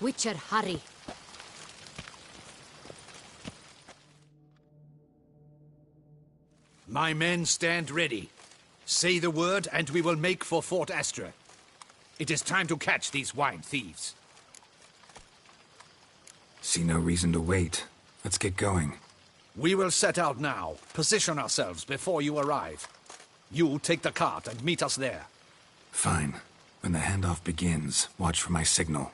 Witcher, hurry. My men stand ready. Say the word, and we will make for Fort Astra. It is time to catch these wine thieves. See no reason to wait. Let's get going. We will set out now. Position ourselves before you arrive. You take the cart and meet us there. Fine. When the handoff begins, watch for my signal.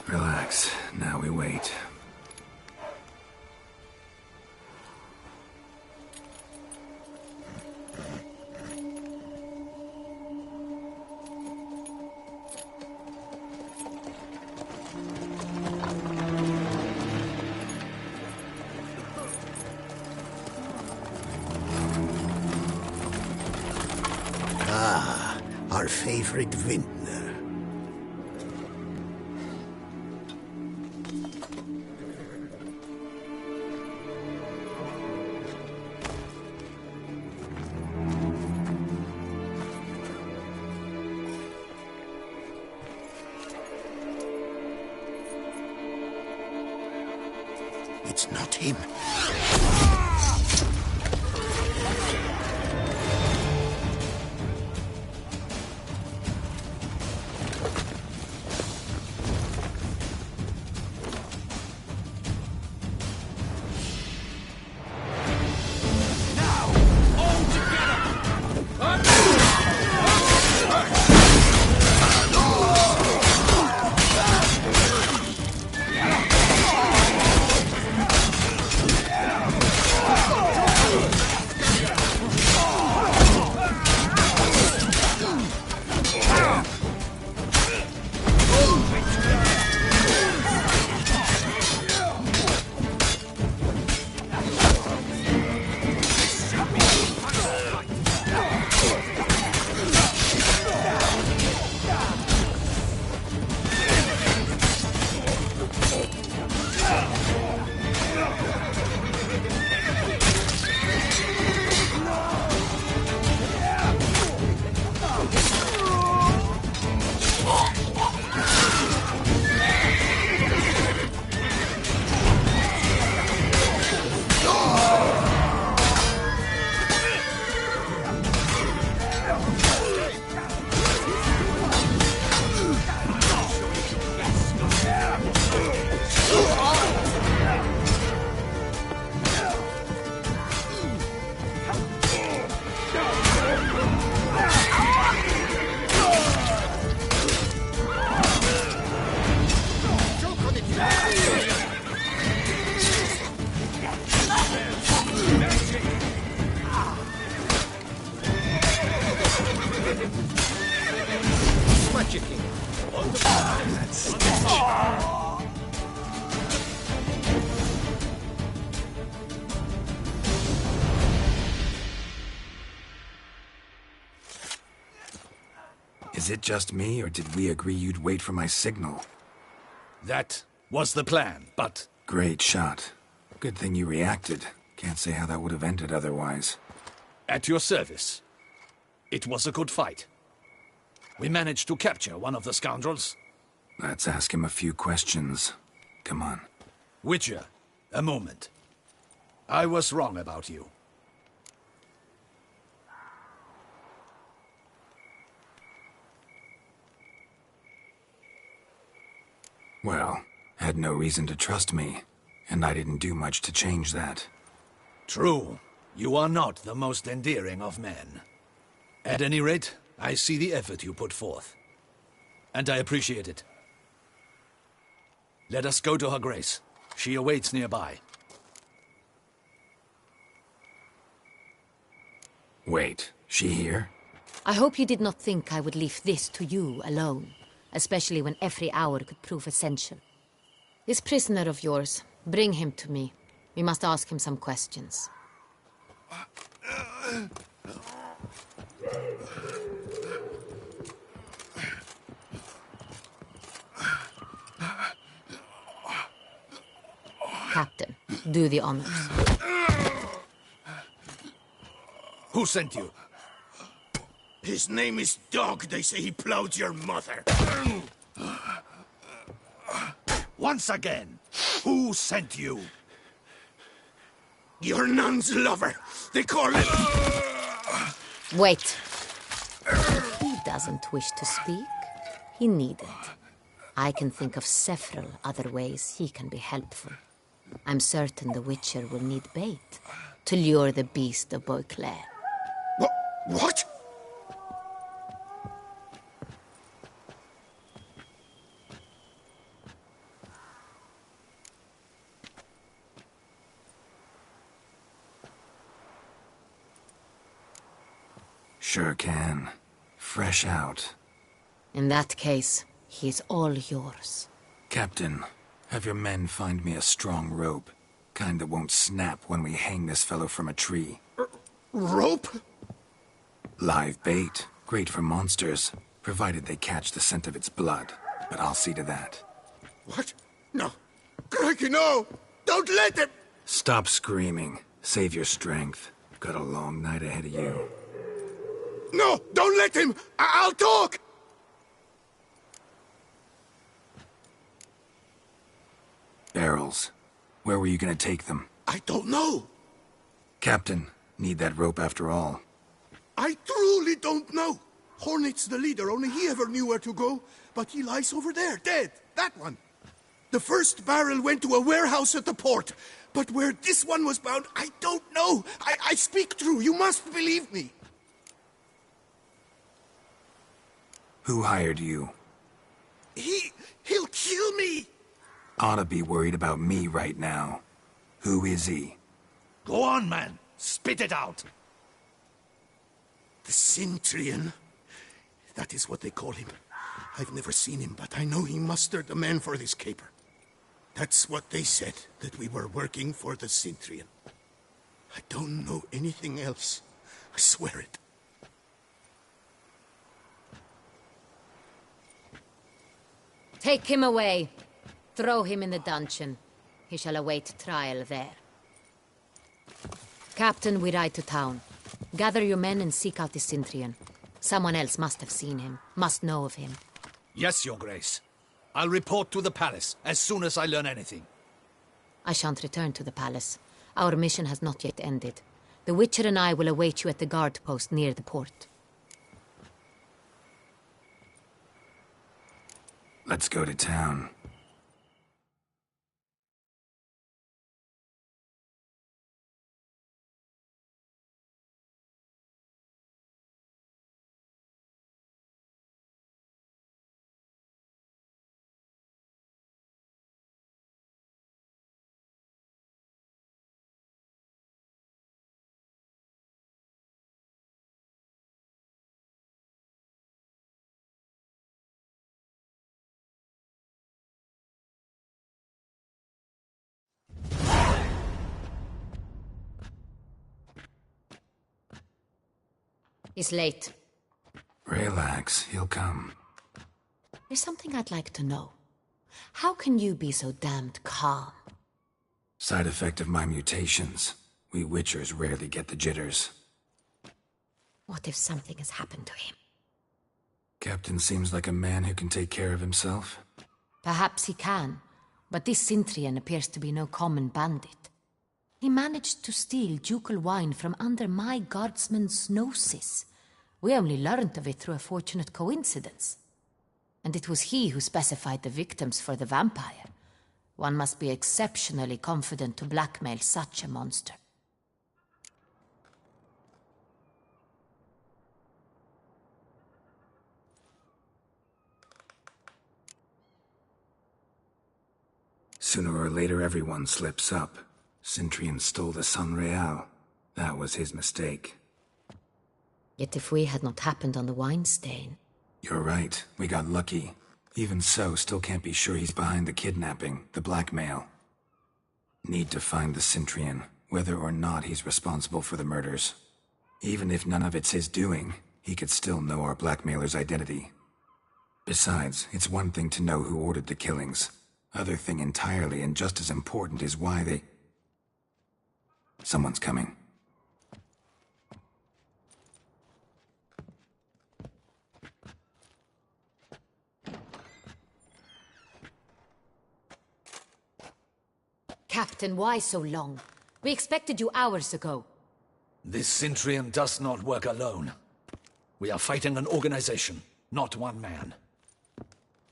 Relax. Now we wait. Ah, our favorite vintner. It's not him. Is it just me, or did we agree you'd wait for my signal? That was the plan, but... Great shot. Good thing you reacted. Can't say how that would have ended otherwise. At your service. It was a good fight. We managed to capture one of the scoundrels. Let's ask him a few questions. Come on. Witcher, a moment. I was wrong about you. Well, had no reason to trust me, and I didn't do much to change that. True. You are not the most endearing of men. At any rate, I see the effort you put forth. And I appreciate it. Let us go to Her Grace. She awaits nearby. Wait, she here? I hope you did not think I would leave this to you alone, especially when every hour could prove essential. This prisoner of yours, bring him to me. We must ask him some questions. Captain, do the honors. Who sent you? His name is Dog. They say he plowed your mother. Once again, who sent you? Your nun's lover. They call him... Wait. If he doesn't wish to speak, he needn't. I can think of several other ways he can be helpful. I'm certain the Witcher will need bait to lure the beast of Beauclair. What? Sure can. Fresh out. In that case, he is all yours. Captain, have your men find me a strong rope. Kind that won't snap when we hang this fellow from a tree. Rope? Live bait. Great for monsters, provided they catch the scent of its blood. But I'll see to that. What? No. Crikey, no! Don't let him! Stop screaming. Save your strength. Got a long night ahead of you. No! Don't let him! I'll talk! Barrels. Where were you gonna take them? I don't know. Captain, need that rope after all. I truly don't know. Hornet's the leader, only he ever knew where to go. But he lies over there, dead. That one. The first barrel went to a warehouse at the port. But where this one was bound, I don't know. I speak true. You must believe me. Who hired you? He'll kill me. Ought to be worried about me right now. Who is he? Go on, man. Spit it out. The Cintrian. That is what they call him. I've never seen him, but I know he mustered the men for this caper. That's what they said, that we were working for the Cintrian. I don't know anything else. I swear it. Take him away. Throw him in the dungeon. He shall await trial there. Captain, we ride to town. Gather your men and seek out the Cintrian. Someone else must have seen him, must know of him. Yes, Your Grace. I'll report to the palace as soon as I learn anything. I shan't return to the palace. Our mission has not yet ended. The Witcher and I will await you at the guard post near the port. Let's go to town. It's late. Relax, he'll come. There's something I'd like to know. How can you be so damned calm? Side effect of my mutations. We Witchers rarely get the jitters. What if something has happened to him? Captain seems like a man who can take care of himself. Perhaps he can, but this Cintrian appears to be no common bandit. He managed to steal ducal wine from under my guardsman's noses. We only learned of it through a fortunate coincidence. And it was he who specified the victims for the vampire. One must be exceptionally confident to blackmail such a monster. Sooner or later, everyone slips up. Cintrian stole the Sanreal. That was his mistake. Yet if we had not happened on the wine stain... You're right. We got lucky. Even so, still can't be sure he's behind the kidnapping, the blackmail. Need to find the Cintrian, whether or not he's responsible for the murders. Even if none of it's his doing, he could still know our blackmailer's identity. Besides, it's one thing to know who ordered the killings. Other thing entirely, and just as important, is why they... Someone's coming. Captain, why so long? We expected you hours ago. This Cintrian does not work alone. We are fighting an organization, not one man.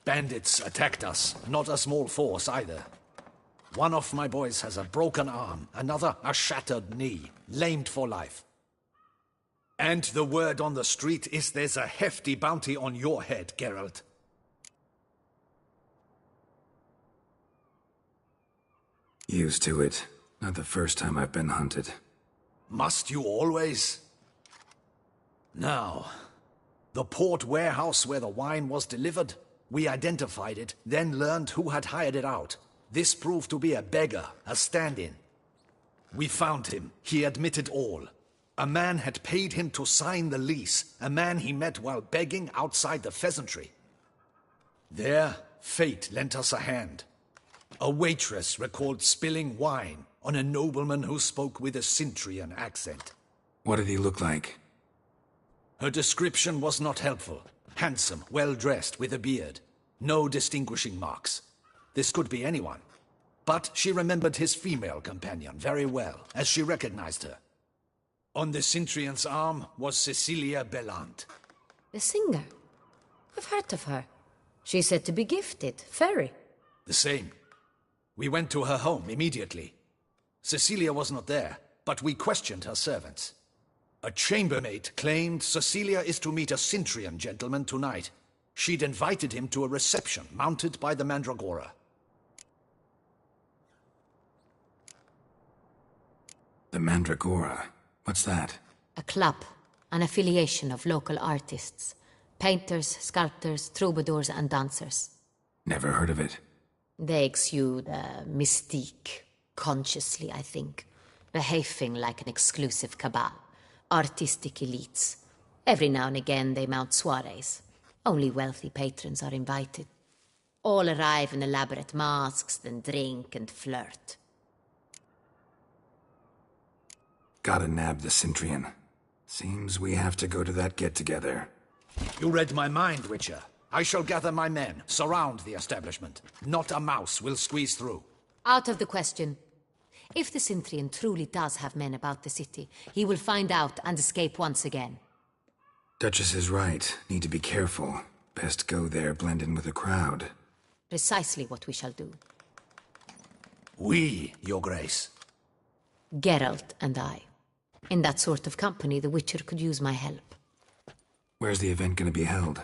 Bandits attacked us, not a small force either. One of my boys has a broken arm, another a shattered knee, lamed for life. And the word on the street is there's a hefty bounty on your head, Geralt. Used to it. Not the first time I've been hunted. Must you always? Now, the port warehouse where the wine was delivered, we identified it, then learned who had hired it out. This proved to be a beggar, a stand-in. We found him. He admitted all. A man had paid him to sign the lease, a man he met while begging outside the pheasantry. There, fate lent us a hand. A waitress recalled spilling wine on a nobleman who spoke with a Cintrian accent. What did he look like? Her description was not helpful. Handsome, well-dressed, with a beard. No distinguishing marks. This could be anyone. But she remembered his female companion very well, as she recognized her. On the Cintrian's arm was Cecilia Bellant. The singer? I've heard of her. She's said to be gifted, fairy. The same. We went to her home immediately. Cecilia was not there, but we questioned her servants. A chambermaid claimed Cecilia is to meet a Cintrian gentleman tonight. She'd invited him to a reception mounted by the Mandragora. The Mandragora? What's that? A club, an affiliation of local artists. Painters, sculptors, troubadours and dancers. Never heard of it. They exude mystique, consciously, I think. Behaving like an exclusive cabal. Artistic elites. Every now and again they mount soirees. Only wealthy patrons are invited. All arrive in elaborate masks, then drink and flirt. Gotta nab the Cintrian. Seems we have to go to that get-together. You read my mind, Witcher. I shall gather my men, surround the establishment. Not a mouse will squeeze through. Out of the question. If the Cintrian truly does have men about the city, he will find out and escape once again. Duchess is right. Need to be careful. Best go there, blend in with the crowd. Precisely what we shall do. We, Your Grace. Geralt and I. In that sort of company, the Witcher could use my help. Where's the event gonna be held?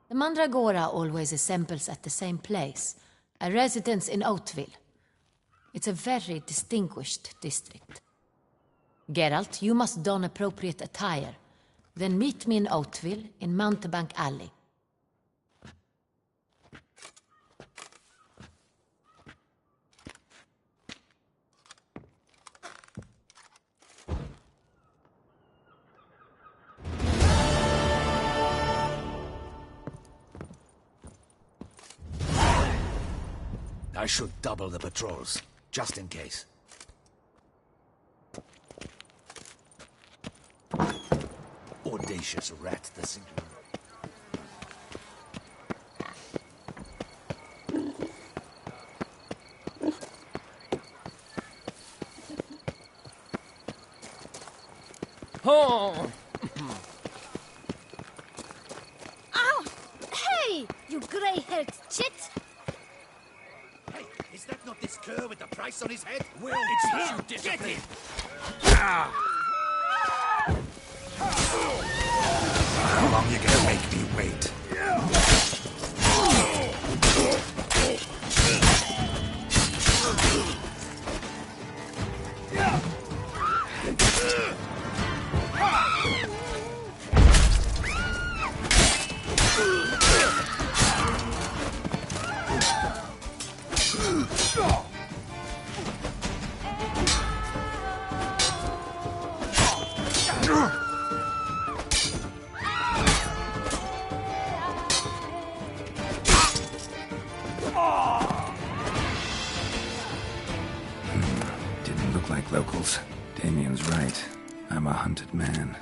The Mandragora always assembles at the same place, a residence in Oatville. It's a very distinguished district. Geralt, you must don appropriate attire. Then meet me in Oatville, in Mountebank Alley. I should double the patrols, just in case. Audacious rat, the Cintrian. Oh! Ow! Hey, you grey-haired chit! Hey, is that not this cur with the price on his head? Well, it's him! Get him! How long you gonna make me wait? right. I'm a hunted man.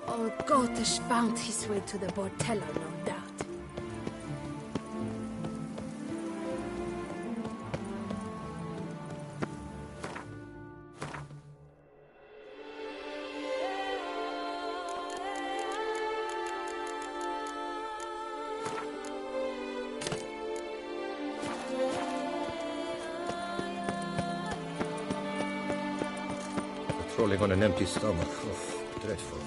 Old Gotish found his way to the Bordello, no doubt. Patrolling on an empty stomach. Oh, dreadful.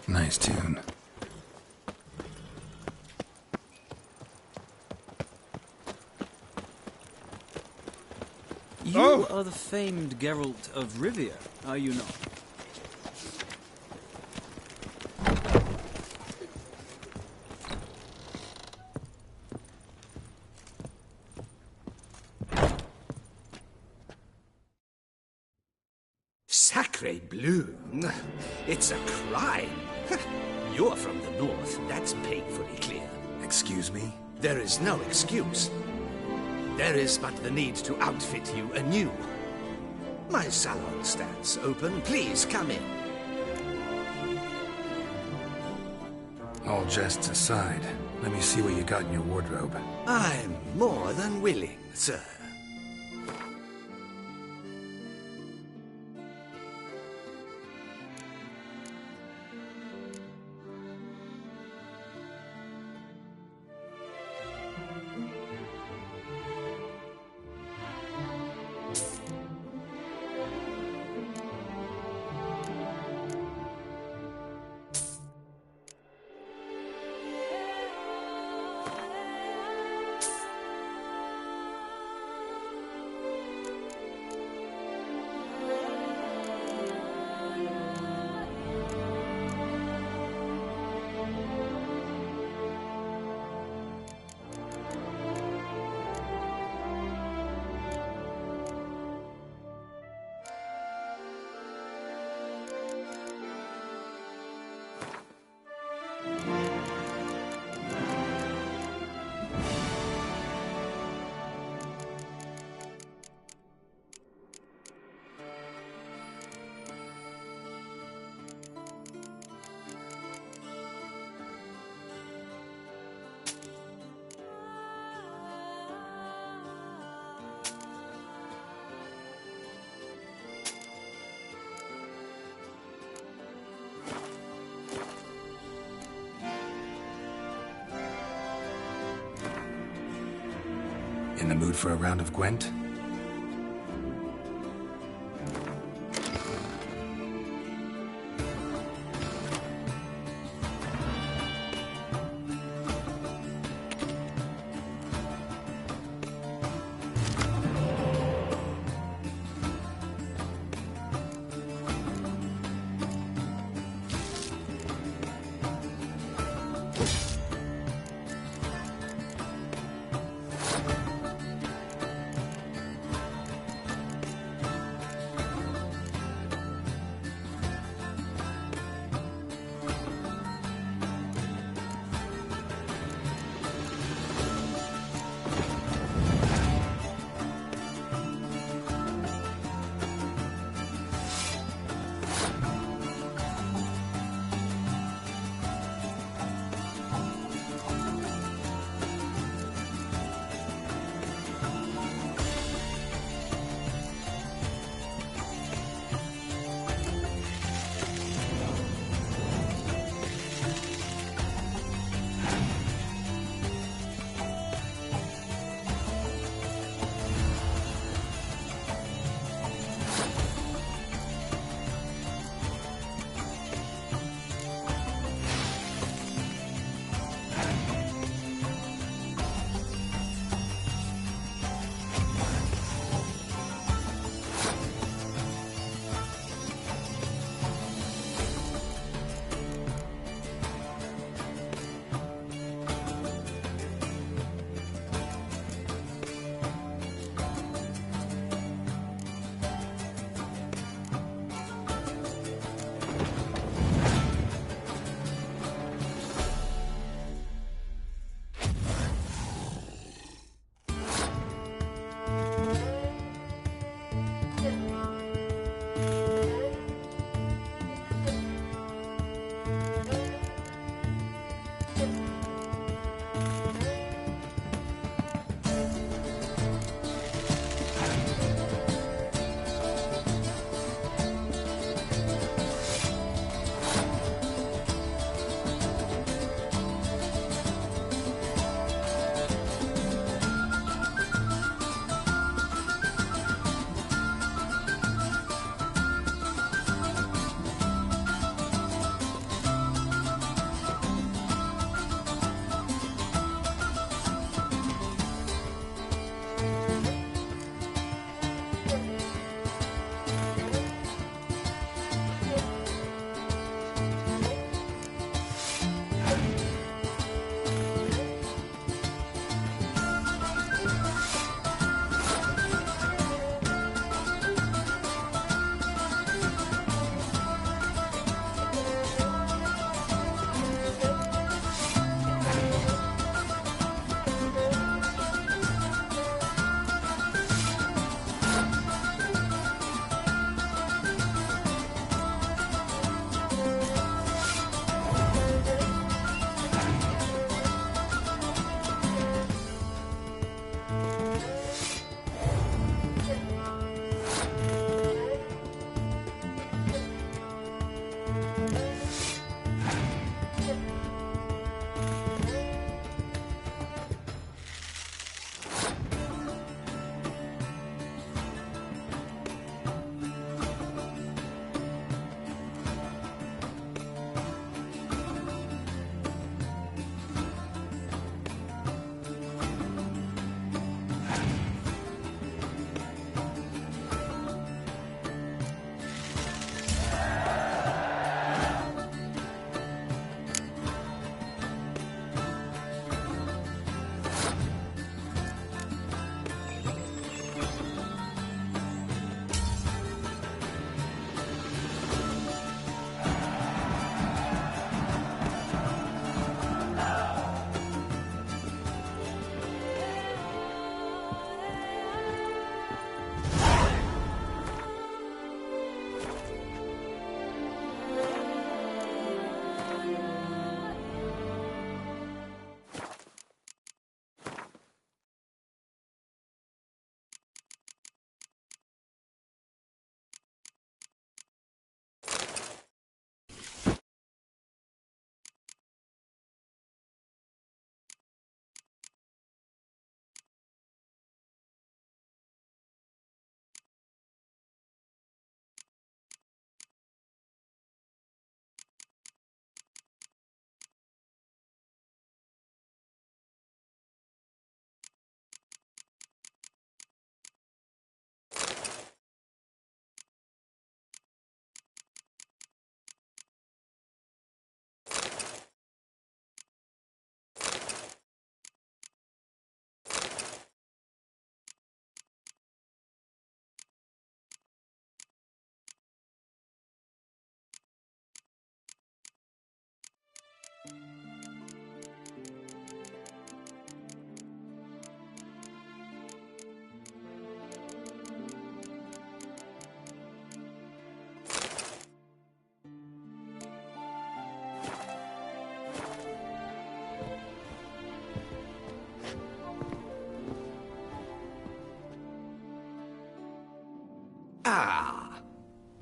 Nice tune. You are the famed Geralt of Rivia, are you not? Sacre bleu! It's a crime! You're from the north, that's painfully clear. Excuse me? There is no excuse. There is but the need to outfit you anew. My salon stands open. Please come in. All jests aside, let me see what you got in your wardrobe. I'm more than willing, sir. In the mood for a round of Gwent?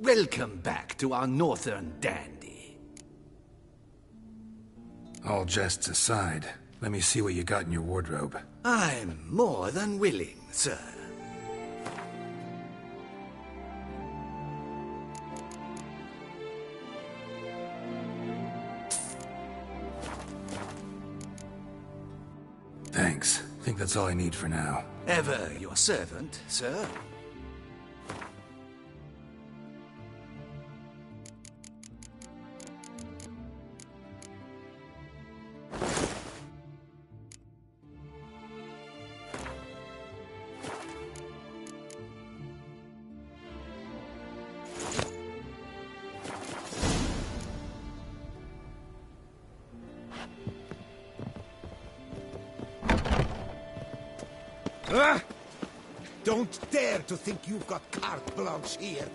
Welcome back to our northern dandy. All jests aside, let me see what you got in your wardrobe. I'm more than willing, sir. Thanks. Think that's all I need for now. Ever your servant, sir. Ah! Don't dare to think you've got carte blanche here.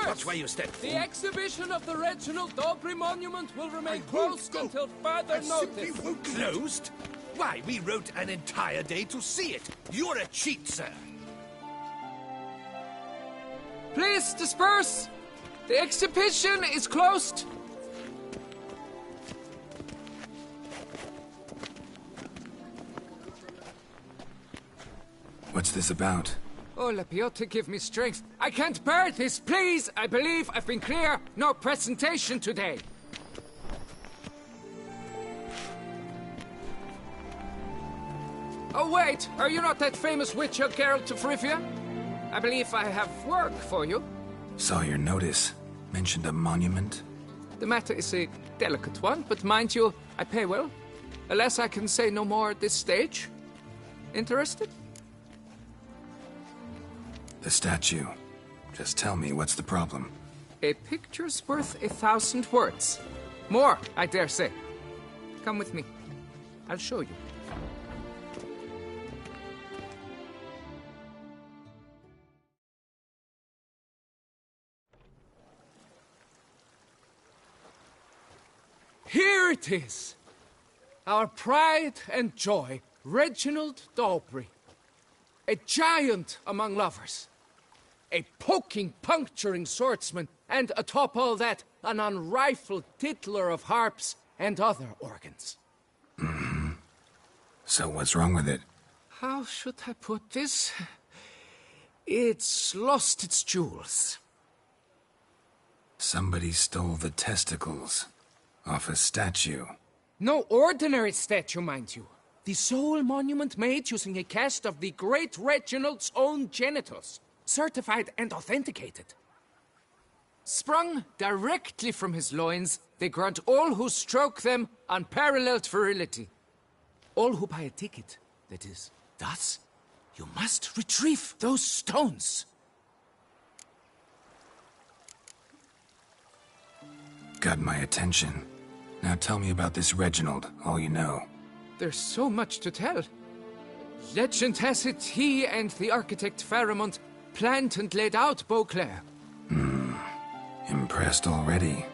Watch where you step. The exhibition of the Reginald Daubry Monument will remain closed until further I simply notice. won't Closed? Why, we wrote an entire day to see it. You're a cheat, sir. Please disperse. The exhibition is closed. What's this about? Oh, Lapiote, give me strength. I can't bear this, please. I believe I've been clear. No presentation today. Oh, wait. Are you not that famous witcher, Geralt of Rivia? I believe I have work for you. Saw your notice. Mentioned a monument. The matter is a delicate one, but mind you, I pay well. Alas, I can say no more at this stage. Interested? The statue. Just tell me, what's the problem? A picture's worth 1,000 words. More, I dare say. Come with me. I'll show you. Here it is. Our pride and joy, Reginald Daubry. A giant among lovers. A poking, puncturing swordsman, and atop all that, an unrifled tittler of harps and other organs. Mm-hmm. So what's wrong with it? How should I put this? It's lost its jewels. Somebody stole the testicles off a statue. No ordinary statue, mind you. The sole monument made using a cast of the great Reginald's own genitals, certified and authenticated. Sprung directly from his loins, they grant all who stroke them unparalleled virility. All who buy a ticket, that is. Thus, you must retrieve those stones. Got my attention. Now tell me about this Reginald, all you know. There's so much to tell. Legend has it he and the architect Faramond planned and laid out Beauclair. Impressed already.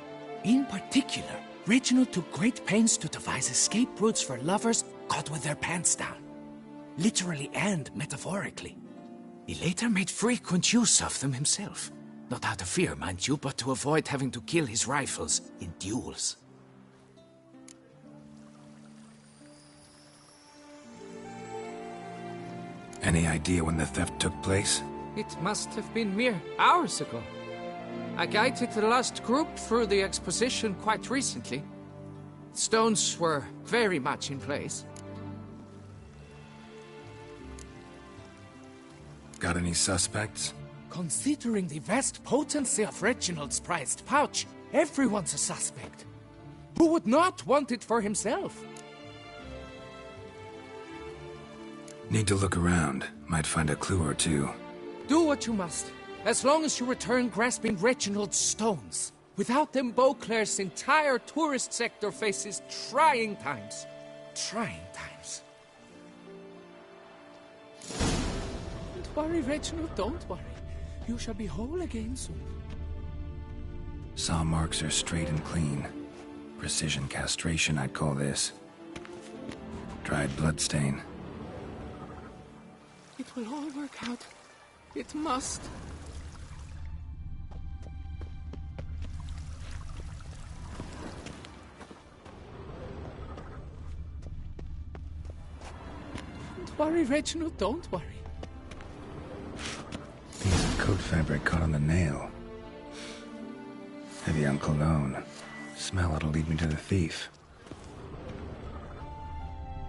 In particular, Reginald took great pains to devise escape routes for lovers caught with their pants down. Literally and metaphorically. He later made frequent use of them himself. Not out of fear, mind you, but to avoid having to kill his rivals in duels. Any idea when the theft took place? It must have been mere hours ago. I guided the last group through the exposition quite recently. Stones were very much in place. Got any suspects? Considering the vast potency of Reginald's prized pouch, everyone's a suspect. Who would not want it for himself? Need to look around. Might find a clue or two. Do what you must, as long as you return grasping Reginald's stones. Without them, Beauclair's entire tourist sector faces trying times. Trying times. Don't worry, Reginald, don't worry. You shall be whole again soon. Saw marks are straight and clean. Precision castration, I'd call this. Dried bloodstain. It will all work out. It must. Don't worry, Reginald, don't worry. Piece of coat fabric caught on the nail. Heavy on cologne. Smell it'll lead me to the thief.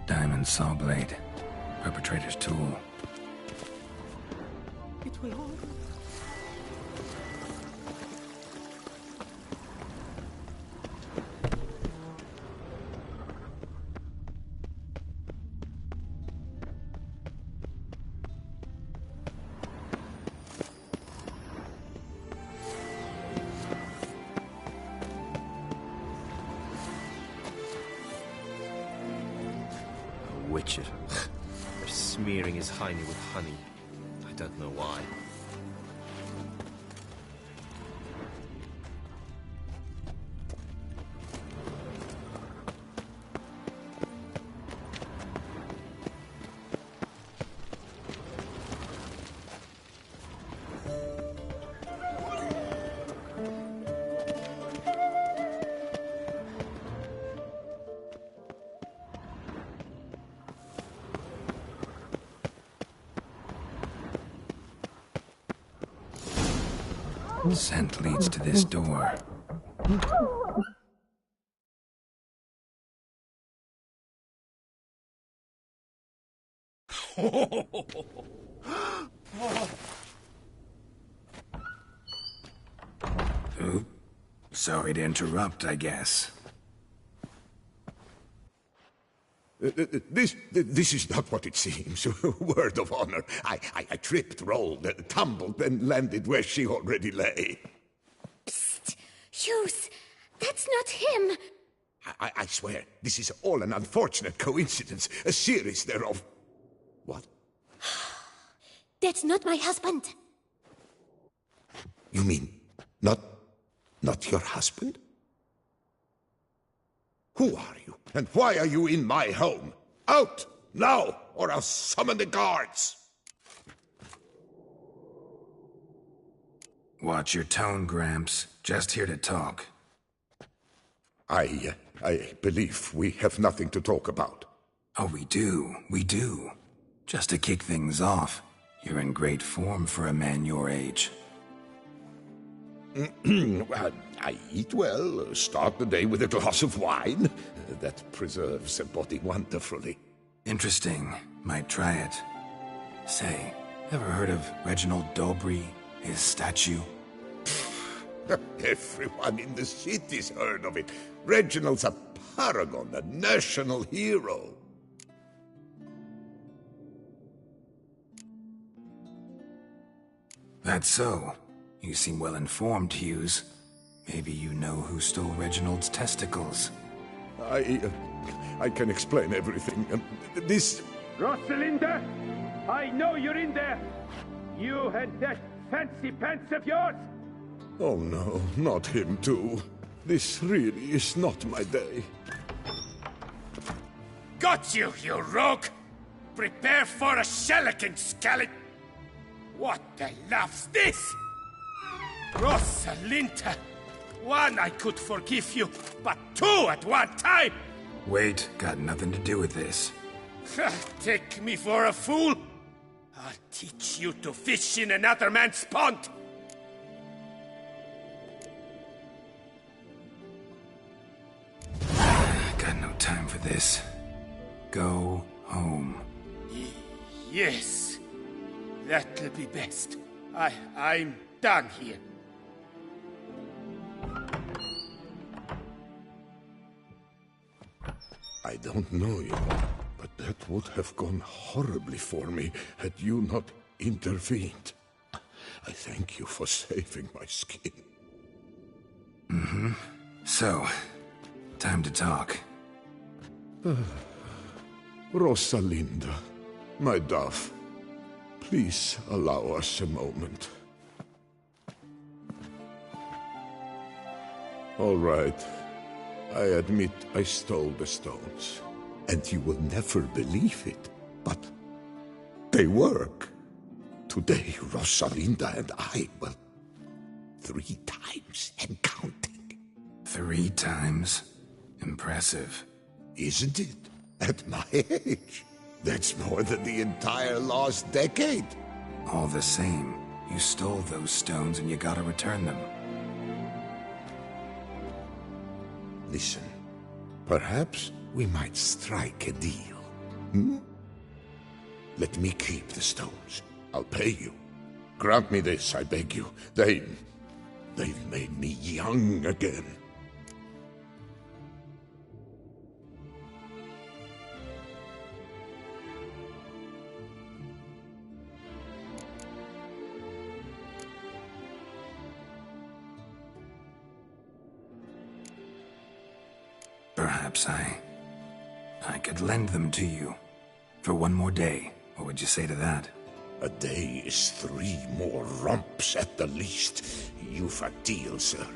Diamond saw blade. Perpetrator's tool. It will all... Witcher. They're smearing his hiney with honey. I don't know why. Scent leads to this door. Oop. Sorry to interrupt, I guess. This is not what it seems. Word of honor. I tripped, rolled, tumbled, and landed where she already lay. Psst! Hughes! That's not him! I swear, this is all an unfortunate coincidence. A series thereof. What? That's not my husband! You mean, not your husband? Who are you, and why are you in my home? Out, now, or I'll summon the guards! Watch your tone, Gramps. Just here to talk. I believe we have nothing to talk about. Oh, we do. Just to kick things off, you're in great form for a man your age. I eat well, start the day with a glass of wine. That preserves a body wonderfully. Interesting. Might try it. Say, ever heard of Reginald Dobry, his statue? Everyone in the city's heard of it. Reginald's a paragon, a national hero. That's so. You seem well informed, Hughes. Maybe you know who stole Reginald's testicles. I can explain everything. This... Rosalinda! I know you're in there! You and that fancy pants of yours! Oh no, not him too. This really is not my day. Got you, you rogue! Prepare for a shellacking, scallop! What the laugh's this? Rosalinda! One, I could forgive you, but two at one time! Wait, got nothing to do with this. Take me for a fool? I'll teach you to fish in another man's pond! Got no time for this. Go home. Yes, that'll be best. I'm done here. I don't know you, but that would have gone horribly for me had you not intervened. I thank you for saving my skin. So, time to talk. Rosalinda, my dove, please allow us a moment. All right. I admit I stole the stones. And you will never believe it, but they work. Today, Rosalinda and I, well, 3 times and counting. 3 times? Impressive. Isn't it? At my age. That's more than the entire last decade. All the same, you stole those stones and you gotta return them. Listen, perhaps we might strike a deal. Hmm? Let me keep the stones. I'll pay you. Grant me this, I beg you. They've made me young again. Perhaps I could lend them to you. For 1 more day. What would you say to that? A day is 3 more romps at the least. You've a deal, sir.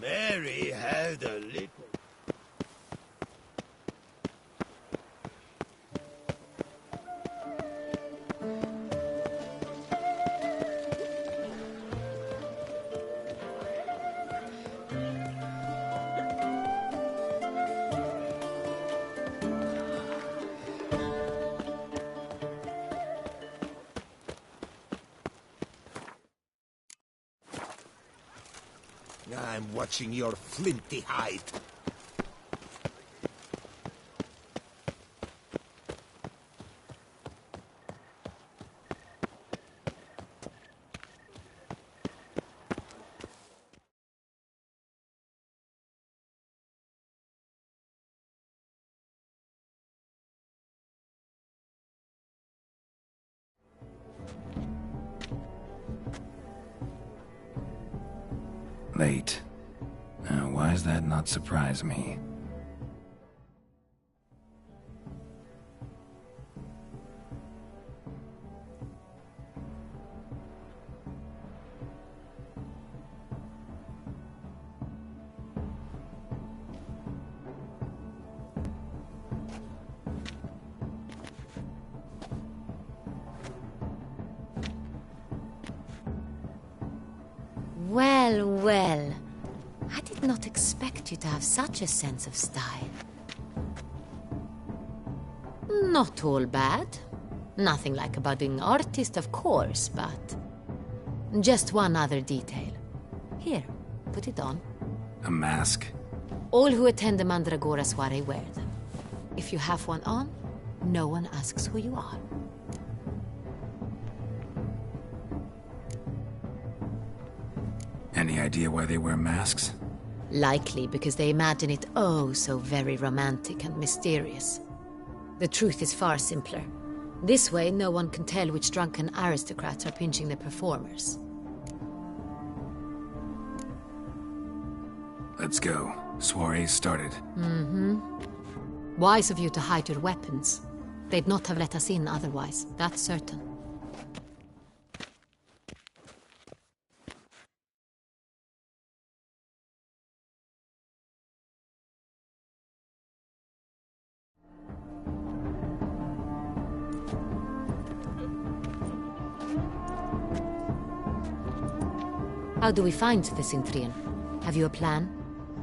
Mary had a little... I'm watching your flinty hide. Late. Why does that not surprise me? Well, well. I did not expect you to have such a sense of style. Not all bad. Nothing like a budding artist, of course, but... just one other detail. Here, put it on. A mask? All who attend the Mandragora soiree wear them. If you have one on, no one asks who you are. Any idea why they wear masks? Likely because they imagine it oh so very romantic and mysterious. The truth is far simpler. This way, no one can tell which drunken aristocrats are pinching the performers. Let's go. Soiree's started. Mm-hmm. Wise of you to hide your weapons. They'd not have let us in otherwise, that's certain. How do we find the Cintrian? Have you a plan?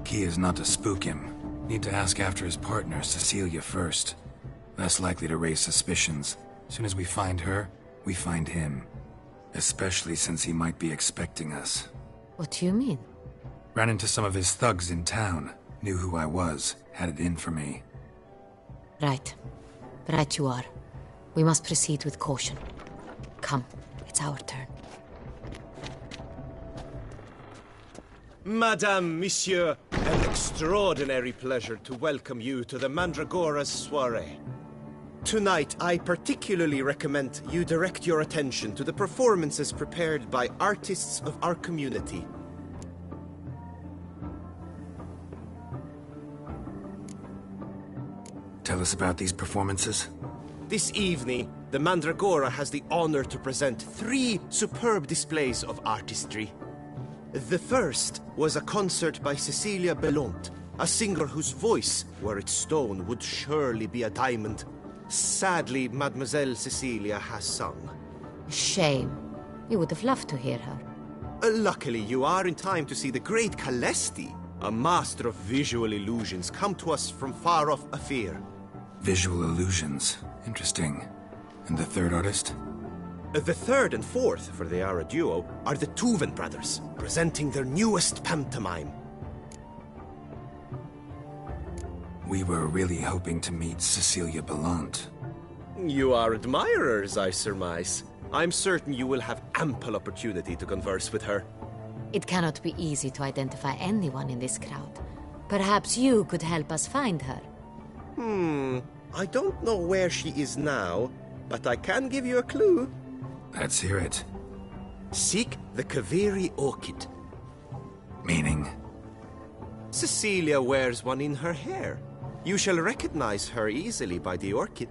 Key is not to spook him. Need to ask after his partner, Cecilia, first. Less likely to raise suspicions. Soon as we find her, we find him. Especially since he might be expecting us. What do you mean? Ran into some of his thugs in town. Knew who I was. Had it in for me. Right. Right you are. We must proceed with caution. Come, it's our turn. Madame, Monsieur, an extraordinary pleasure to welcome you to the Mandragora's soiree. Tonight, I particularly recommend you direct your attention to the performances prepared by artists of our community. Tell us about these performances. This evening, the Mandragora has the honor to present 3 superb displays of artistry. The first was a concert by Cecilia Belont, a singer whose voice, were it stone, would surely be a diamond. Sadly, Mademoiselle Cecilia has sung. Shame. We would have loved to hear her. Luckily, you are in time to see the great Calesti, a master of visual illusions, come to us from far off Afir. Visual illusions. Interesting. And the third artist? The third and fourth, for they are a duo, are the Tuven brothers, presenting their newest pantomime. We were really hoping to meet Cecilia Belont. You are admirers, I surmise. I'm certain you will have ample opportunity to converse with her. It cannot be easy to identify anyone in this crowd. Perhaps you could help us find her. I don't know where she is now, but I can give you a clue. Let's hear it. Seek the Kaveri orchid. Meaning? Cecilia wears one in her hair. You shall recognize her easily by the orchid.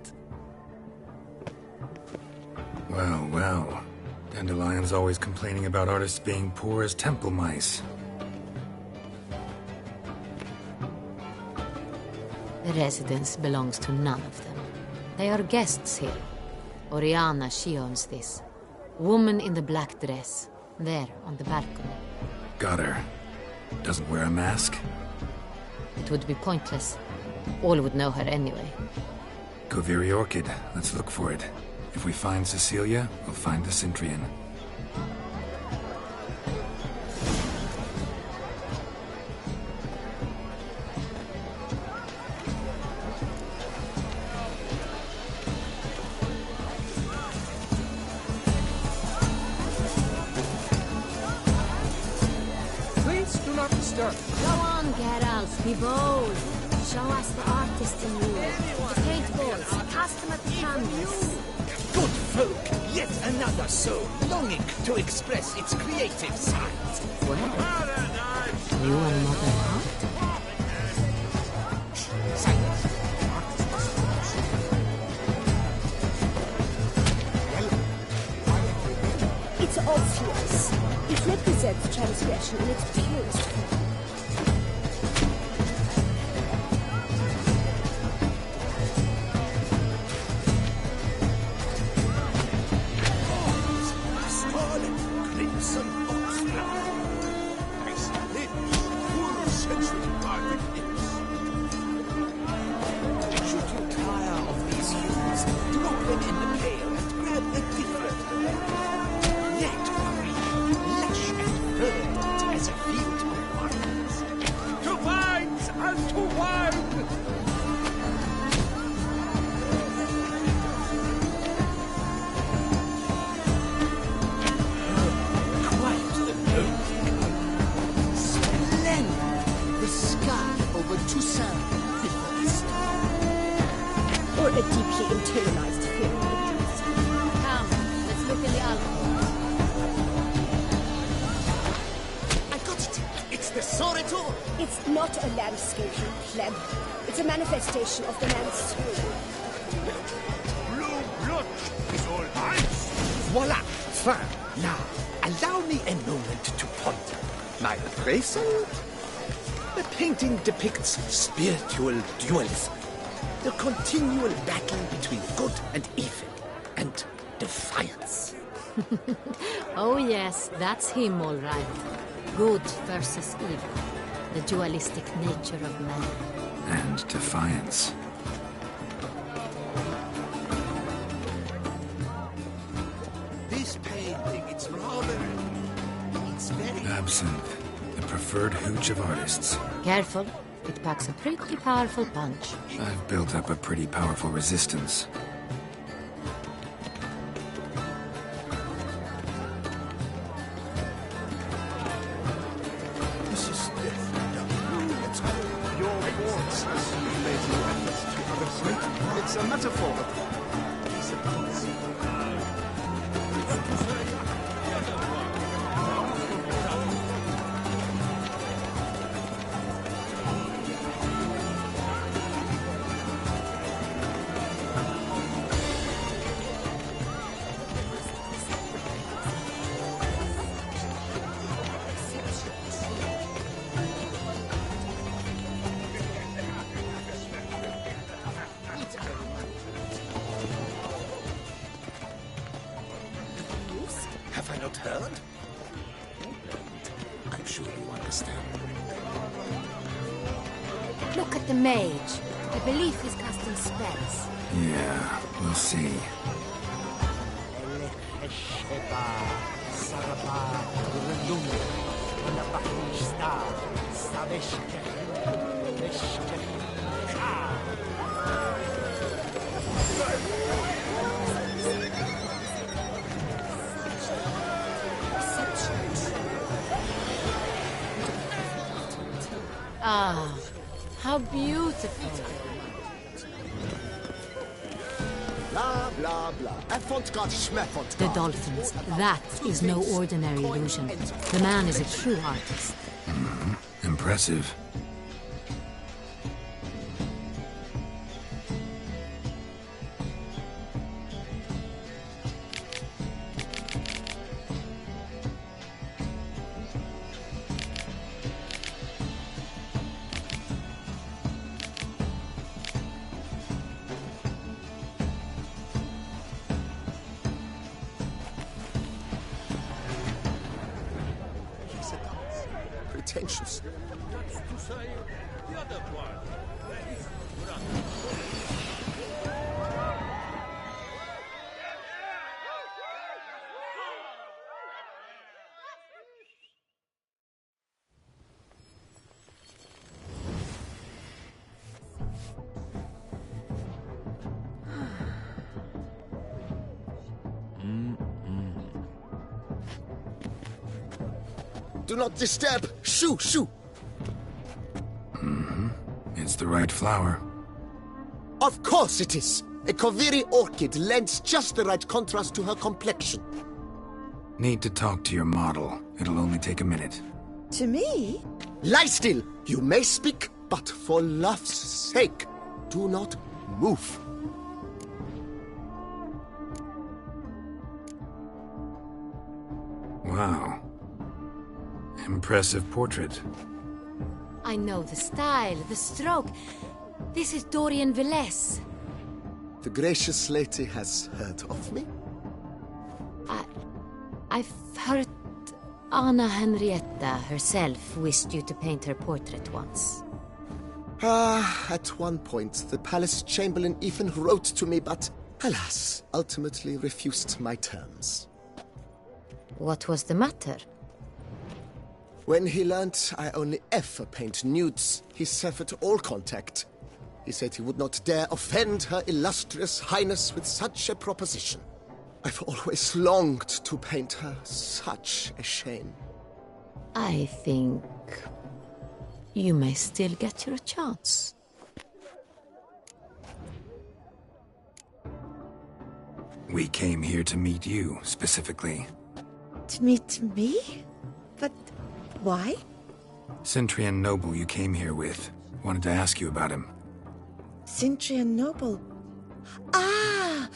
Well, well. Dandelion's always complaining about artists being poor as temple mice. The residence belongs to none of them. They are guests here. Oriana, she owns this. Woman in the black dress. There, on the balcony. Got her. Doesn't wear a mask? It would be pointless. All would know her anyway. Kaveri Orchid. Let's look for it. If we find Cecilia, we'll find the Cintrian. Please do not disturb. Go on, Geralt, be bold. Show us the artist in you. The paintballs, cast them at the canvas. Good folk, yet another soul longing to express its creative side. Well, you and Mother Heart? It's obvious. It represents transgression in its purest form. Or a deeply internalized fear of the past. Come, let's look in the alcove. I got it! It's the Soretor! It's not a landscape, you pleb. It's a manifestation of the man's soul. Blue blood is all ice! Voila! Fine. Now, allow me a moment to ponder. My appraisal? The painting depicts spiritual dualism. The continual battle between good and evil, and defiance. Oh yes, that's him all right. Good versus evil. The dualistic nature of man. And defiance. This painting Absinthe, the preferred hooch of artists. Careful. It packs a pretty powerful punch. I've built up a pretty powerful resistance. This is death. Let's go. Your warts made you efforts to other great. It's a metaphor. Piece of policy. Have I not heard? I'm sure you understand. Look at the mage. I believe he's casting spells. Yeah, we'll see. Ah, how beautiful. Blah, blah, blah. Avant-garde schmeffant. The dolphins. That is no ordinary illusion. The man is a true artist. Impressive. Pretentious. Do not disturb! Shoo, shoo! It's the right flower. Of course it is! A Koviri orchid lends just the right contrast to her complexion. Need to talk to your model. It'll only take a minute. To me? Lie still! You may speak, but for love's sake, do not move. Wow. Impressive portrait. I know the style, the stroke. This is Dorian Velez. The gracious lady has heard of me? I've heard Anna Henrietta herself wished you to paint her portrait once. At one point, the palace chamberlain even wrote to me, but alas, ultimately refused my terms. What was the matter? When he learnt I only ever paint nudes, he severed all contact. He said he would not dare offend her illustrious highness with such a proposition. I've always longed to paint her. Such a shame. I think you may still get your chance. We came here to meet you, specifically. To meet me? But why? Cintrian Noble you came here with. Wanted to ask you about him. Cintrian Noble. Ah!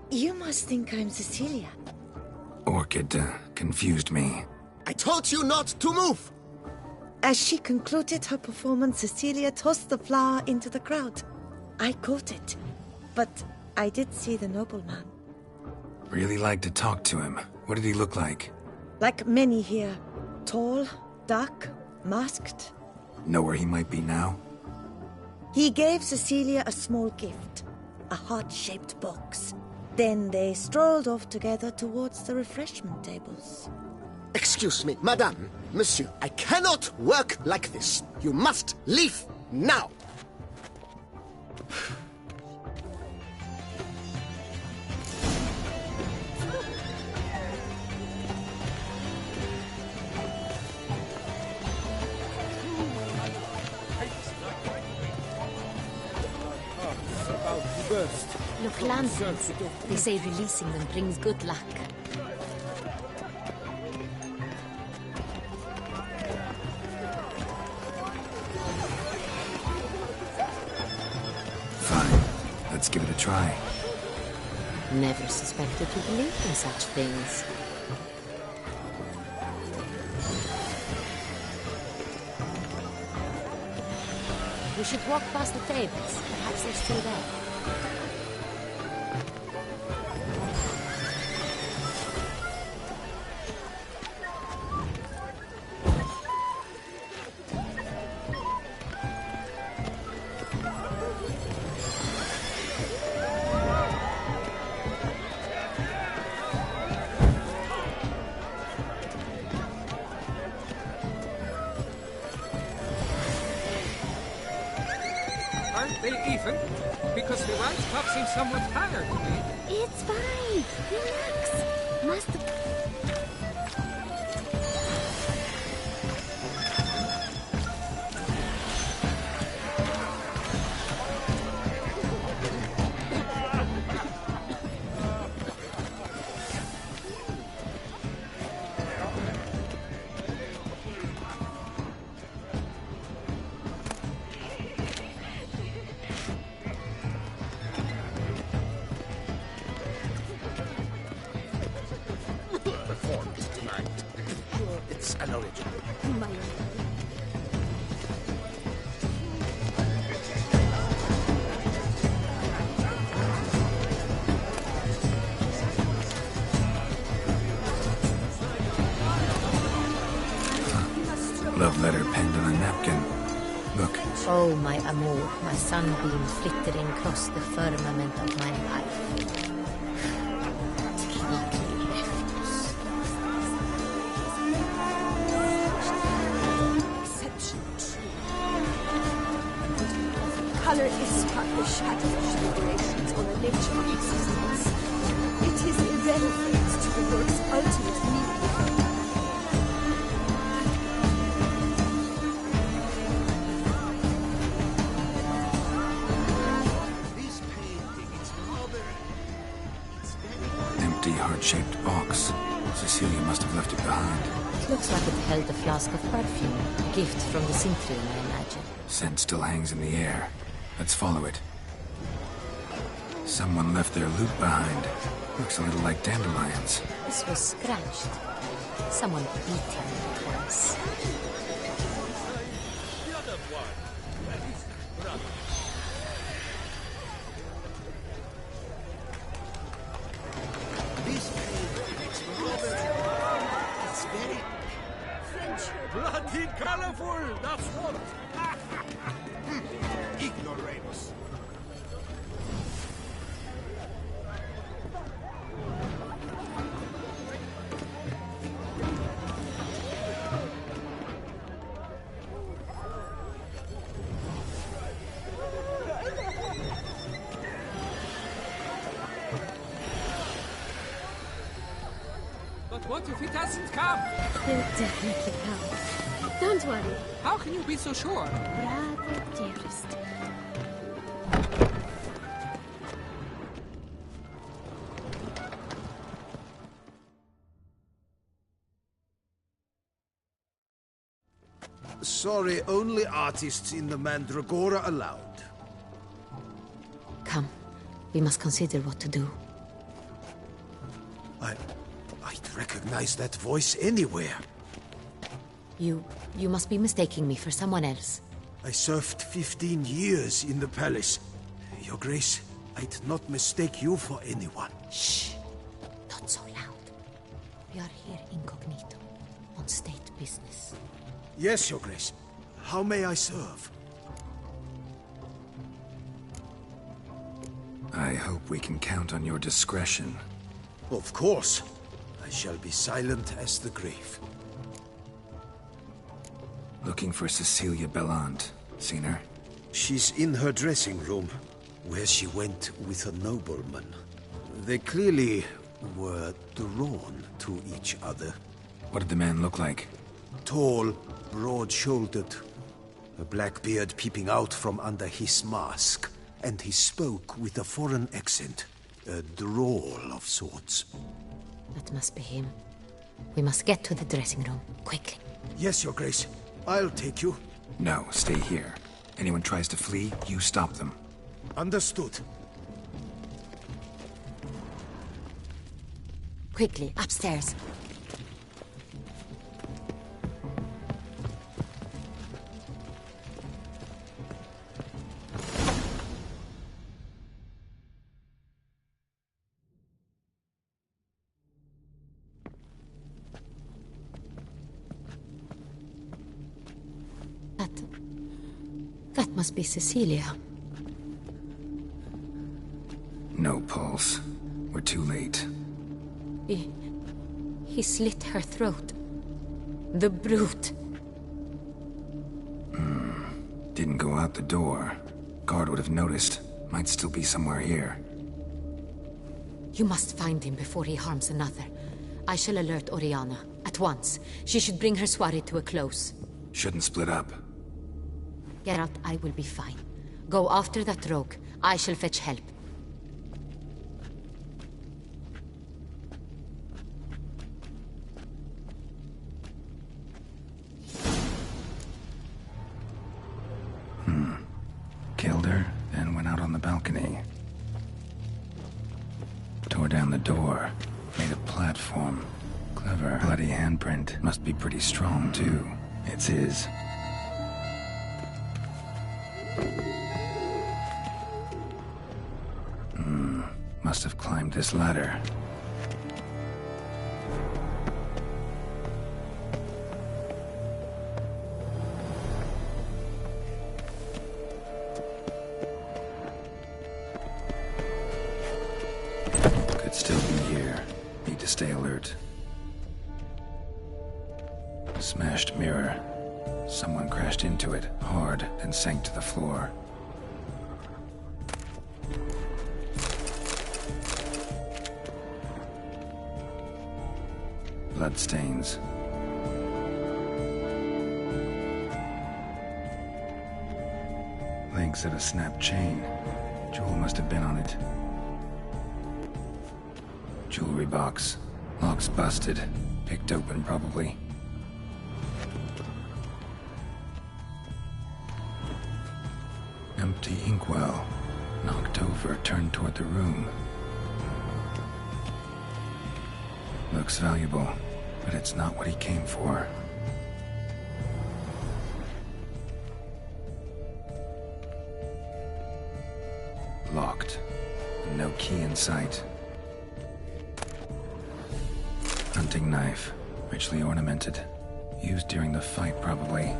You must think I'm Cecilia. Orchid confused me. I told you not to move! As she concluded her performance, Cecilia tossed the flower into the crowd. I caught it, but I did see the nobleman. Really like to talk to him. What did he look like? Like many here. Tall, dark, masked. Know where he might be now? He gave Cecilia a small gift, a heart-shaped box. Then they strolled off together towards the refreshment tables. Excuse me, madame, monsieur, I cannot work like this. You must leave now. Look, lanterns. They say releasing them brings good luck. Fine. Let's give it a try. Never suspected you believed in such things. We should walk past the tables. Perhaps they're still there. Aren't they even? Because the right top seems somewhat higher to me. It's fine. Relax. Must... It's an original. Love letter penned on a napkin. Look. Oh, my amour, my sunbeam flittering across the firmament of my life. Color is but the shadow of deliberations on the nature of existence. It is irrelevant to the work's ultimate meaning. This painting, it's rather... It's Empty, heart-shaped box. Cecilia must have left it behind. It looks like it held a flask of perfume. A gift from the Cintrian, I imagine. Scent still hangs in the air. Let's follow it. Someone left their loot behind. Looks a little like dandelions. This was scratched. Someone beat him once. This painting, it's rather... It's very... Bloody colorful, that's what. Ignoramus. But what if he doesn't come? He'll definitely come. Don't worry. How can you be so sure? Bravo, dearest. Sorry, only artists in the Mandragora allowed. Come, we must consider what to do. I'd recognize that voice anywhere. You must be mistaking me for someone else. I served 15 years in the palace. Your Grace, I'd not mistake you for anyone. Shh! Not so loud. We are here incognito, on state business. Yes, Your Grace. How may I serve? I hope we can count on your discretion. Of course. I shall be silent as the grave. Looking for Cecilia Bellant. Seen her? She's in her dressing room, where she went with a nobleman. They clearly were drawn to each other. What did the man look like? Tall, broad-shouldered, a black beard peeping out from under his mask, and he spoke with a foreign accent, a drawl of sorts. That must be him. We must get to the dressing room, quickly. Yes, Your Grace. I'll take you. No, stay here. Anyone tries to flee, you stop them. Understood. Quickly, upstairs. That must be Cecilia. No pulse. We're too late. He slit her throat. The brute. Didn't go out the door. Guard would have noticed. Might still be somewhere here. You must find him before he harms another. I shall alert Oriana. At once. She should bring her soirée to a close. Shouldn't split up. Geralt, I will be fine. Go after that rogue. I shall fetch help. Killed her, then went out on the balcony. Tore down the door. Made a platform. Clever. Bloody handprint. Must be pretty strong, too. It's his. Must have climbed this ladder. Could still be here. Need to stay alert. Smashed mirror. Someone crashed into it, hard, then sank to the floor. Bloodstains. Links of a snapped chain. Jewel must have been on it. Jewelry box. Lock's busted. Picked open, probably. Empty inkwell. Knocked over, turned toward the room. Looks valuable, but it's not what he came for. Locked. No key in sight. Hunting knife. Richly ornamented. Used during the fight, probably.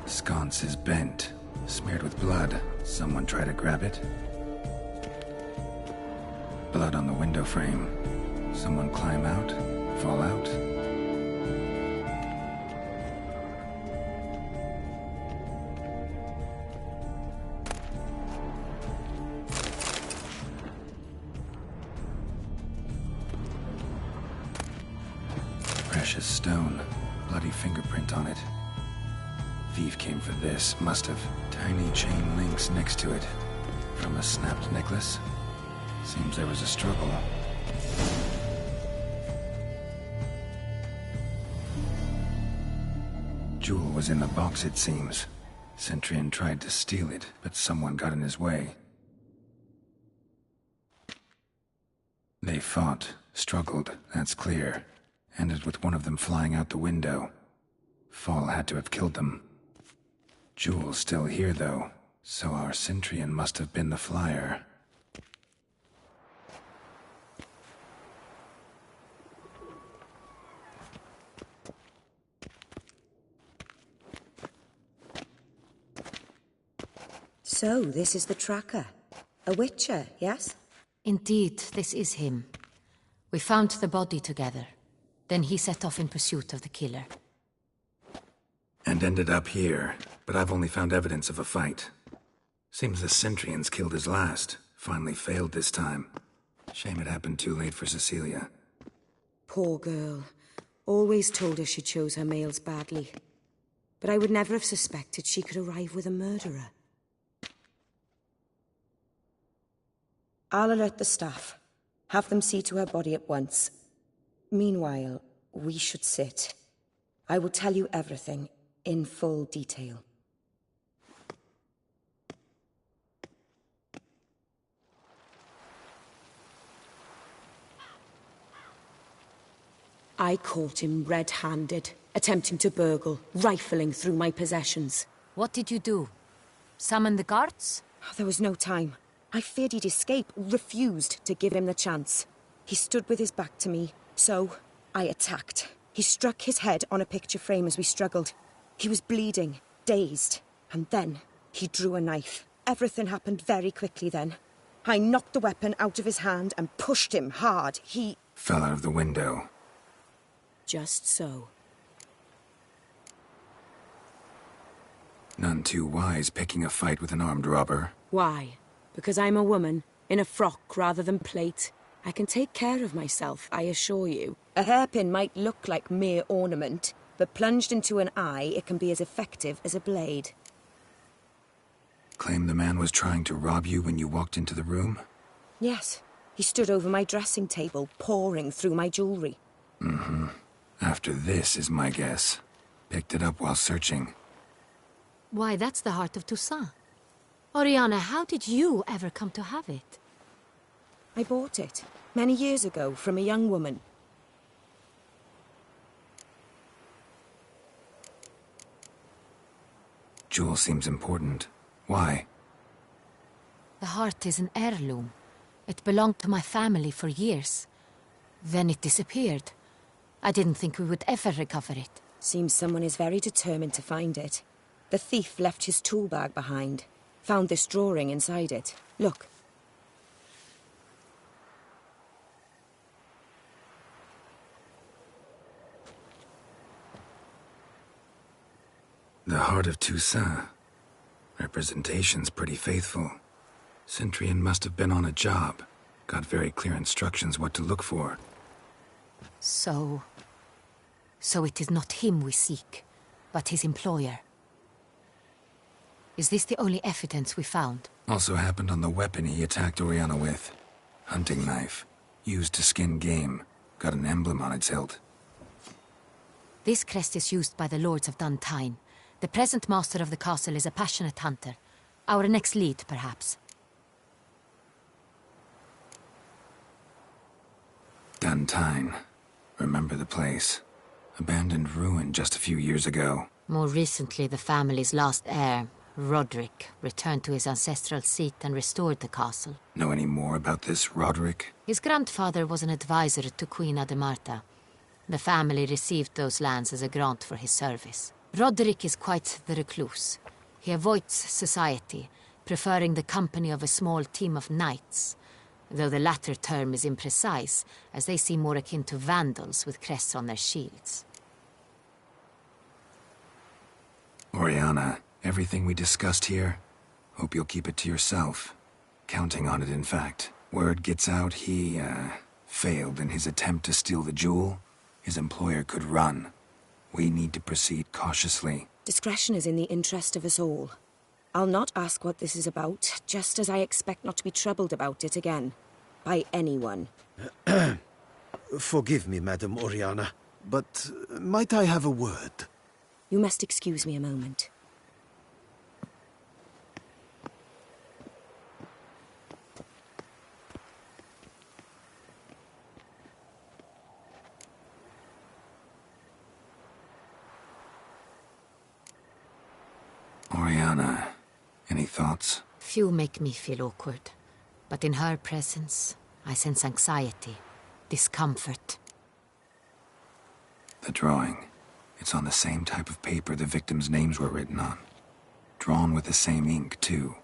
Sconce is bent. Smeared with blood. Someone try to grab it? Blood on the window frame. Someone climb out? Fall out? Precious stone. Bloody fingerprint on it. Thief came for this, must have. Tiny chain links next to it. From a snapped necklace? Seems there was a struggle. Jewel was in the box, it seems. Centurion tried to steal it, but someone got in his way. They fought, struggled, that's clear. Ended with one of them flying out the window. Fall had to have killed them. Jewel's still here, though, so our Centurion must have been the flyer. So, this is the tracker. A Witcher, yes? Indeed, this is him. We found the body together. Then he set off in pursuit of the killer. And ended up here, but I've only found evidence of a fight. Seems the Centrians killed his last. Finally failed this time. Shame it happened too late for Cecilia. Poor girl. Always told her she chose her males badly. But I would never have suspected she could arrive with a murderer. I'll alert the staff. Have them see to her body at once. Meanwhile, we should sit. I will tell you everything, in full detail. I caught him red-handed, attempting to burgle, rifling through my possessions. What did you do? Summon the guards? There was no time. I feared he'd escape, refused to give him the chance. He stood with his back to me, so I attacked. He struck his head on a picture frame as we struggled. He was bleeding, dazed, and then he drew a knife. Everything happened very quickly then. I knocked the weapon out of his hand and pushed him hard. He fell out of the window. Just so. None too wise picking a fight with an armed robber. Why? Because I'm a woman, in a frock rather than plate. I can take care of myself, I assure you. A hairpin might look like mere ornament, but plunged into an eye, it can be as effective as a blade. Claim the man was trying to rob you when you walked into the room? Yes. He stood over my dressing table, pouring through my jewelry. Mm-hmm. After this is my guess. Picked it up while searching. Why, that's the heart of Toussaint. Oriana, how did you ever come to have it? I bought it, many years ago, from a young woman. Jewel seems important. Why? The heart is an heirloom. It belonged to my family for years. Then it disappeared. I didn't think we would ever recover it. Seems someone is very determined to find it. The thief left his tool bag behind. Found this drawing inside it. Look. The heart of Toussaint. Representation's pretty faithful. Centrian must have been on a job. Got very clear instructions what to look for. So it is not him we seek, but his employer. Is this the only evidence we found? Also happened on the weapon he attacked Oriana with. Hunting knife. Used to skin game. Got an emblem on its hilt. This crest is used by the Lords of Duntine. The present master of the castle is a passionate hunter. Our next lead, perhaps. Duntine. Remember the place. Abandoned ruin just a few years ago. More recently, the family's last heir, Roderick, returned to his ancestral seat and restored the castle. Know any more about this Roderick? His grandfather was an advisor to Queen Ademarta. The family received those lands as a grant for his service. Roderick is quite the recluse. He avoids society, preferring the company of a small team of knights, though the latter term is imprecise, as they seem more akin to vandals with crests on their shields. Oriana, everything we discussed here, hope you'll keep it to yourself. Counting on it, in fact. Word gets out he, failed in his attempt to steal the jewel. His employer could run. We need to proceed cautiously. Discretion is in the interest of us all. I'll not ask what this is about, just as I expect not to be troubled about it again. By anyone. Forgive me, Madam Oriana, but might I have a word? You must excuse me a moment. Oriana, any thoughts? Few make me feel awkward, but in her presence, I sense anxiety, discomfort. The drawing. It's on the same type of paper the victims' names were written on. Drawn with the same ink, too.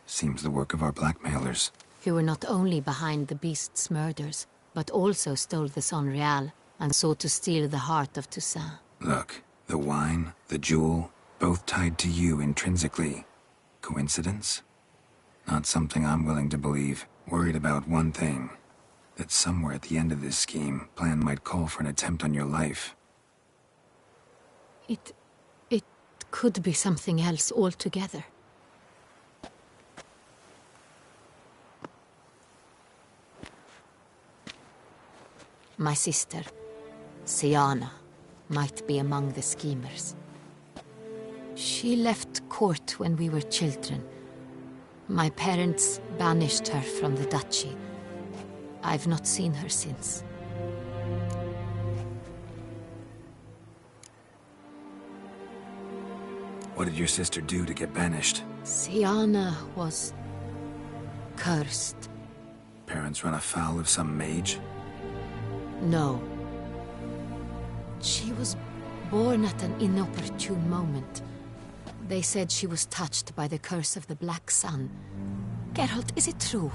Seems the work of our blackmailers. Who were not only behind the beast's murders, but also stole the Son Real and sought to steal the heart of Toussaint. Look, The wine, the jewel, both tied to you intrinsically. Coincidence? Not something I'm willing to believe. Worried about one thing. That somewhere at the end of this scheme, plan might call for an attempt on your life. It could be something else altogether. My sister, Siana, might be among the schemers. She left court when we were children. My parents banished her from the duchy. I've not seen her since. What did your sister do to get banished? Siana was cursed. Parents run afoul of some mage? No. She was born at an inopportune moment. They said she was touched by the curse of the Black Sun. Geralt, is it true?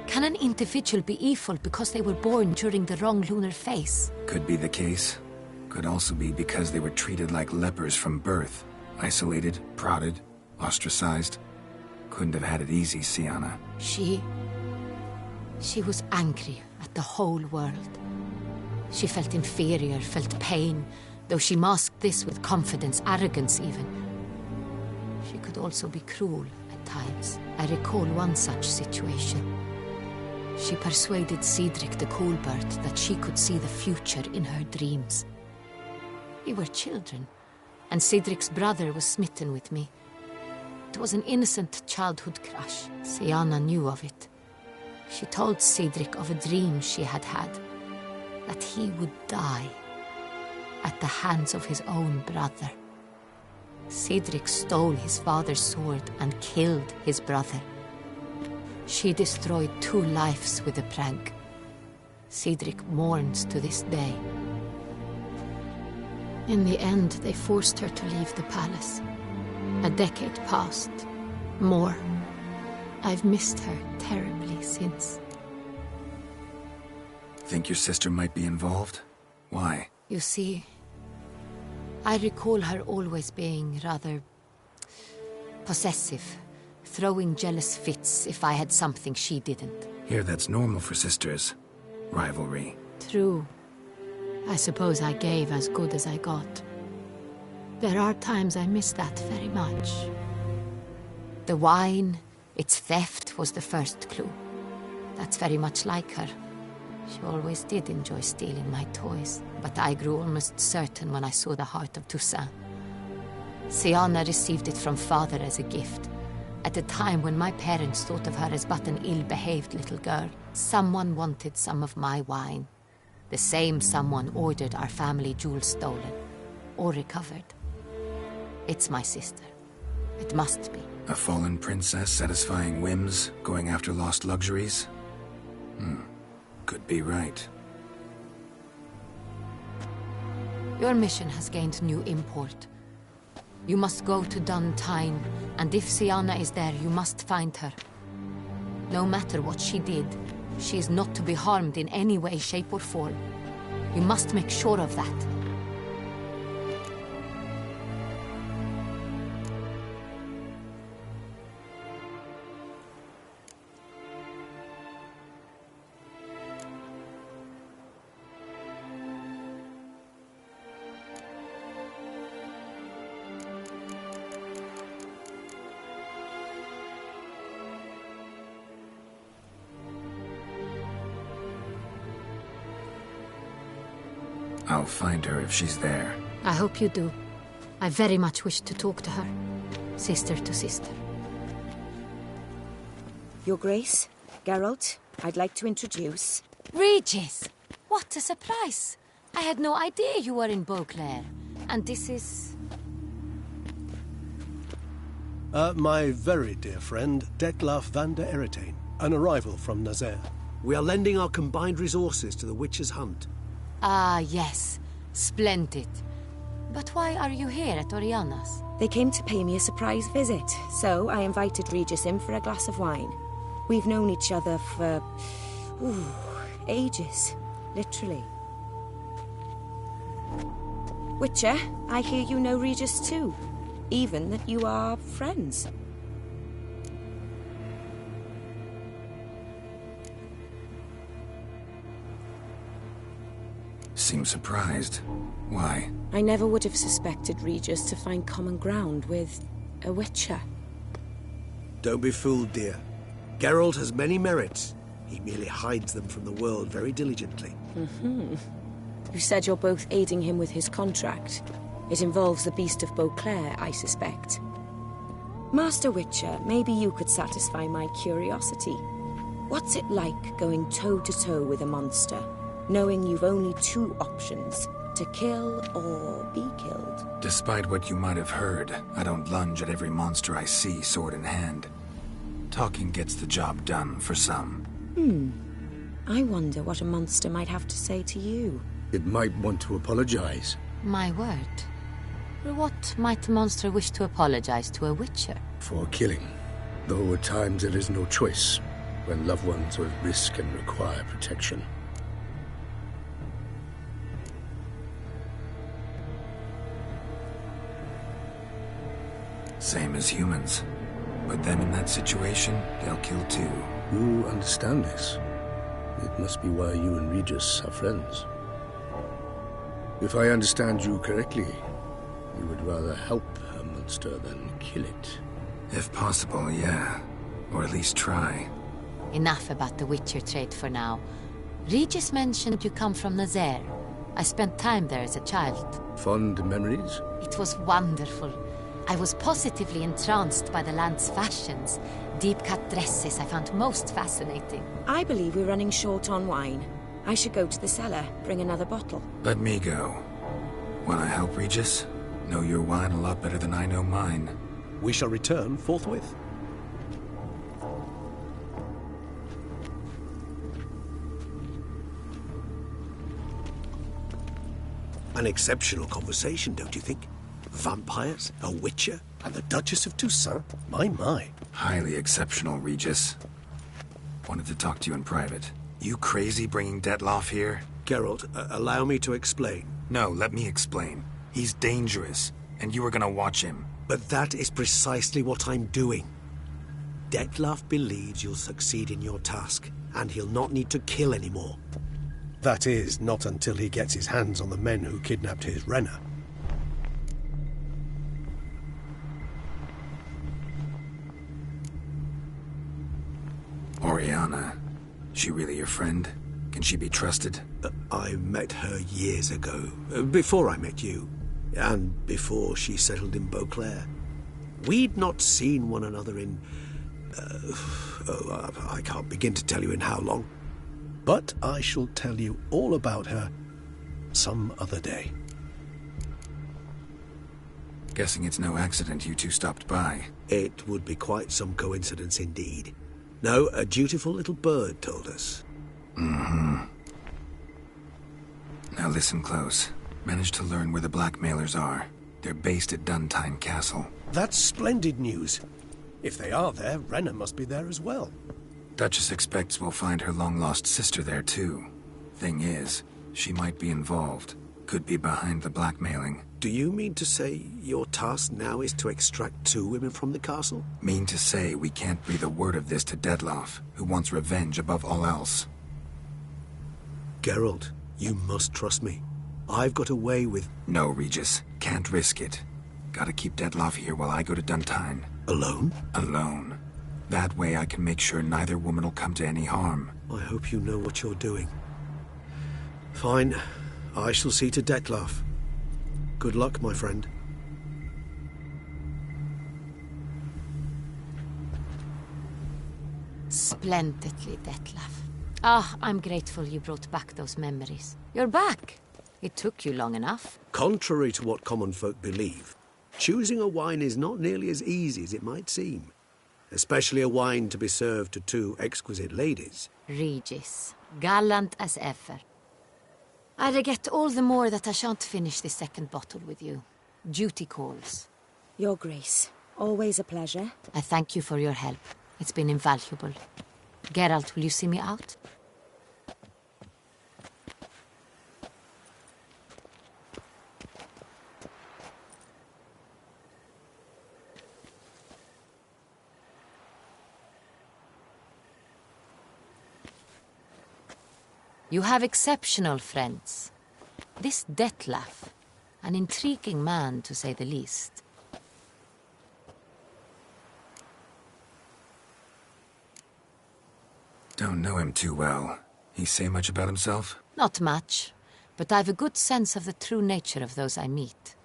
Can an individual be evil because they were born during the wrong lunar phase? Could be the case. Could also be because they were treated like lepers from birth. Isolated, prodded, ostracized. Couldn't have had it easy, Siana. She was angry at the whole world. She felt inferior, felt pain, though she masked this with confidence, arrogance even. She could also be cruel at times. I recall one such situation. She persuaded Cedric the Coolbird that she could see the future in her dreams. We were children, and Cedric's brother was smitten with me. It was an innocent childhood crush. Siana knew of it. She told Cedric of a dream she had had, that he would die at the hands of his own brother. Cedric stole his father's sword and killed his brother. She destroyed 2 lives with a prank. Cedric mourns to this day. In the end, they forced her to leave the palace. A decade passed. More. I've missed her terribly since. Think your sister might be involved? Why? You see, I recall her always being rather possessive, throwing jealous fits if I had something she didn't. Here, that's normal for sisters. Rivalry. True. I suppose I gave as good as I got. There are times I miss that very much. The wine, its theft, was the first clue. That's very much like her. She always did enjoy stealing my toys, but I grew almost certain when I saw the heart of Toussaint. Siana received it from father as a gift. At a time when my parents thought of her as but an ill-behaved little girl, someone wanted some of my wine. The same someone ordered our family jewels stolen, or recovered. It's my sister. It must be. A fallen princess satisfying whims, going after lost luxuries? Could be right. Your mission has gained new import. You must go to Dun Tine, and if Siana is there, you must find her. No matter what she did, she is not to be harmed in any way, shape, or form. You must make sure of that. I'll find her if she's there. I hope you do. I very much wish to talk to her. Sister to sister. Your Grace, Geralt, I'd like to introduce... Regis! What a surprise! I had no idea you were in Beauclair. And this is... My very dear friend, Detlaf van der Eretain, an arrival from Nazaire. We are lending our combined resources to the Witch's Hunt. Ah, yes. Splendid. But why are you here at Oriana's? They came to pay me a surprise visit, so I invited Regis in for a glass of wine. We've known each other for... ages. Literally. Witcher, I hear you know Regis too. Even that you are friends. Seem surprised. Why? I never would have suspected Regis to find common ground with a Witcher. Don't be fooled, dear. Geralt has many merits. He merely hides them from the world very diligently. You said you're both aiding him with his contract. It involves the Beast of Beauclair, I suspect. Master Witcher, maybe you could satisfy my curiosity. What's it like going toe-to-toe with a monster, knowing you've only two options, to kill or be killed? Despite what you might have heard, I don't lunge at every monster I see sword in hand. Talking gets the job done for some. I wonder what a monster might have to say to you. It might want to apologize. My word. What might a monster wish to apologize to a witcher? For killing. Though at times there is no choice, when loved ones are at risk and require protection. Same as humans. Put them in that situation, they'll kill too. You understand this. It must be why you and Regis are friends. If I understand you correctly, you would rather help a monster than kill it. If possible, yeah. Or at least try. Enough about the Witcher trade for now. Regis mentioned you come from Nazaire. I spent time there as a child. Fond memories? It was wonderful. I was positively entranced by the land's fashions. Deep-cut dresses I found most fascinating. I believe we're running short on wine. I should go to the cellar, bring another bottle. Let me go. Wanna help, Regis? Know your wine a lot better than I know mine. We shall return forthwith. An exceptional conversation, don't you think? Vampires, a witcher, and the Duchess of Toussaint. My. Highly exceptional, Regis. Wanted to talk to you in private. You crazy bringing Detloff here? Geralt, allow me to explain. No, let me explain. He's dangerous, and you were gonna watch him. But that is precisely what I'm doing. Detloff believes you'll succeed in your task, and he'll not need to kill anymore. That is, not until he gets his hands on the men who kidnapped his Renna. Oriana. She really your friend? Can she be trusted? I met her years ago, before I met you, and before she settled in Beauclair. We'd not seen one another in... I can't begin to tell you in how long. But I shall tell you all about her some other day. Guessing it's no accident you two stopped by. It would be quite some coincidence indeed. No, a dutiful little bird told us. Now listen close. Managed to learn where the blackmailers are. They're based at Duntime Castle. That's splendid news. If they are there, Renna must be there as well. Duchess expects we'll find her long-lost sister there too. Thing is, she might be involved. Could be behind the blackmailing. Do you mean to say your task now is to extract 2 women from the castle? Mean to say we can't breathe a word of this to Detloff, who wants revenge above all else. Geralt, you must trust me. I've got away with... No, Regis. Can't risk it. Gotta keep Detloff here while I go to Duntine. Alone? Alone. That way I can make sure neither woman will come to any harm. I hope you know what you're doing. Fine. I shall see to Detloff. Good luck, my friend. Splendidly, Detlaff. I'm grateful you brought back those memories. You're back. It took you long enough. Contrary to what common folk believe, choosing a wine is not nearly as easy as it might seem. Especially a wine to be served to 2 exquisite ladies. Regis, gallant as ever. I regret all the more that I shan't finish this second bottle with you. Duty calls. Your Grace, always a pleasure. I thank you for your help. It's been invaluable. Geralt, will you see me out? You have exceptional friends. This Detlef, an intriguing man to say the least. Don't know him too well. He say much about himself? Not much, but I've a good sense of the true nature of those I meet.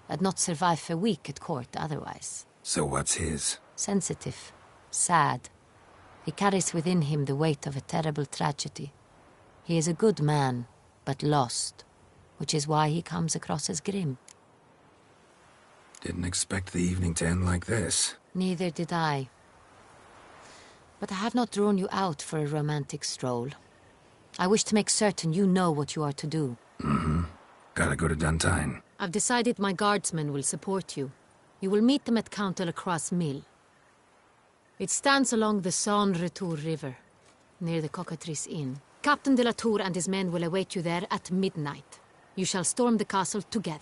I'd not survive a week at court otherwise. So what's his? Sensitive. Sad. He carries within him the weight of a terrible tragedy. He is a good man, but lost, which is why he comes across as grim. Didn't expect the evening to end like this. Neither did I. But I have not drawn you out for a romantic stroll. I wish to make certain you know what you are to do. Mm-hmm. Gotta go to Duntine. I've decided my guardsmen will support you. You will meet them at Count Delacroix' mill. It stands along the Saône-Retour River, near the Cockatrice Inn. Captain de la Tour and his men will await you there at midnight. You shall storm the castle together.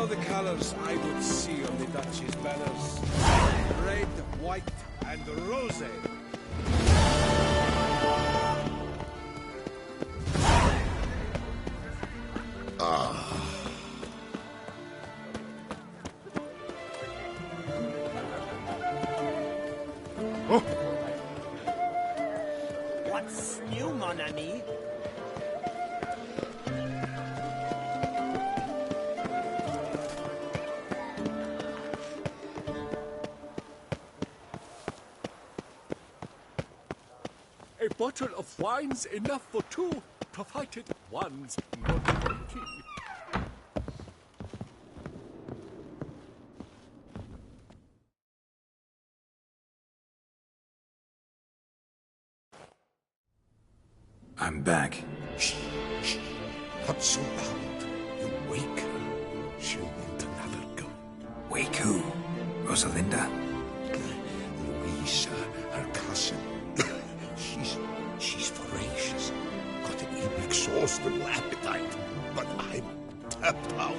The colors I would see on the Duchy's banners. Red, white, and rose. What's new, mon ami? A bottle of wine's enough for two, provided one's not empty. I'm back. Shh, shh. Not so loud. You wake her. She'll want another go. Wake who? Rosalinda? Louisa, her cousin. She's voracious. Got an inexhaustible appetite. But I'm tapped out.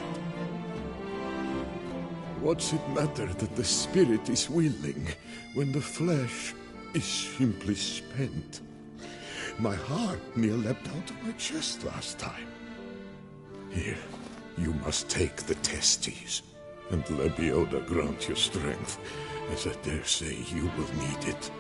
What's it matter that the spirit is willing when the flesh is simply spent? My heart near leapt out of my chest last time. Here, you must take the testes, and Lebioda grant you strength, as I dare say you will need it.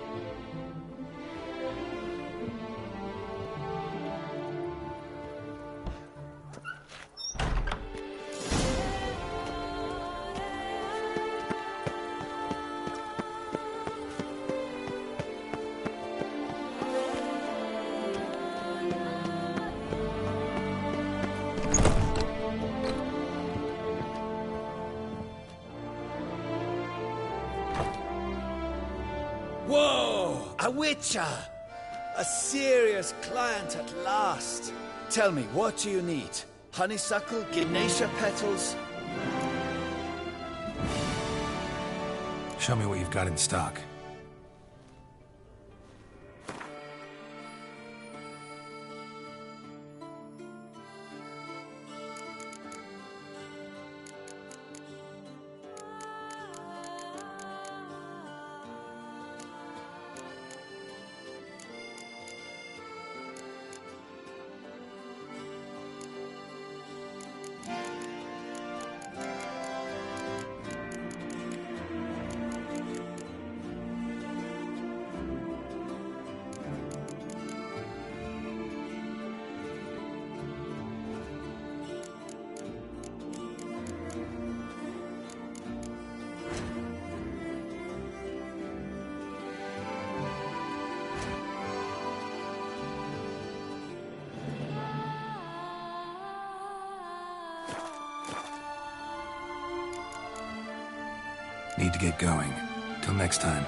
Whoa! A witcher! A serious client at last. Tell me, what do you need? Honeysuckle? Gymnasia petals? Show me what you've got in stock. Need to get going. Till next time.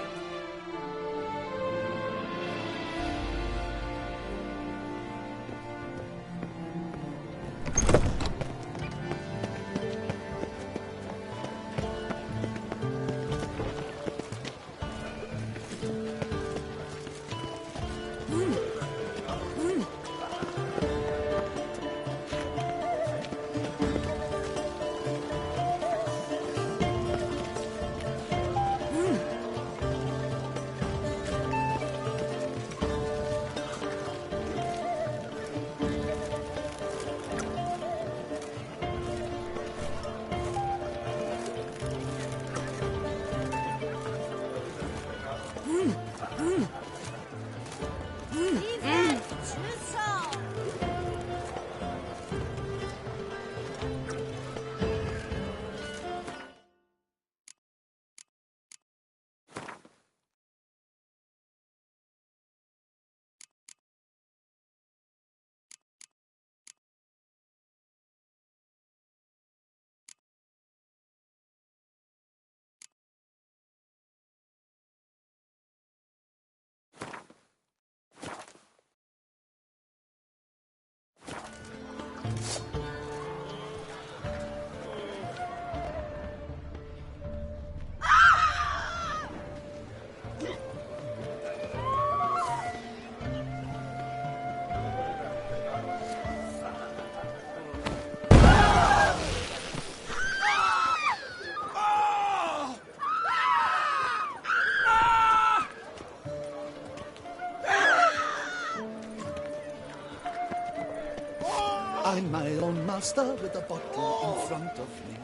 I'm my own master with a bottle in front of me.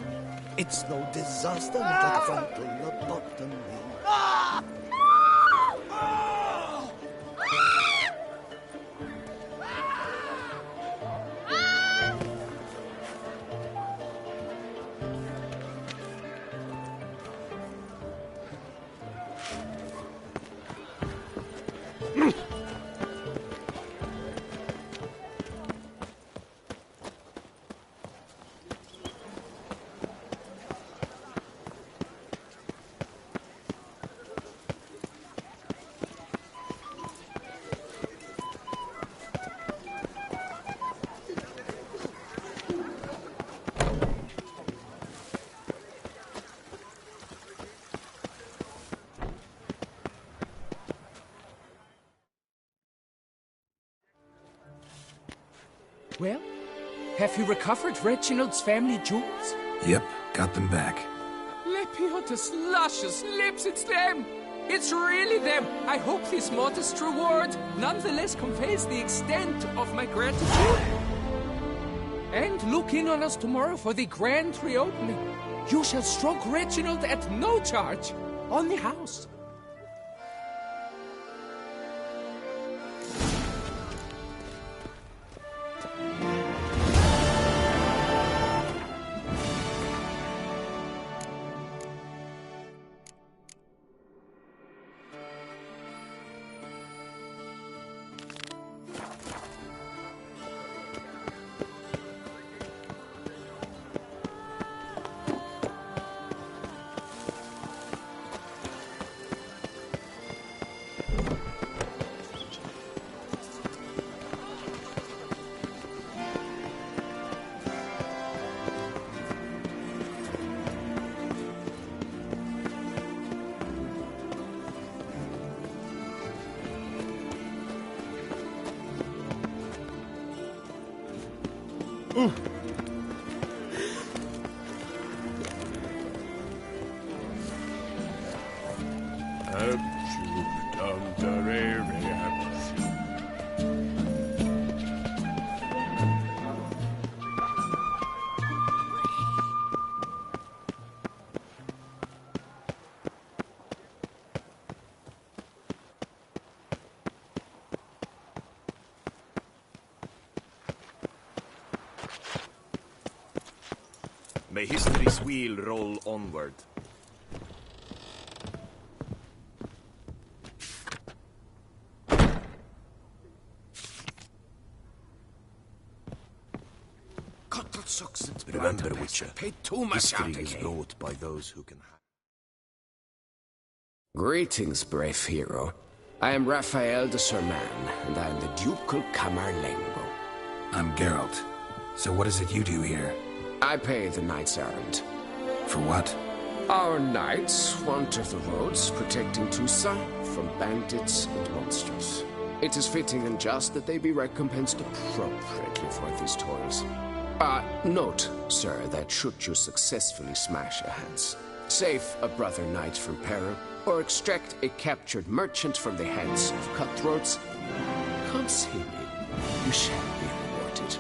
It's no disaster, not like a frontal lobotomy. Well, have you recovered Reginald's family jewels? Yep, got them back. Lepiotus luscious lips, it's them! It's really them! I hope this modest reward nonetheless conveys the extent of my gratitude. And look in on us tomorrow for the grand reopening. You shall stroke Reginald at no charge on the house. May history's wheel roll onward. Remember, Witcher, history is wrote by those who can... Greetings, brave hero. I am Raphael de Serman, and I am the Ducal Camerlengo. I'm Geralt. So what is it you do here? I pay the knight's errand. For what? Our knights wander the roads, protecting Tusa from bandits and monsters. It is fitting and just that they be recompensed appropriately for these toils. Note, sir, that should you successfully smash a hands, save a brother knight from peril, or extract a captured merchant from the hands of cutthroats, come see me. You shall be rewarded.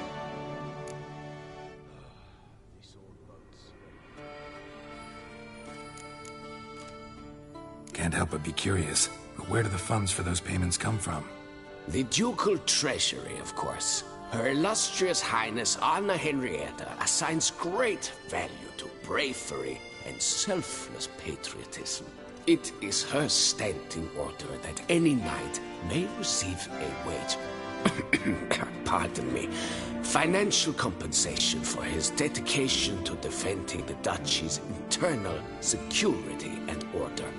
Can't help but be curious, but where do the funds for those payments come from? The ducal treasury, of course. Her illustrious highness Anna Henrietta assigns great value to bravery and selfless patriotism. It is her standing order that any knight may receive a wage, pardon me, financial compensation for his dedication to defending the duchy's internal security and order.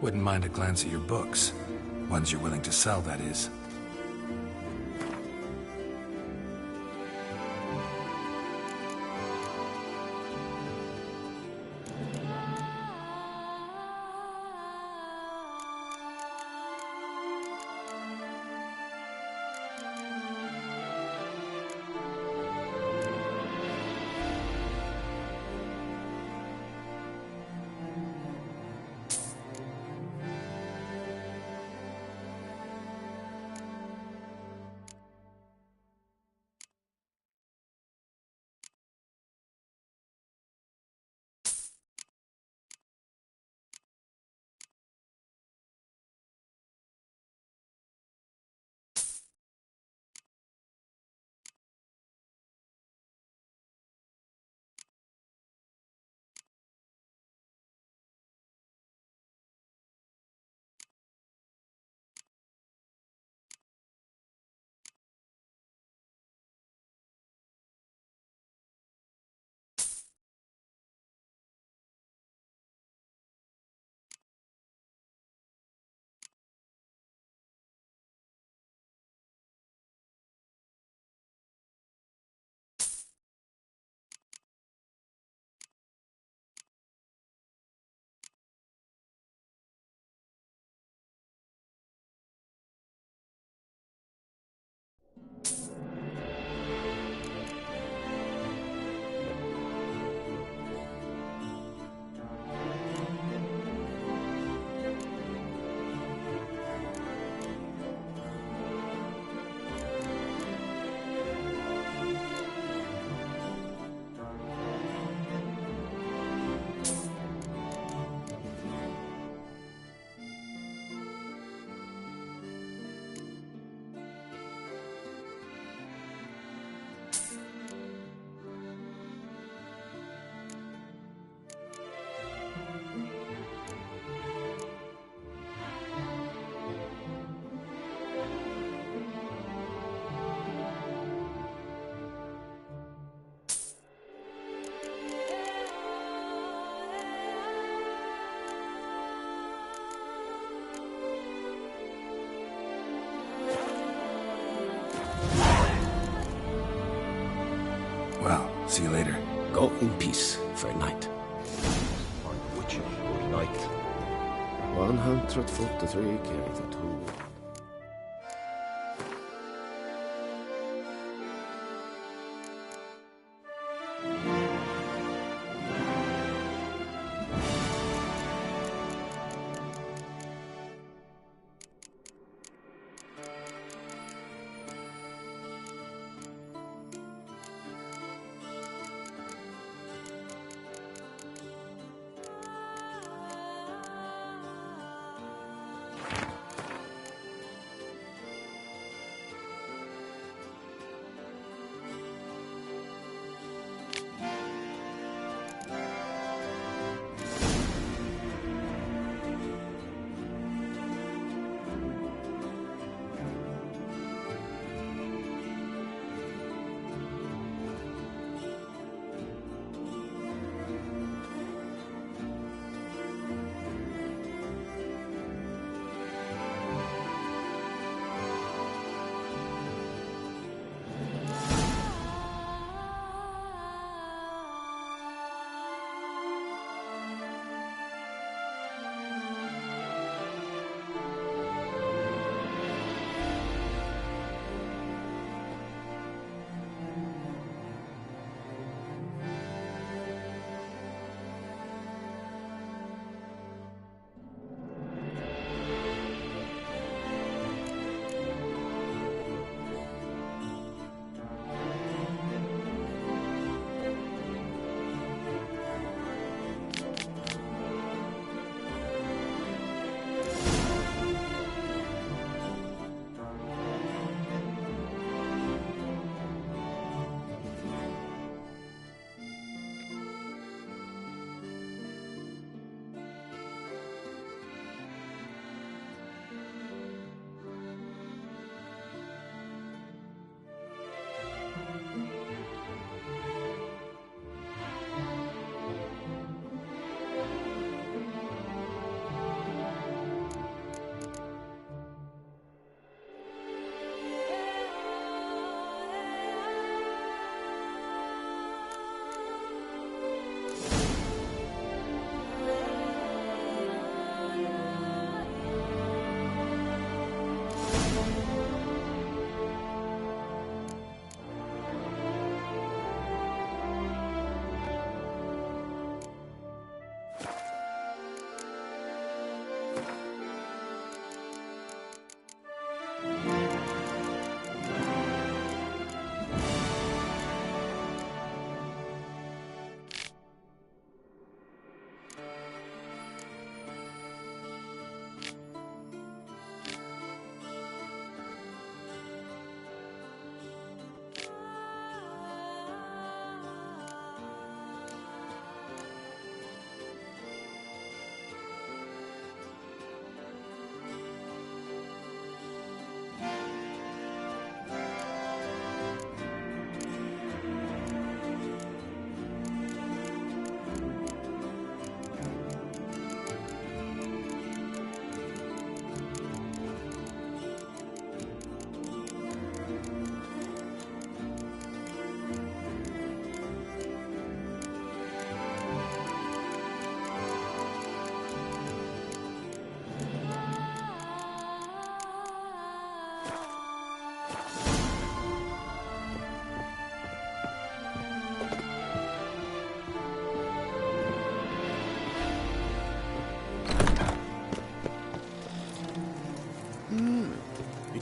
Wouldn't mind a glance at your books. Ones you're willing to sell, that is. Well, see you later. Go in peace for a night. Witcher or knight? 143 carry the tool.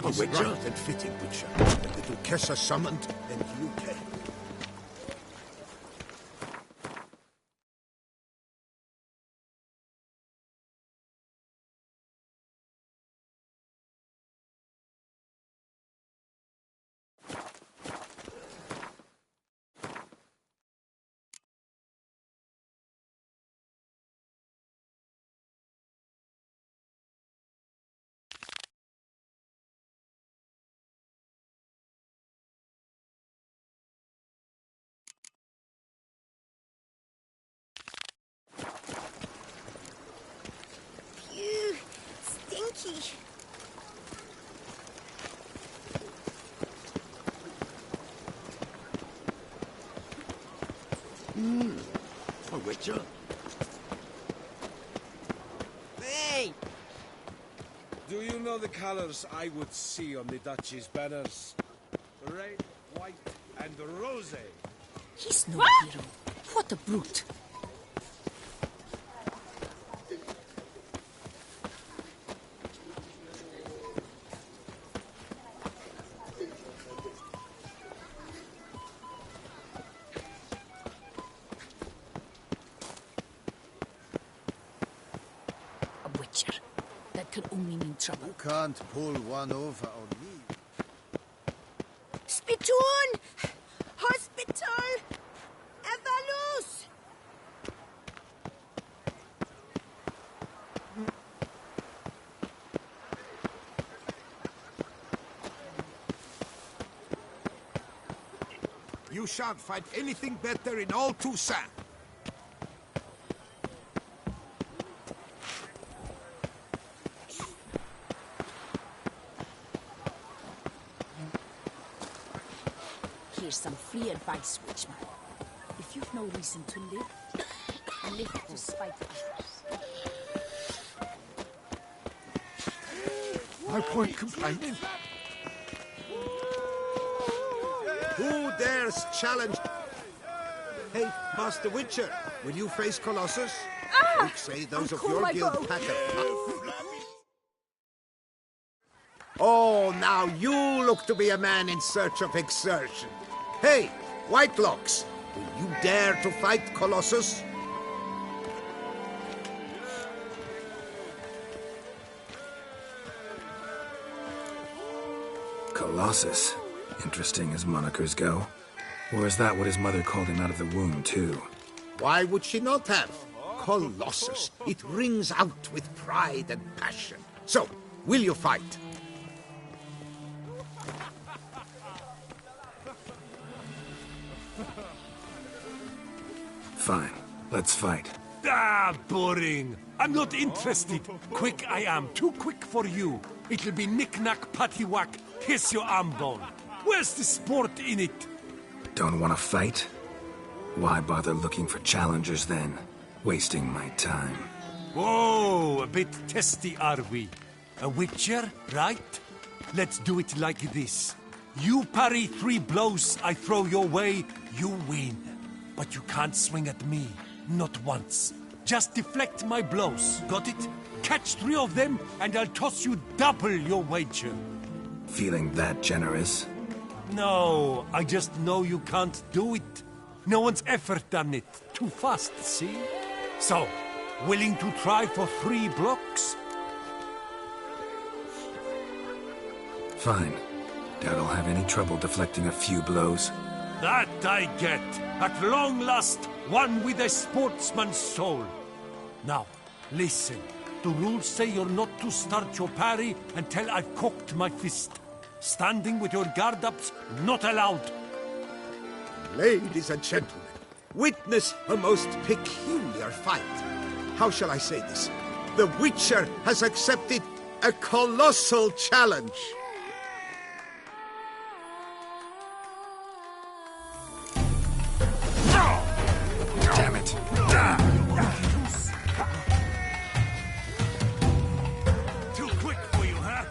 is Witcher? right and fitting, Witcher. The little Kessa summoned, and you came. Phew, stinky. A Witcher? Hey! Do you know the colors I would see on the Duchy's banners? Red, white, and rose. He's no hero. What a brute. A witcher. That could only mean trouble. You can't pull one over on me. Spittoon! Hospital! Evalus! You shan't find anything better in all Toussaint. Here's some free advice, Witchman. If you've no reason to live, live to spite others. My point complaining. Who dares challenge? Hey, Master Witcher, will you face Colossus? Folk say those of your guild pack a... Oh, now you look to be a man in search of exertion. Hey, Whitelocks, will you dare to fight Colossus? Colossus. Interesting as monikers go. Or is that what his mother called him out of the womb, too? Why would she not have? Colossus. It rings out with pride and passion. So, will you fight? Fine. Let's fight. Ah, boring. I'm not interested. Quick I am. Too quick for you. It'll be knick-knack, paddywhack, kiss your arm bone. Where's the sport in it? Don't want to fight? Why bother looking for challengers then? Wasting my time. Whoa, a bit testy are we? A witcher, right? Let's do it like this. You parry 3 blows I throw your way, you win. But you can't swing at me. Not once. Just deflect my blows. Got it? Catch 3 of them, and I'll toss you double your wager. Feeling that generous? No, I just know you can't do it. No one's ever done it. Too fast, see? So, willing to try for 3 blocks? Fine. Doubt I'll have any trouble deflecting a few blows. That I get. At long last, one with a sportsman's soul. Now, listen. The rules say you're not to start your parry until I've cocked my fist. Standing with your guard-ups, not allowed. Ladies and gentlemen, witness a most peculiar fight. How shall I say this? The Witcher has accepted a colossal challenge. Damn it. Too quick for you, huh?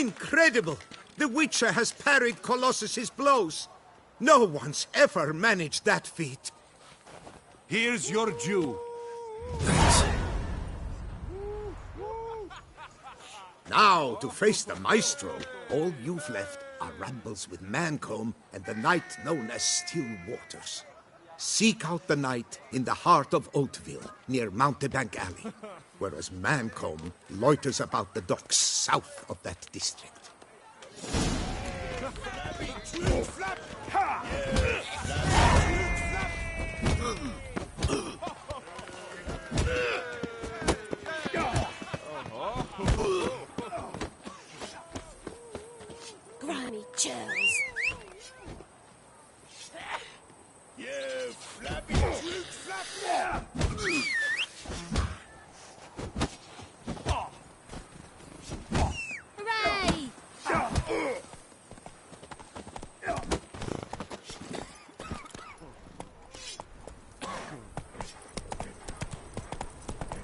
Incredible! The Witcher has parried Colossus's blows. No one's ever managed that feat. Here's your due. Now, to face the Maestro, all you've left are rambles with Mancomb and the knight known as Still Waters. Seek out the knight in the heart of Oatville, near Mountebank Alley, whereas Mancomb loiters about the docks south of that district. Granny chills. You flappy flute flap! Hooray!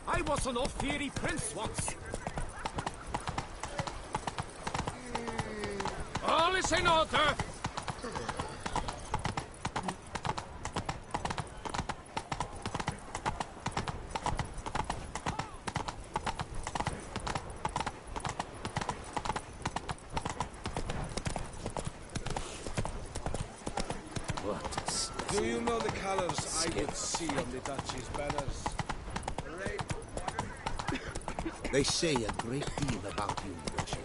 I was an off-fairy prince once. All is in order. Do you know the colors I would see on the Duchy's banners? They say a great deal about you, Witcher.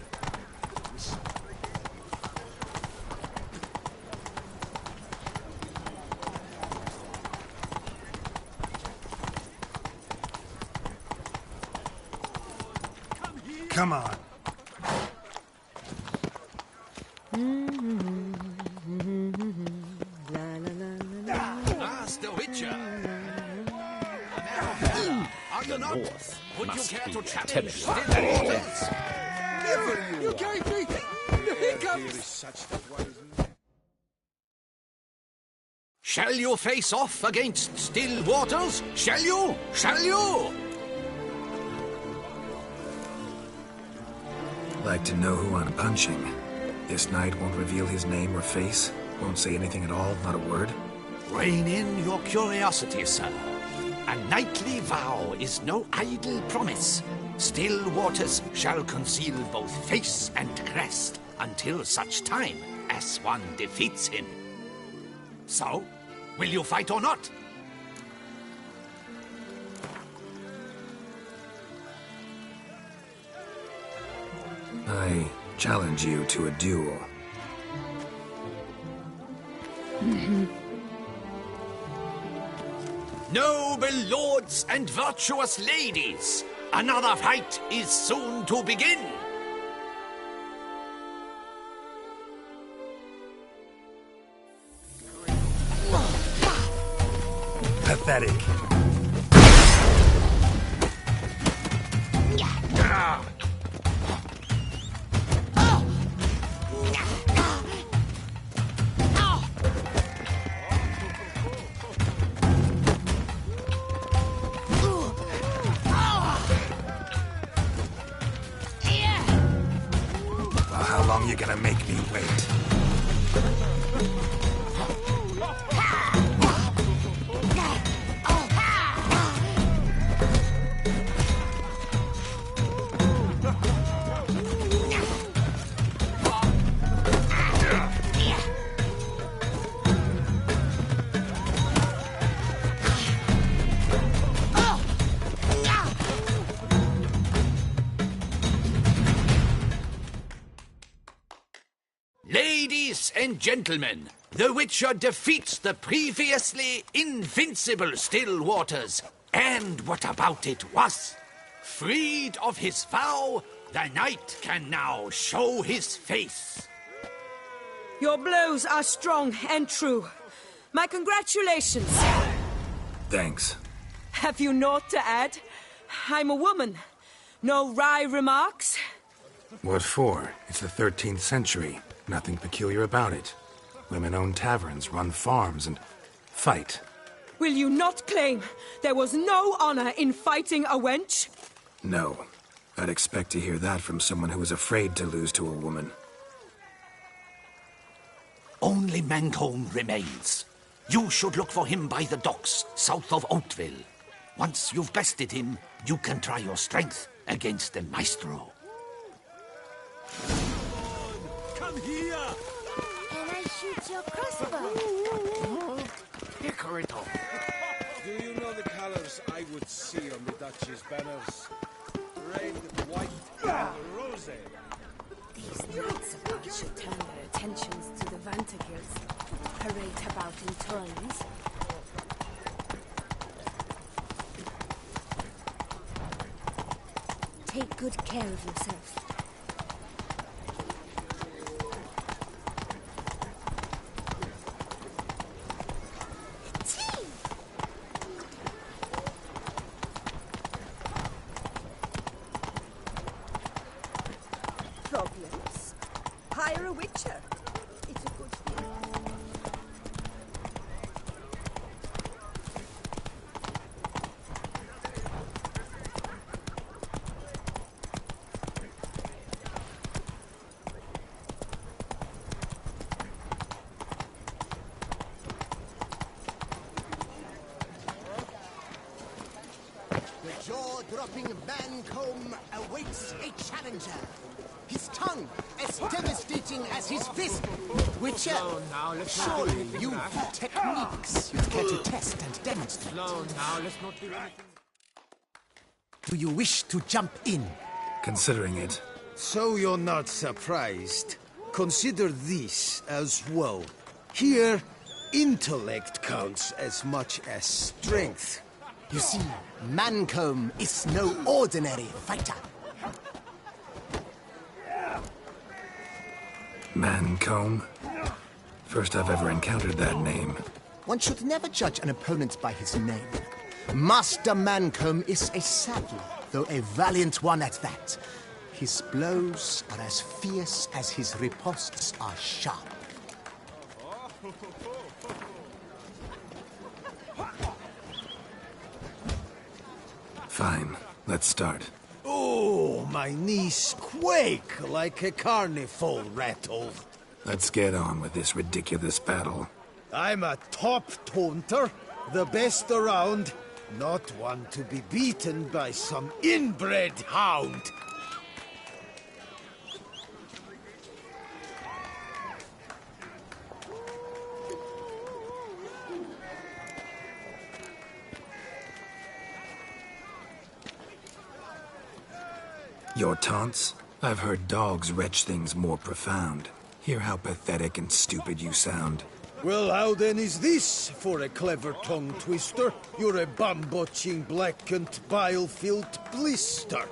Come on. Master Witcher! Are you not? Would you care to challenge Still Waters? Never You gave me the hiccups. Shall you face off against Still Waters? Shall you? Shall you? Like to know who I'm punching. This knight won't reveal his name or face, won't say anything at all, not a word. Rein in your curiosity, sir. A knightly vow is no idle promise. Still Waters shall conceal both face and crest until such time as one defeats him. So, will you fight or not? I challenge you to a duel. Noble lords and virtuous ladies, another fight is soon to begin. Pathetic. How long you gonna make me wait? Ladies and gentlemen, the Witcher defeats the previously invincible Still Waters. And what about it was? Freed of his vow, the knight can now show his face. Your blows are strong and true. My congratulations. Thanks. Have you naught to add? I'm a woman. No wry remarks? What for? It's the 13th century. Nothing peculiar about it. Women own taverns, run farms, and fight. Will you not claim there was no honor in fighting a wench? No. I'd expect to hear that from someone who was afraid to lose to a woman. Only Mancomb remains. You should look for him by the docks, south of Oakville. Once you've bested him, you can try your strength against the Maestro. Come here! Can I shoot your crossbow? Hickoryto. Do you know the colors I would see on the Duchy's banners? Red, white, and rose. These knights of ours should turn their attentions to the Vantergills, parade about in turns. Take good care of yourself. Problems? Hire a witcher. It's a good thing. The jaw-dropping Mancomb awaits a challenger. His tongue as devastating as his fist. Witcher, surely you have techniques you'd care to test and demonstrate. let's not do anything. Do you wish to jump in? Considering it. So you're not surprised. Consider this as well. Here, intellect counts as much as strength. You see, Mancomb is no ordinary fighter. Mancomb? First I've ever encountered that name. One should never judge an opponent by his name. Master Mancomb is a saddler, though a valiant one at that. His blows are as fierce as his ripostes are sharp. Fine, let's start. Oh, my knees quake like a carnival rattle. Let's get on with this ridiculous battle. I'm a top taunter, the best around, not one to be beaten by some inbred hound. Your taunts? I've heard dogs retch things more profound. Hear how pathetic and stupid you sound. Well, how then is this for a clever tongue twister? You're a bum-botching, blackened, bile-filled blister.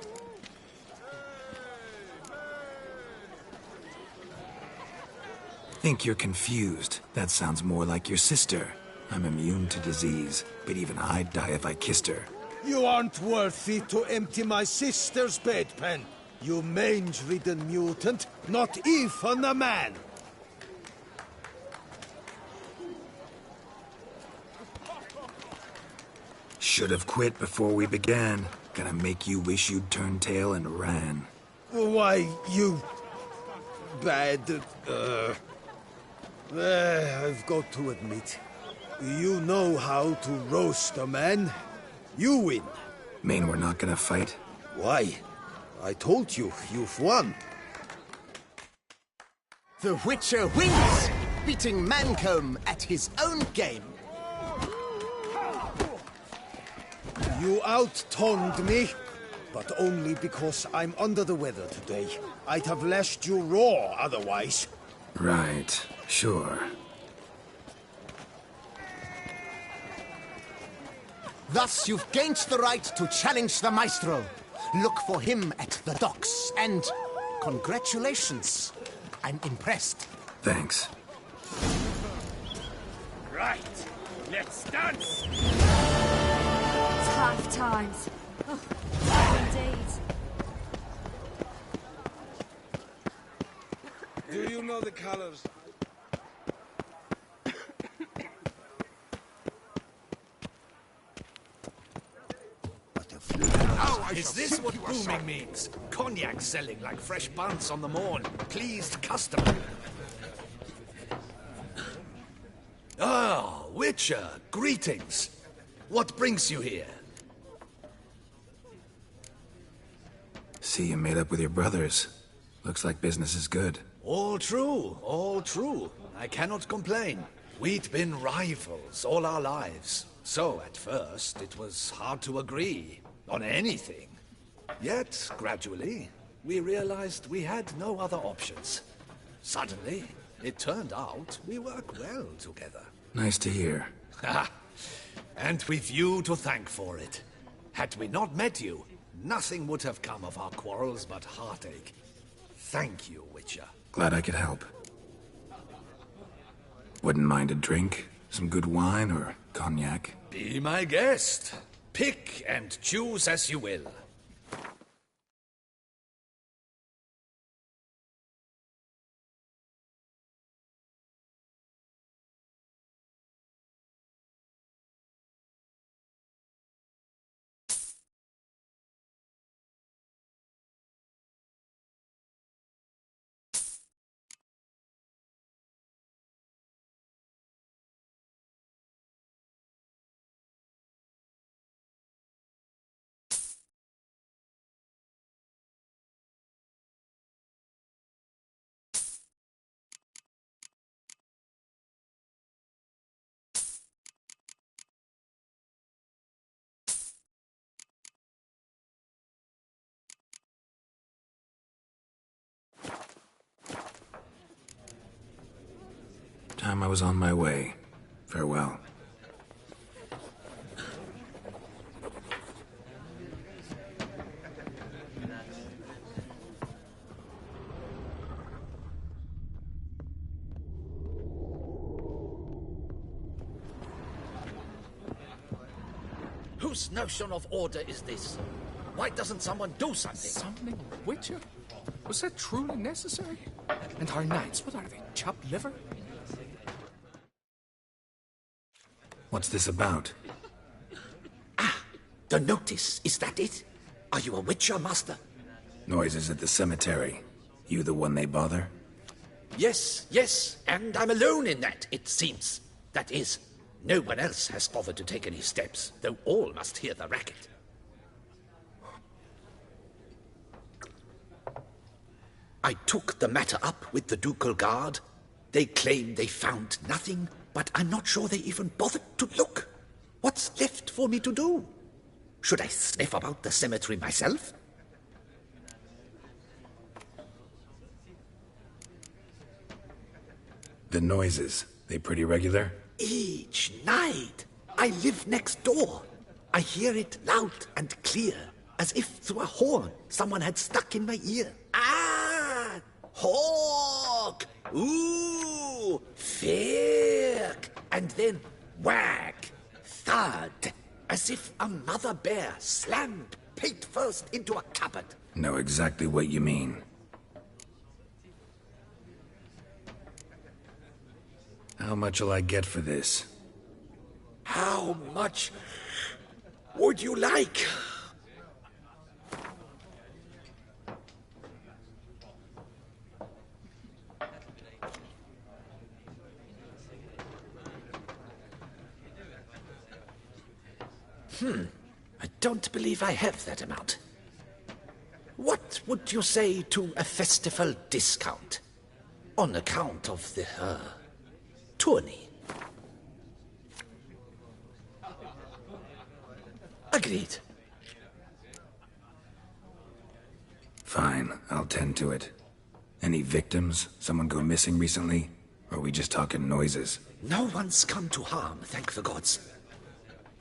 Think you're confused. That sounds more like your sister. I'm immune to disease, but even I'd die if I kissed her. You aren't worthy to empty my sister's bedpan. You mange-ridden mutant, not even a man. Should have quit before we began. Gonna make you wish you'd turned tail and ran. Why, you... bad... I've got to admit, you know how to roast a man. You win. Mean we're not gonna fight? Why? I told you, you've won. The Witcher wins, beating Mancomb at his own game. You out-tongued me, but only because I'm under the weather today. I'd have lashed you raw otherwise. Right, sure. Thus, you've gained the right to challenge the Maestro. Look for him at the docks, and congratulations. I'm impressed. Thanks. Right, let's dance! It's half times. Oh, indeed. Do you know the colors? Is this what booming means? Cognac selling like fresh buns on the morn. Pleased customer. Ah, Witcher, greetings. What brings you here? See you made up with your brothers. Looks like business is good. All true, all true. I cannot complain. We'd been rivals all our lives. So, at first, it was hard to agree on anything. Yet, gradually, we realized we had no other options. Suddenly, it turned out we work well together. Nice to hear. Ha! And we've you to thank for it. Had we not met you, nothing would have come of our quarrels but heartache. Thank you, Witcher. Glad I could help. Wouldn't mind a drink? Some good wine or cognac? Be my guest. Pick and choose as you will. Time I was on my way. Farewell. Whose notion of order is this? Why doesn't someone do something? Something, Witcher? Was that truly necessary? And our knights, what are they, chopped liver? What's this about? The notice, is that it? Are you a Witcher, Master? Noises at the cemetery. You the one they bother? Yes, and I'm alone in that, it seems. That is, no one else has bothered to take any steps, though all must hear the racket. I took the matter up with the Ducal Guard. They claim they found nothing, but I'm not sure they even bothered to look. What's left for me to do? Should I sniff about the cemetery myself? The noises, they pretty regular? Each night. I live next door. I hear it loud and clear, as if through a horn someone had stuck in my ear. Ah! Hawk! Ooh! Firk! And then whack! Thud! As if a mother bear slammed pate first into a cupboard. Know exactly what you mean. How much will I get for this? How much would you like? I don't believe I have that amount. What would you say to a festival discount? On account of the, tourney? Agreed. Fine, I'll tend to it. Any victims? Someone go missing recently? Or are we just talking noises? No one's come to harm, thank the gods.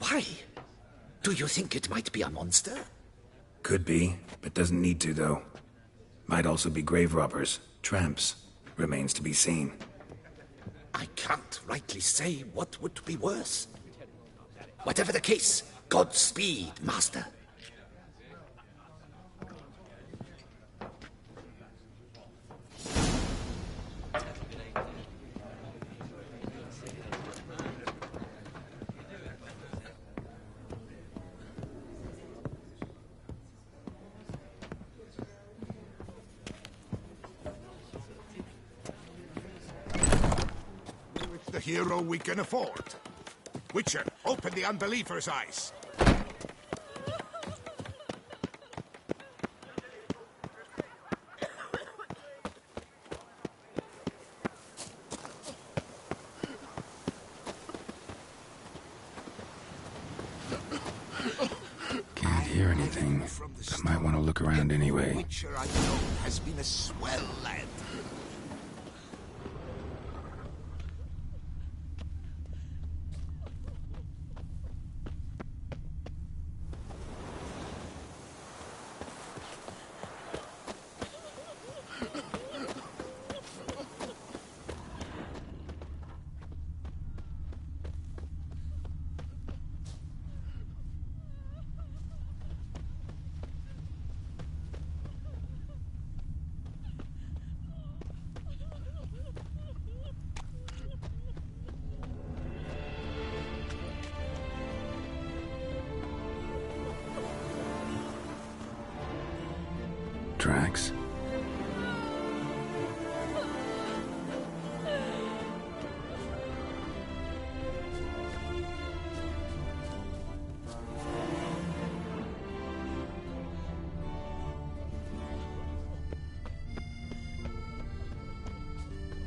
Why? Do you think it might be a monster? Could be, but doesn't need to, though. Might also be grave robbers, tramps. Remains to be seen. I can't rightly say what would be worse. Whatever the case, Godspeed, Master. hero we can afford. Witcher, open the unbeliever's eyes. Can't hear anything. I might want to look around anyway. Witcher I know has been a swell lad. Tracks?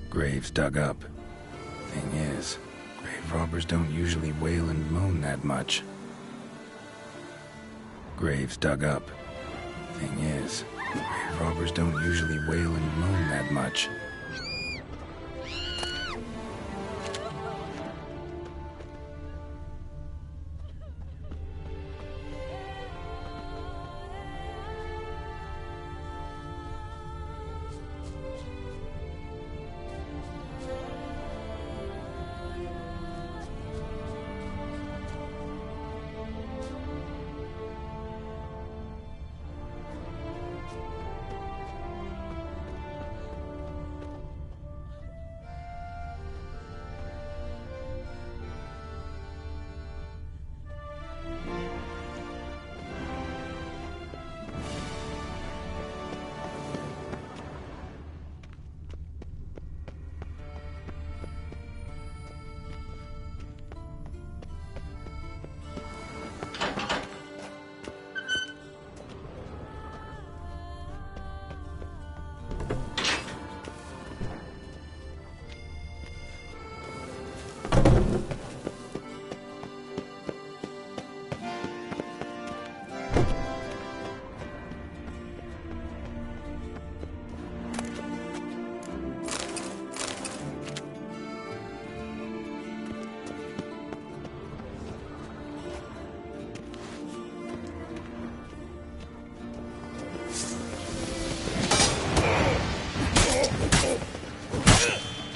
Graves dug up. Thing is, grave robbers don't usually wail and moan that much. Graves dug up. Thing is, grave robbers don't usually wail and moan that much.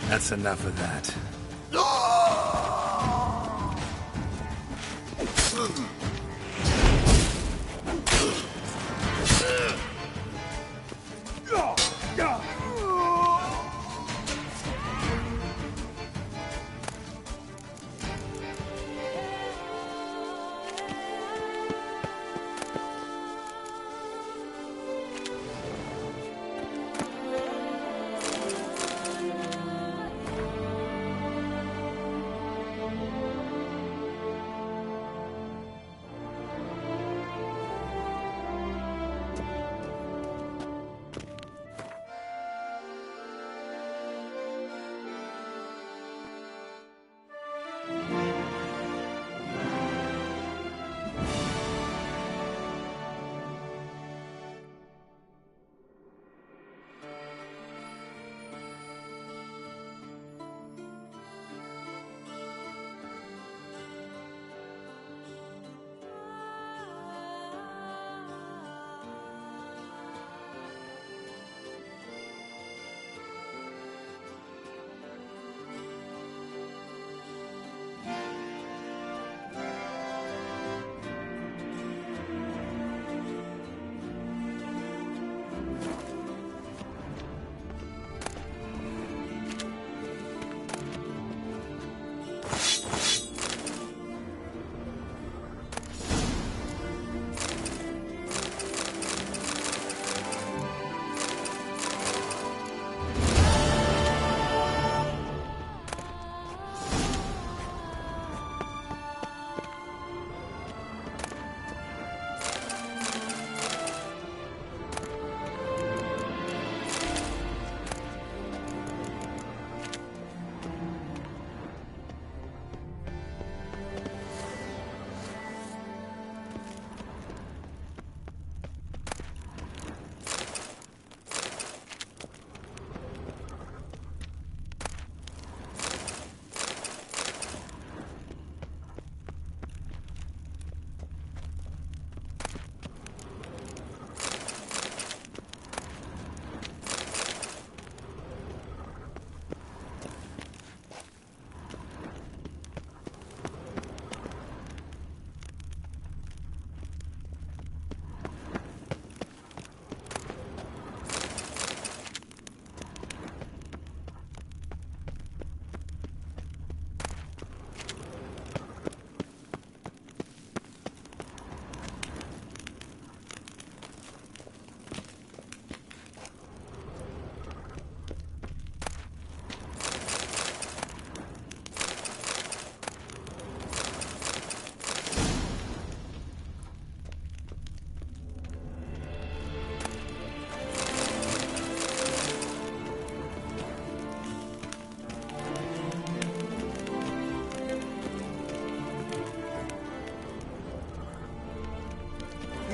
That's enough of that.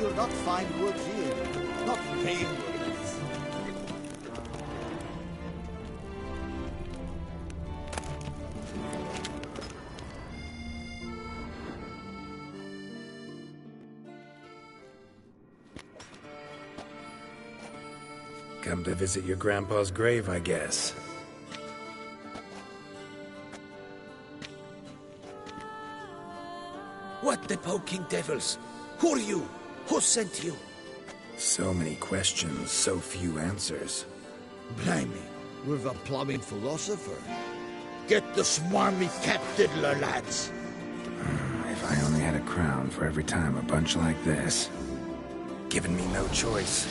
you'll not find work here. Not paying workers. Come to visit your grandpa's grave, I guess. What the poking devils? Who are you? Who sent you? So many questions, so few answers. Blimey, we're the plumbing philosopher. Get the smarmy cat diddler, lads. If I only had a crown for every time a bunch like this. Giving me no choice.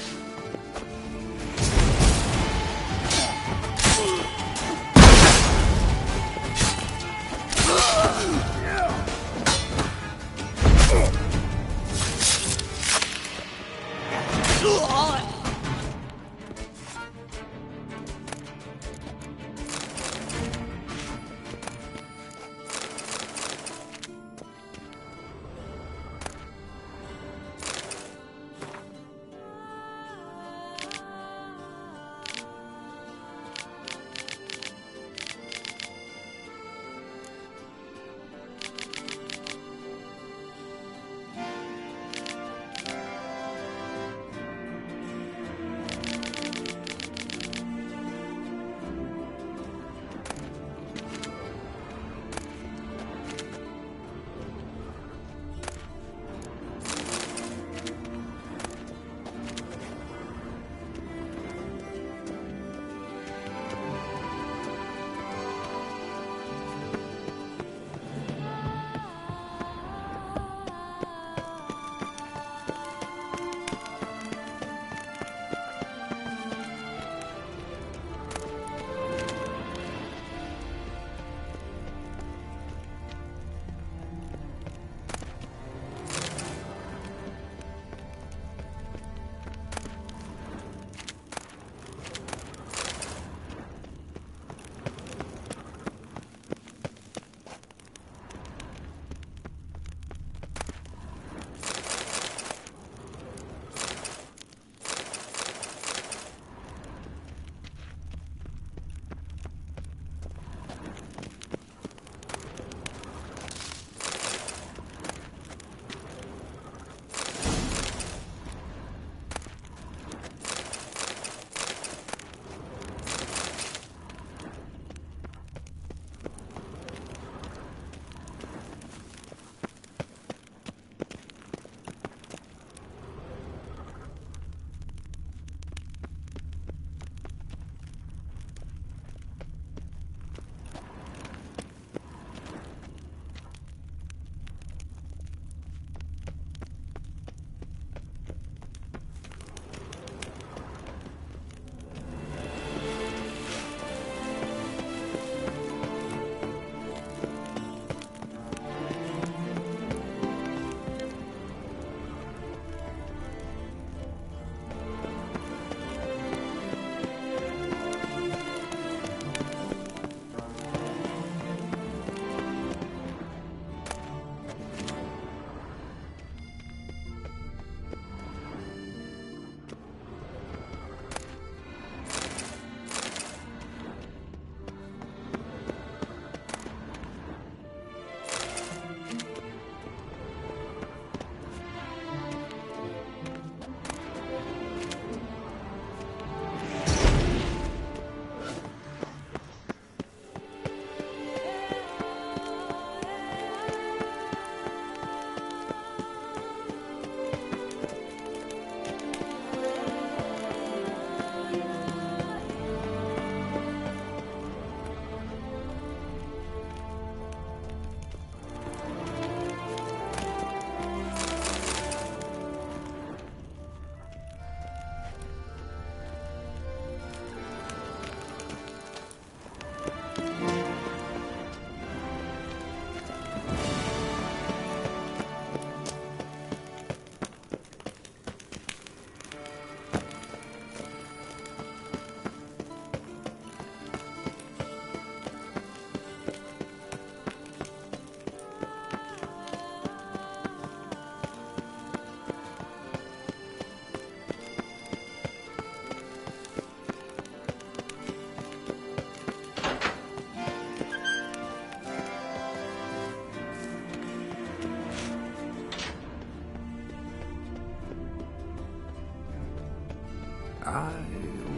I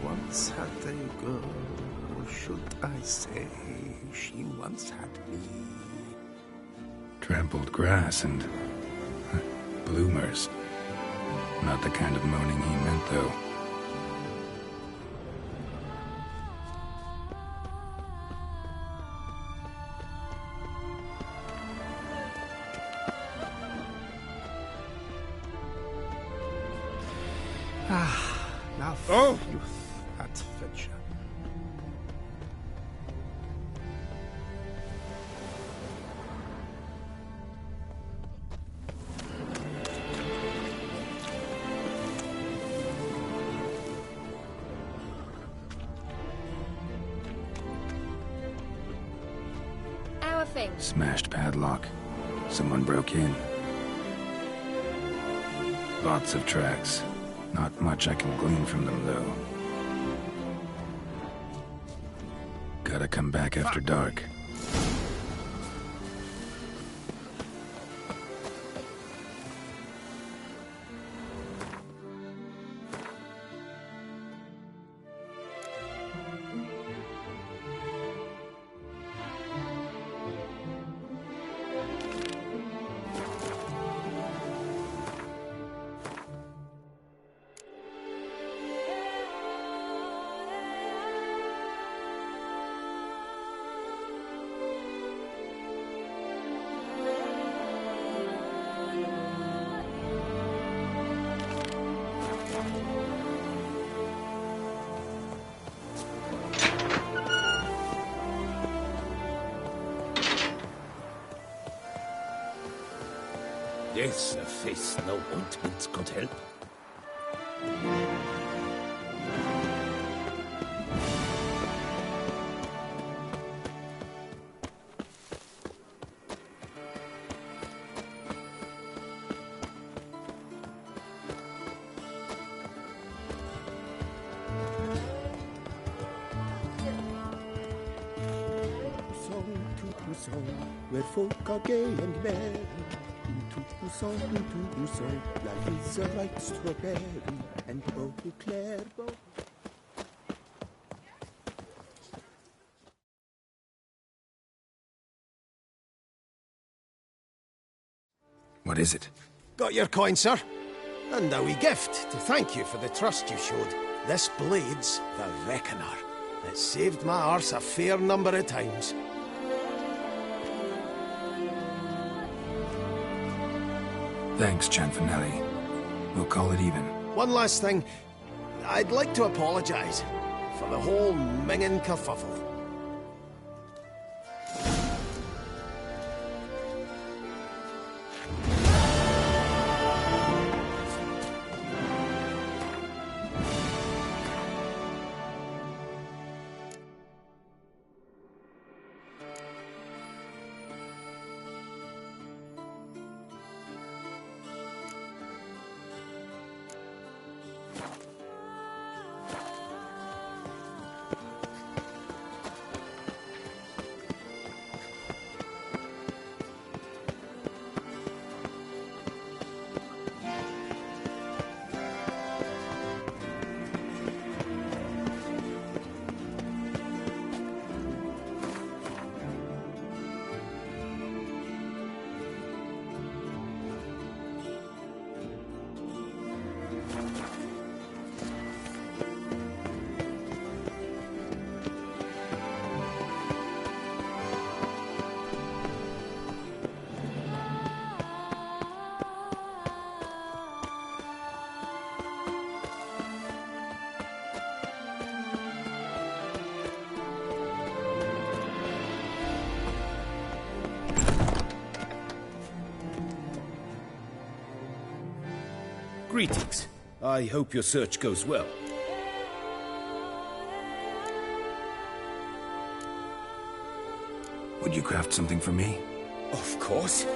once had a girl, or should I say, she once had me. Trampled grass and bloomers. Not the kind of moaning he meant, though. Now for youth adventure. Our thing. Smashed padlock. Someone broke in. Lots of tracks. Not much I can glean from them, though. Gotta come back after dark. Yes, a face no ointment could help. Where folk are gay and merry. Into Busan, la is a ripe strawberry, and Eau Claire. What is it? Got your coin, sir. And a wee gift to thank you for the trust you showed. This blade's the Reckoner. It saved my arse a fair number of times. Thanks, Cianfanelli. We'll call it even. One last thing. I'd like to apologize for the whole mingin' kerfuffle. Greetings. I hope your search goes well. Would you craft something for me? Of course.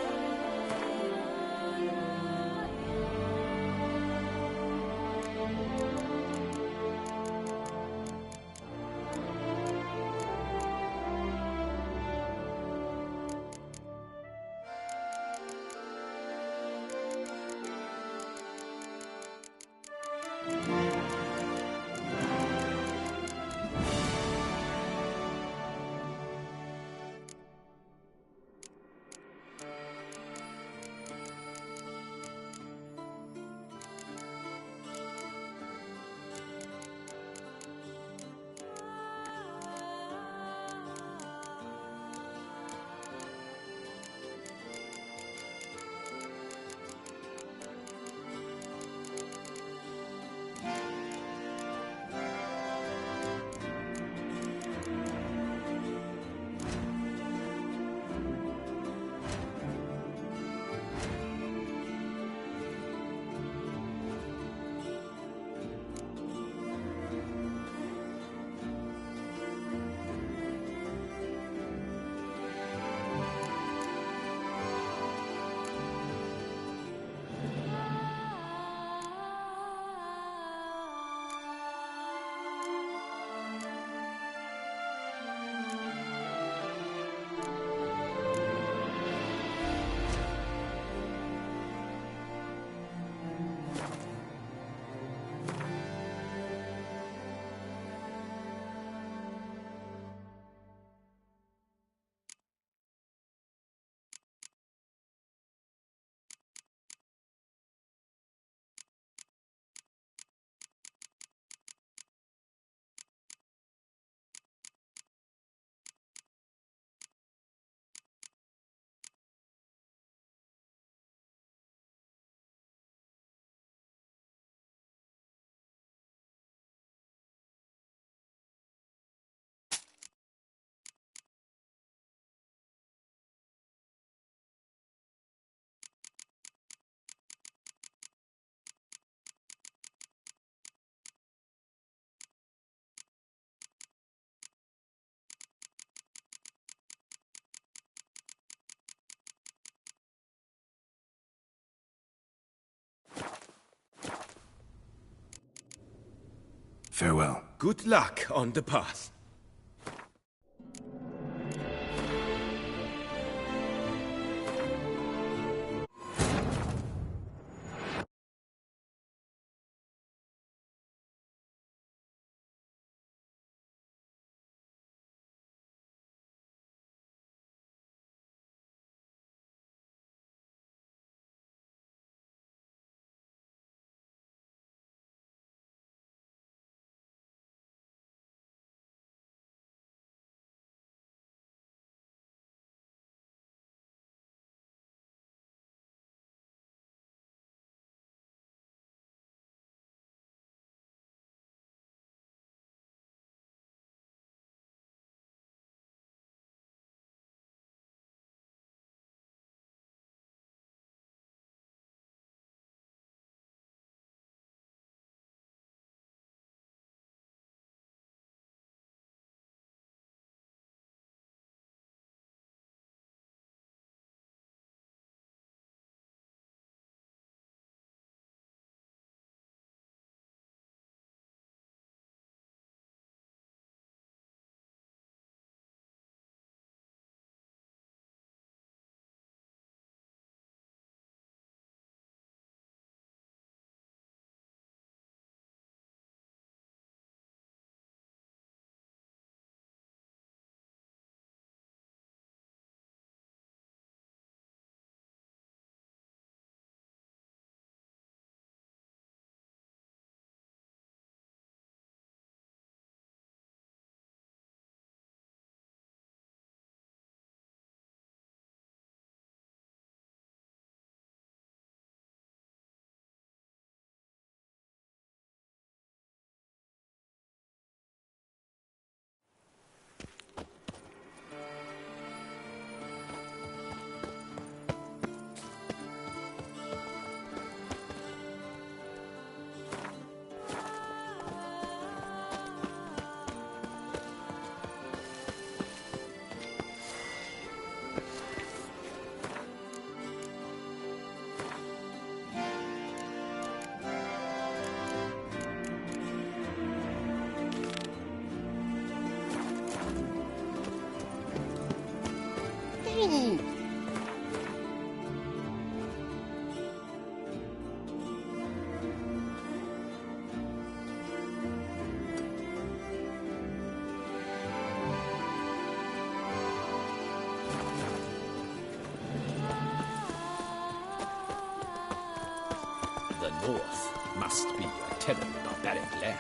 Farewell. Good luck on the path. The North must be a terribly barbaric land.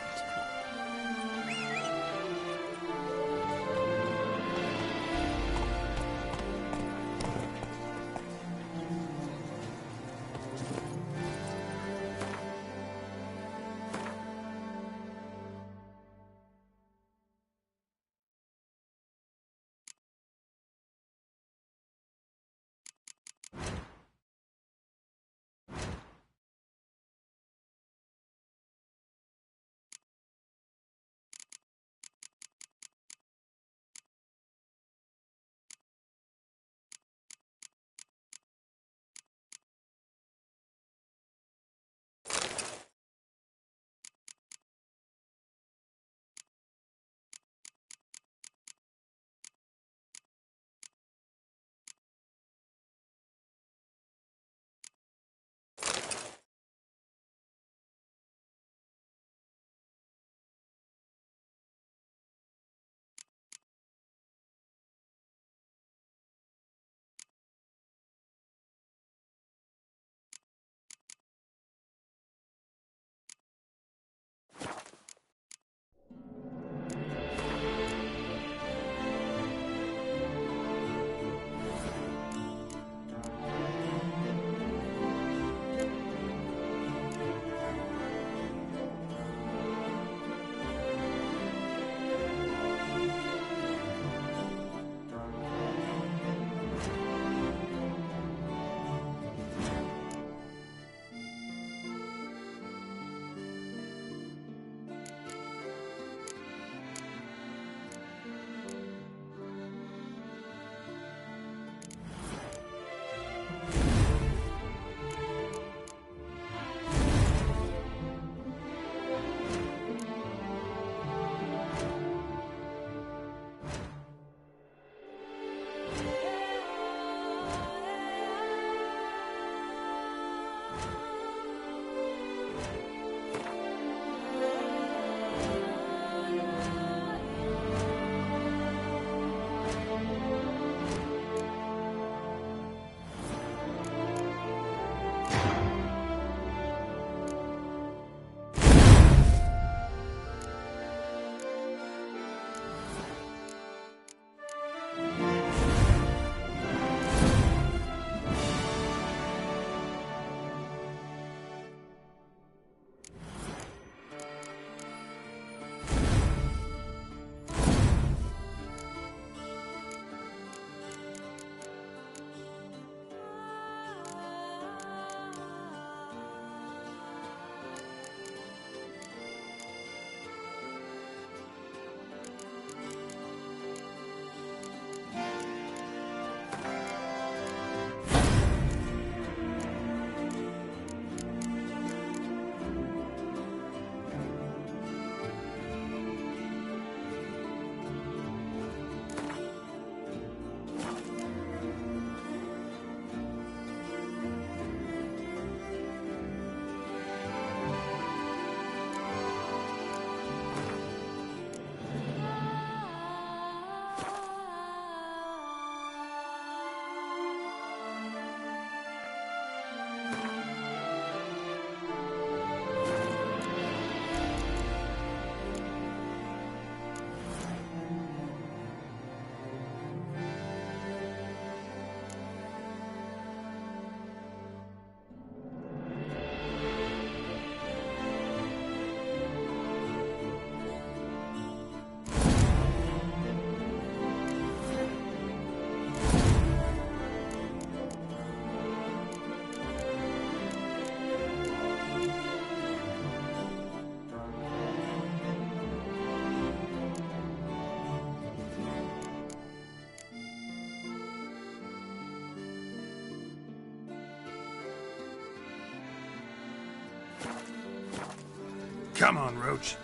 Come on, Roach.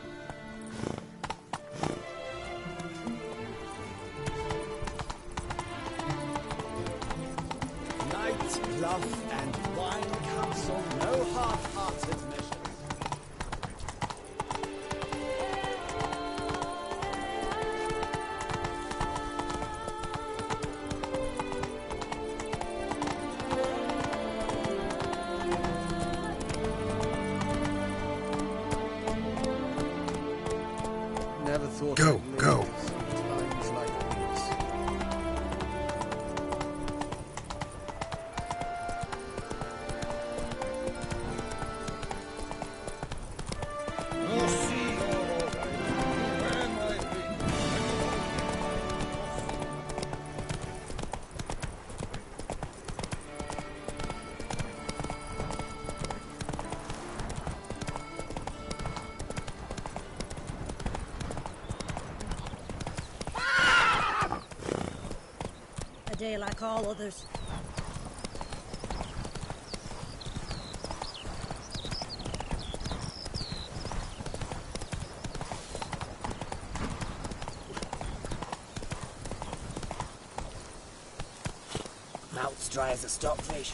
Knight, bluff, and wine counsel no half-hearted measures. Never thought. Go, go. Times like these. A day like all others. Mouth's dry as a stockfish.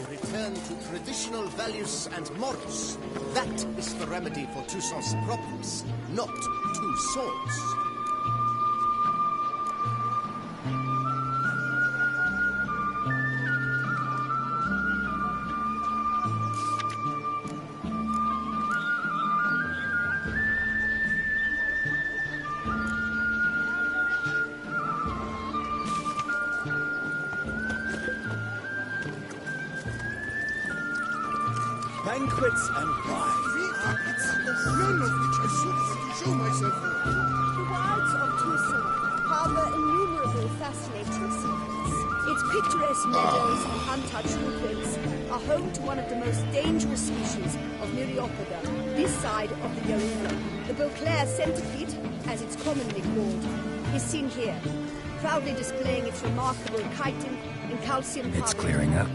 Return to traditional values and morals. That is the remedy for Toussaint's problems, not two swords. banquets and wine. None of which I should show myself for. The wilds of Tucson harbor innumerable fascinating secrets. Its picturesque meadows and untouched woodlands are home to one of the most dangerous species of Myriapoda, this side of the Yarura. The Beauclair centipede, as it's commonly called, is seen here, proudly displaying its remarkable chitin and calcium carbonate. It's clearing up.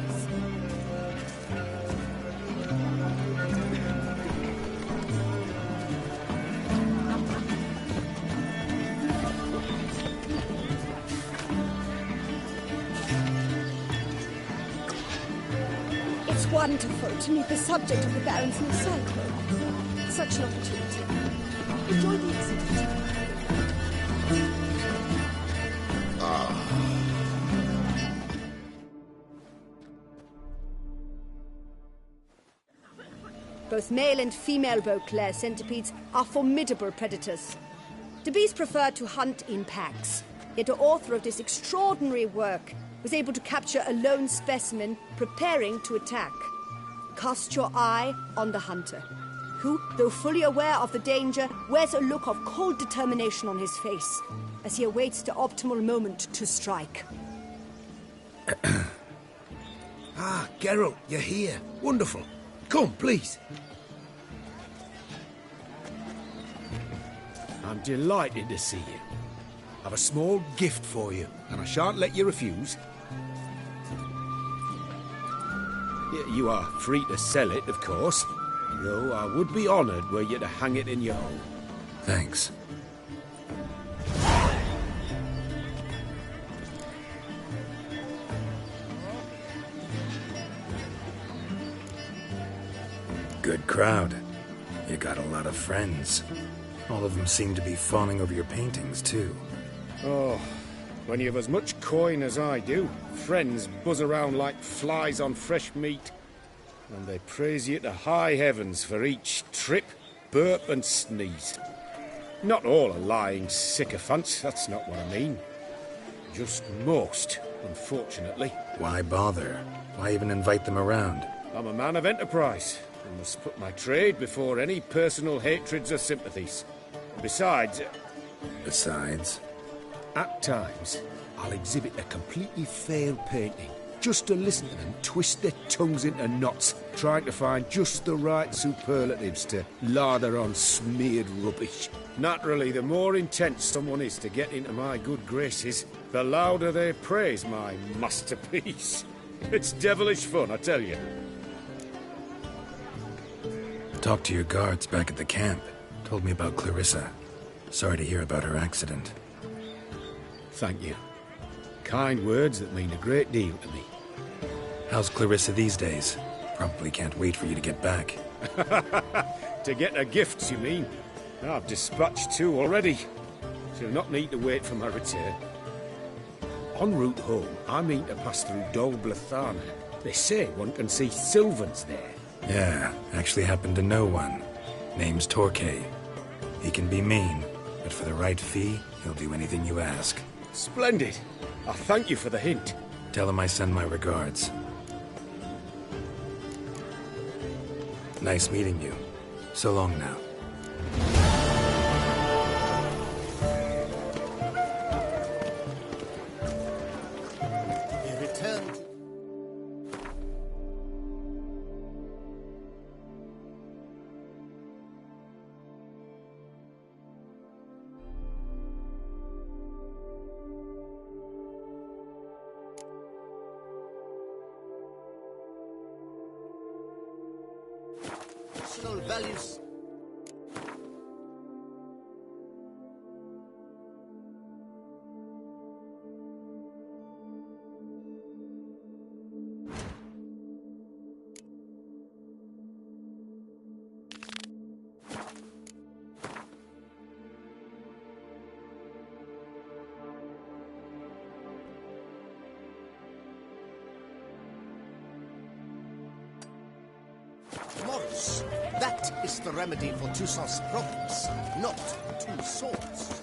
It's wonderful to meet the subject of the Baron's new cyclone. Such an opportunity. Enjoy the exhibit. Both male and female Beauclair centipedes are formidable predators. The bees prefer to hunt in packs, yet the author of this extraordinary work was able to capture a lone specimen preparing to attack. Cast your eye on the hunter, who, though fully aware of the danger, wears a look of cold determination on his face as he awaits the optimal moment to strike. Ah, Geralt, you're here. Wonderful. Come, please. I'm delighted to see you. I've a small gift for you, and I shan't let you refuse. You are free to sell it, of course, though I would be honoured were you to hang it in your home. Thanks. Good crowd. You got a lot of friends. All of them seem to be fawning over your paintings, too. Oh, when you have as much coin as I do, friends buzz around like flies on fresh meat. And they praise you to high heavens for each trip, burp and sneeze. Not all are lying sycophants, that's not what I mean. Just most, unfortunately. Why bother? Why even invite them around? I'm a man of enterprise. I must put my trade before any personal hatreds or sympathies. Besides... Besides? At times, I'll exhibit a completely failed painting, just to listen to them twist their tongues into knots, trying to find just the right superlatives to lather on smeared rubbish. Naturally, the more intense someone is to get into my good graces, the louder they praise my masterpiece. It's devilish fun, I tell you. Talked to your guards back at the camp. Told me about Clarissa. Sorry to hear about her accident. Thank you. Kind words that mean a great deal to me. How's Clarissa these days? Probably can't wait for you to get back. To get her gifts, you mean? I've dispatched 2 already. She'll not need to wait for my return. En route home, I mean to pass through Dol Blathana. They say one can see Sylvans there. Yeah, actually happen to know one. Name's Torquay. He can be mean, but for the right fee, he'll do anything you ask. Splendid. I thank you for the hint. Tell him I send my regards. Nice meeting you. So long now. He returned. Values. Morris, that is the remedy for Toussaint's problems, not 2 swords.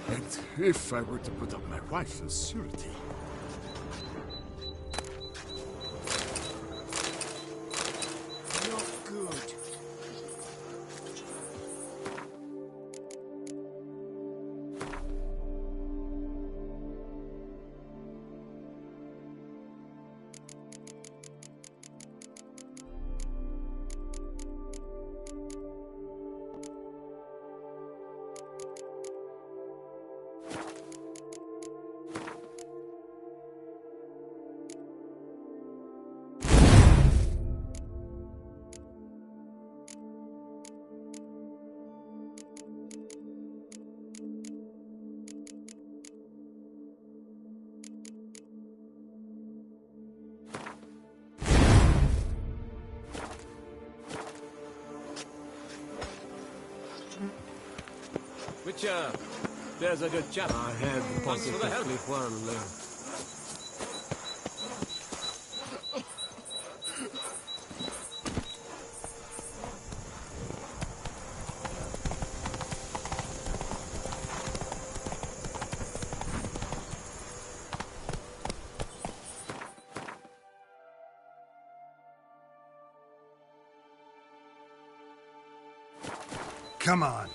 And if I were to put up my wife as surety. Not good. Witcher, there's a good chap. I had Thanks for the help. positively well. Come on.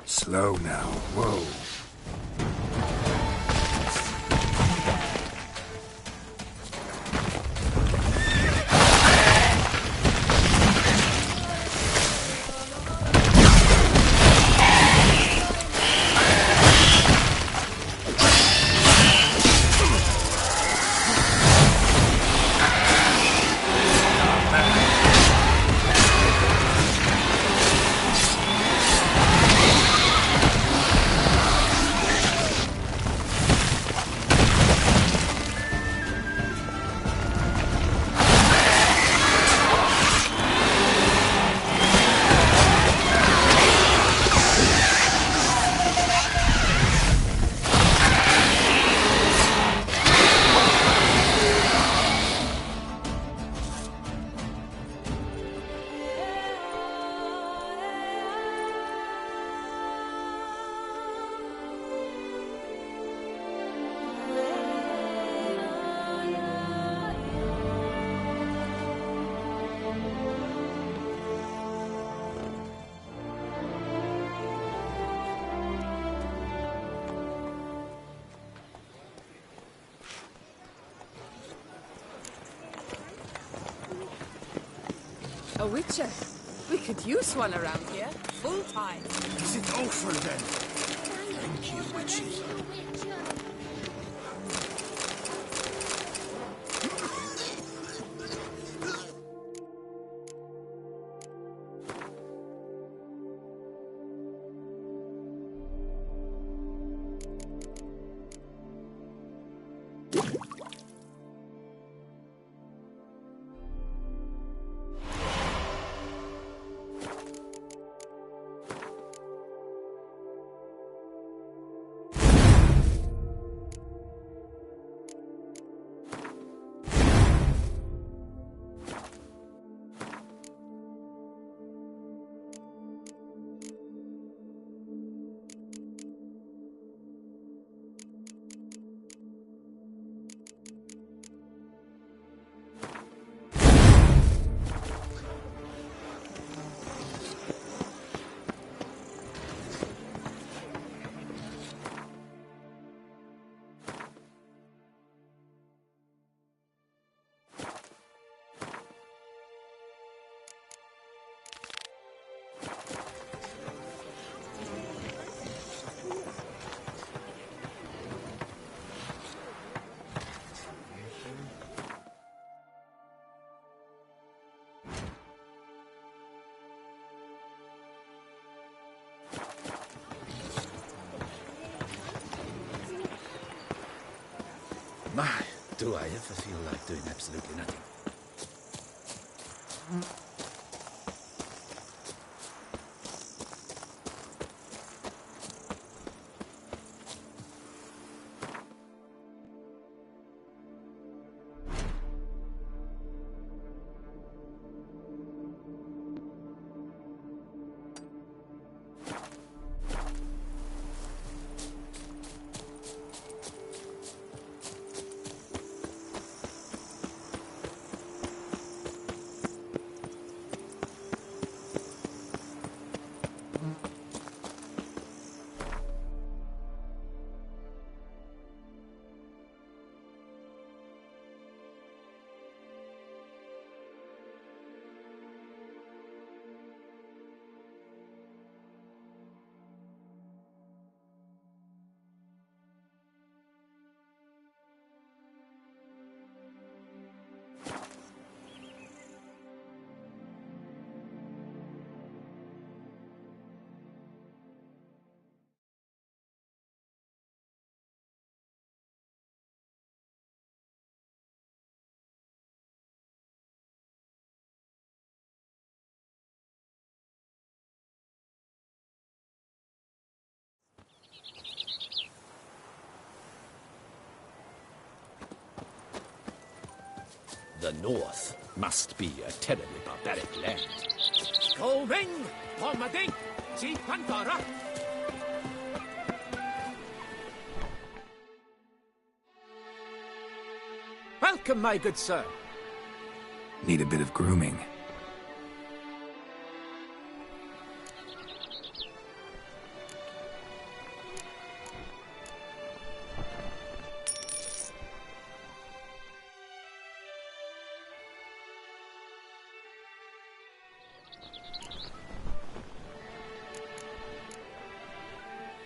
Slow now. Whoa. A witcher? We could use one around here, full time. Is it over then? Thank you, witches. My, do I ever feel like doing absolutely nothing. The North must be a terribly barbaric land. Going! Pomading! Si Pantara! Welcome, my good sir. Need a bit of grooming.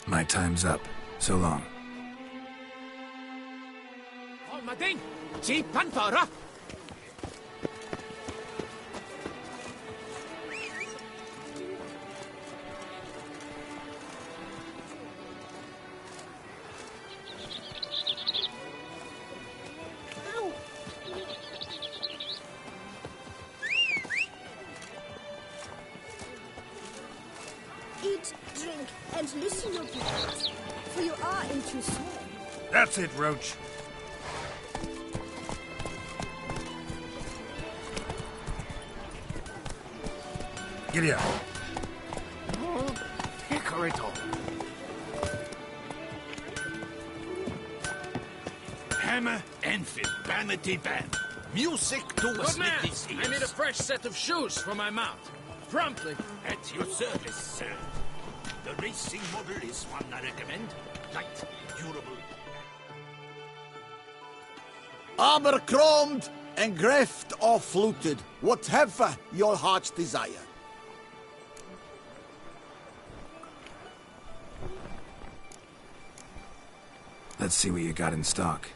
My time's up. So long. Pomading! Si Pantara! Eat, drink, and listen your business, for you are in too small. That's it, Roach. Giddy up. Hickoryto. Hammer, Enfield, Vanity Band. Music to a Good man! smithy's ears. I need a fresh set of shoes for my mount. Promptly. At your service, sir. The racing model is one I recommend. Light, durable. Armor chromed, Engreft or fluted, whatever your heart's desire. Let's see what you got in stock.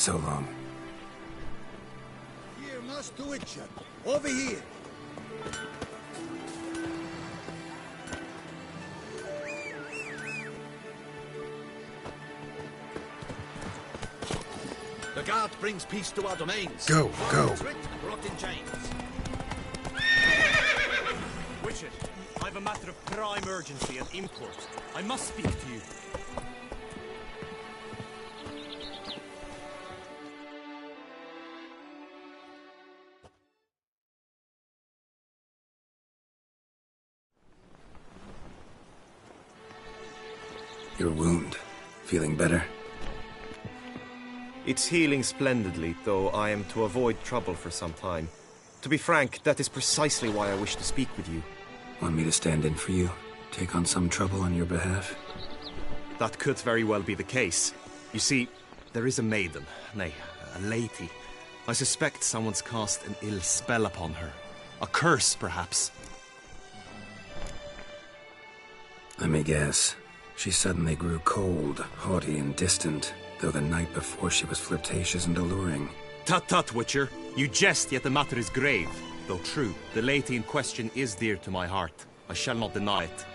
So long. Here, Master Witcher. Over here. The guard brings peace to our domains. Go, go. Brought in chains. Witcher, I've a a matter of prime urgency and import. I must speak to you. Your wound. Feeling better? It's healing splendidly, though I am to avoid trouble for some time. To be frank, that is precisely why I wish to speak with you. Want me to stand in for you? Take on some trouble on your behalf? That could very well be the case. You see, there is a maiden, nay, a lady. I suspect someone's cast an ill spell upon her. A curse, perhaps. Let me guess. She suddenly grew cold, haughty, and distant, though the night before she was flirtatious and alluring. Tut tut, Witcher. You jest, yet the matter is grave. Though true, the lady in question is dear to my heart. I shall not deny it.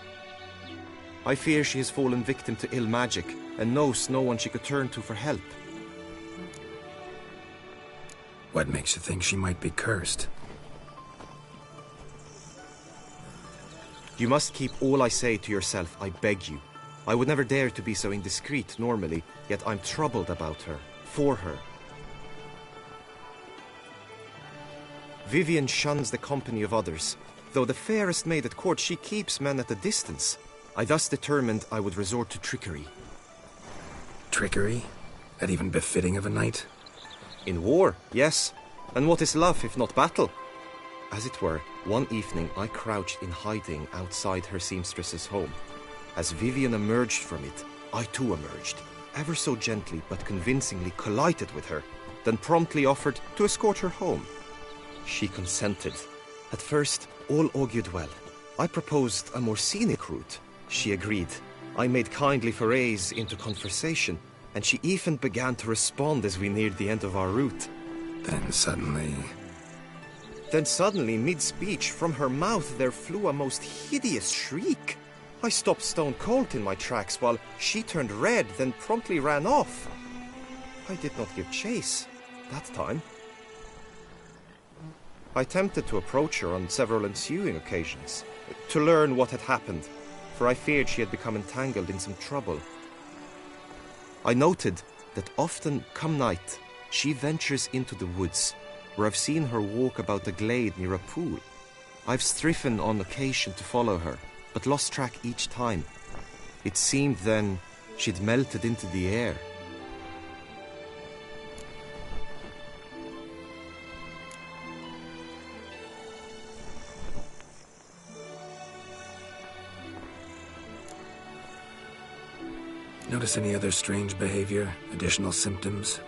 I fear she has fallen victim to ill magic, and knows no one she could turn to for help. What makes you think she might be cursed? You must keep all I say to yourself, I beg you. I would never dare to be so indiscreet normally, yet I'm troubled about her, for her. Vivienne shuns the company of others. Though the fairest maid at court, she keeps men at a distance. I thus determined I would resort to trickery. Trickery? That even befitting of a knight? In war, yes. And what is love if not battle? As it were, one evening I crouched in hiding outside her seamstress's home. As Vivienne emerged from it, I too emerged, ever so gently but convincingly collided with her, then promptly offered to escort her home. She consented. At first, all augured well. I proposed a more scenic route. She agreed. I made kindly forays into conversation, and she even began to respond as we neared the end of our route. Then suddenly, mid-speech, from her mouth there flew a most hideous shriek. I stopped stone cold in my tracks while she turned red, then promptly ran off. I did not give chase that time. I attempted to approach her on several ensuing occasions, to learn what had happened, for I feared she had become entangled in some trouble. I noted that often, come night, she ventures into the woods, where I've seen her walk about a glade near a pool. I've striven on occasion to follow her, but lost track each time. It seemed then she'd melted into the air. Notice any other strange behavior? Additional symptoms?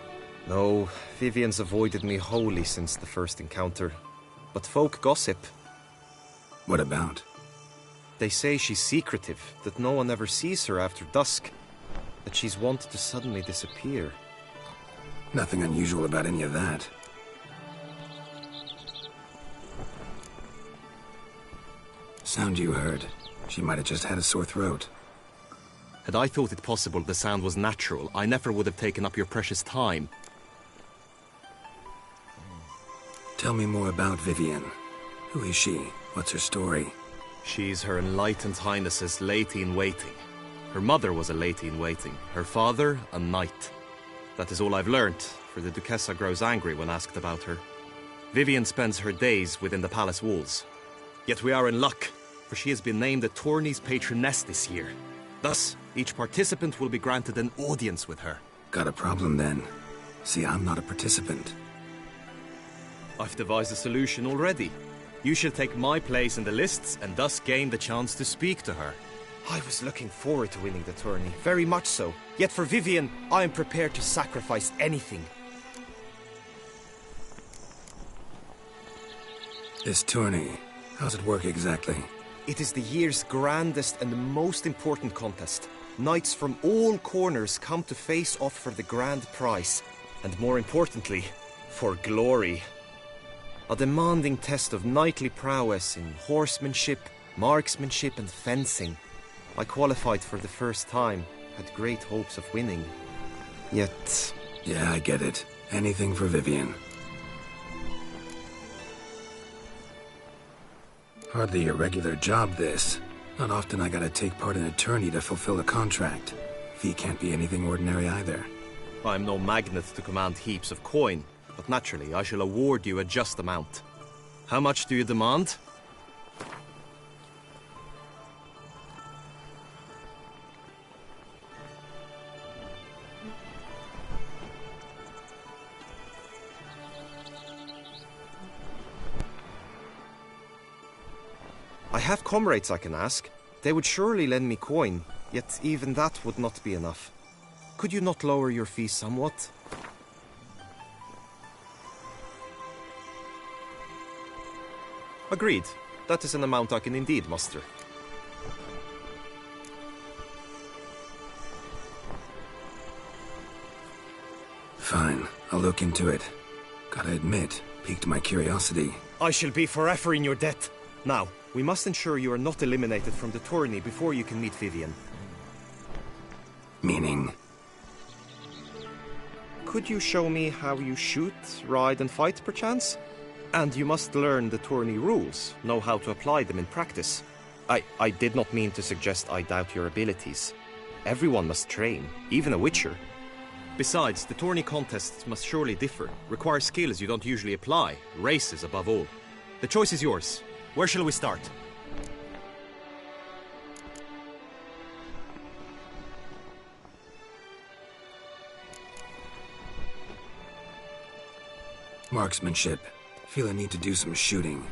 No, Vivienne's avoided me wholly since the first encounter. But folk gossip. What about? They say she's secretive, that no one ever sees her after dusk, that she's wont to suddenly disappear. Nothing unusual about any of that. Sound you heard. She might have just had a sore throat. Had I thought it possible the sound was natural, I never would have taken up your precious time. Tell me more about Vivienne. Who is she? What's her story? She's Her Enlightened Highness's lady-in-waiting. Her mother was a lady-in-waiting, her father a knight. That is all I've learnt, for the Duchessa grows angry when asked about her. Vivienne spends her days within the palace walls. Yet we are in luck, for she has been named the tourney's patroness this year. Thus, each participant will be granted an audience with her. Got a problem then. See, I'm not a participant. I've devised a solution already. You shall take my place in the lists and thus gain the chance to speak to her. I was looking forward to winning the tourney, very much so. Yet for Vivienne, I am prepared to sacrifice anything. This tourney, how's it work exactly? It is the year's grandest and most important contest. Knights from all corners come to face off for the grand prize. And more importantly, for glory. A demanding test of knightly prowess in horsemanship, marksmanship and fencing. I qualified for the first time, had great hopes of winning. Yet... Yeah, I get it. Anything for Vivienne. Hardly a regular job, this. Not often I gotta take part in a tourney to fulfill a contract. Fee can't be anything ordinary either. I'm no magnet to command heaps of coin, but naturally I shall award you a just amount. How much do you demand? I have comrades I can ask. They would surely lend me coin, yet even that would not be enough. Could you not lower your fee somewhat? Agreed. That is an amount I can indeed muster. Fine, I'll look into it. Gotta admit, piqued my curiosity. I shall be forever in your debt. Now, we must ensure you are not eliminated from the tourney before you can meet Vivian. Meaning? Could you show me how you shoot, ride and fight, perchance? And you must learn the tourney rules, know how to apply them in practice. I did not mean to suggest I doubt your abilities. Everyone must train, even a witcher. Besides, the tourney contests must surely differ, require skills you don't usually apply, races above all. The choice is yours. Where shall we start? Marksmanship. Feel I need to do some shooting.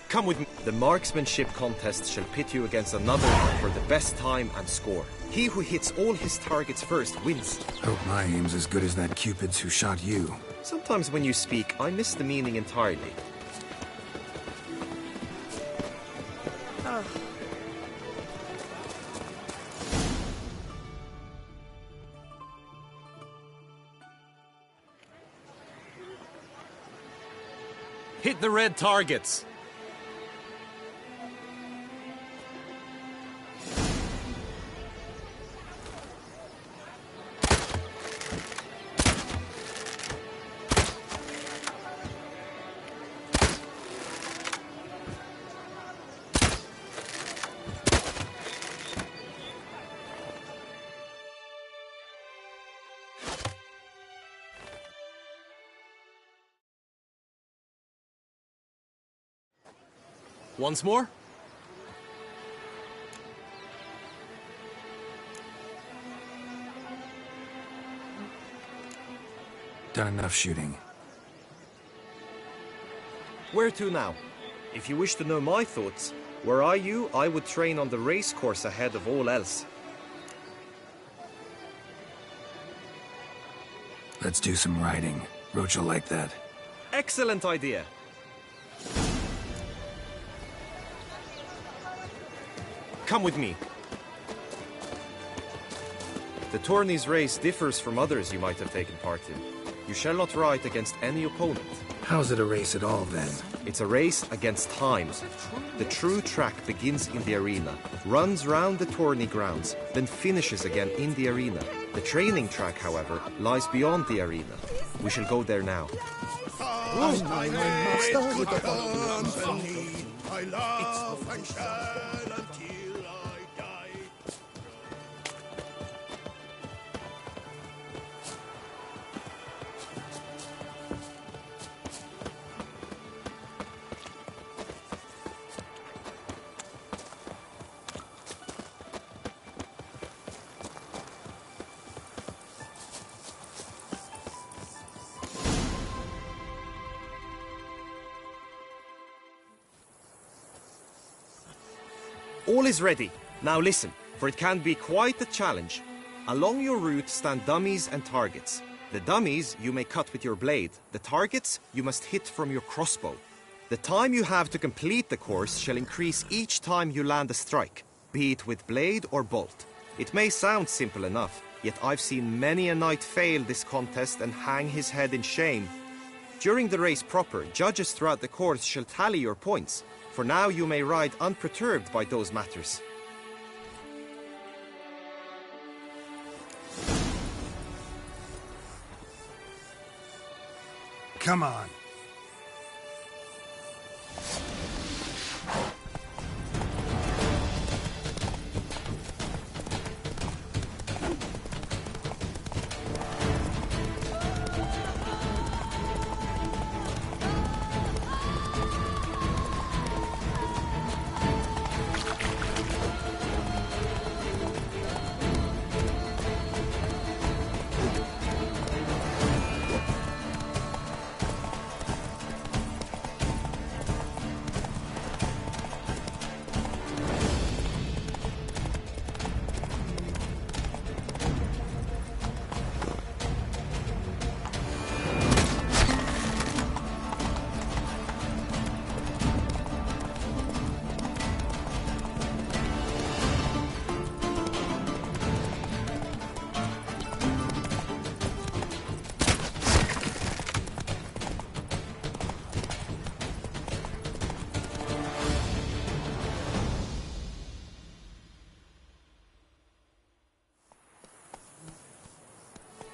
Come with me. The marksmanship contest shall pit you against another for the best time and score. He who hits all his targets first wins. Hope my aim's as good as that Cupid's who shot you. Sometimes when you speak, I miss the meaning entirely. Oh. Hit the red targets. Once more? Done enough shooting. Where to now? If you wish to know my thoughts, were I you, I would train on the race course ahead of all else. Let's do some riding. Roach will like that. Excellent idea. Come with me. The tourney's race differs from others you might have taken part in. You shall not ride against any opponent. How's it a race at all, then? It's a race against time. The true track begins in the arena, runs round the tourney grounds, then finishes again in the arena. The training track, however, lies beyond the arena. We shall go there now. I laugh and shall until I die. All is ready. Now listen, for it can be quite a challenge. Along your route stand dummies and targets. The dummies you may cut with your blade. The targets you must hit from your crossbow. The time you have to complete the course shall increase each time you land a strike, be it with blade or bolt. It may sound simple enough, yet I've seen many a knight fail this contest and hang his head in shame. During the race proper, judges throughout the course shall tally your points. For now you may ride unperturbed by those matters. Come on.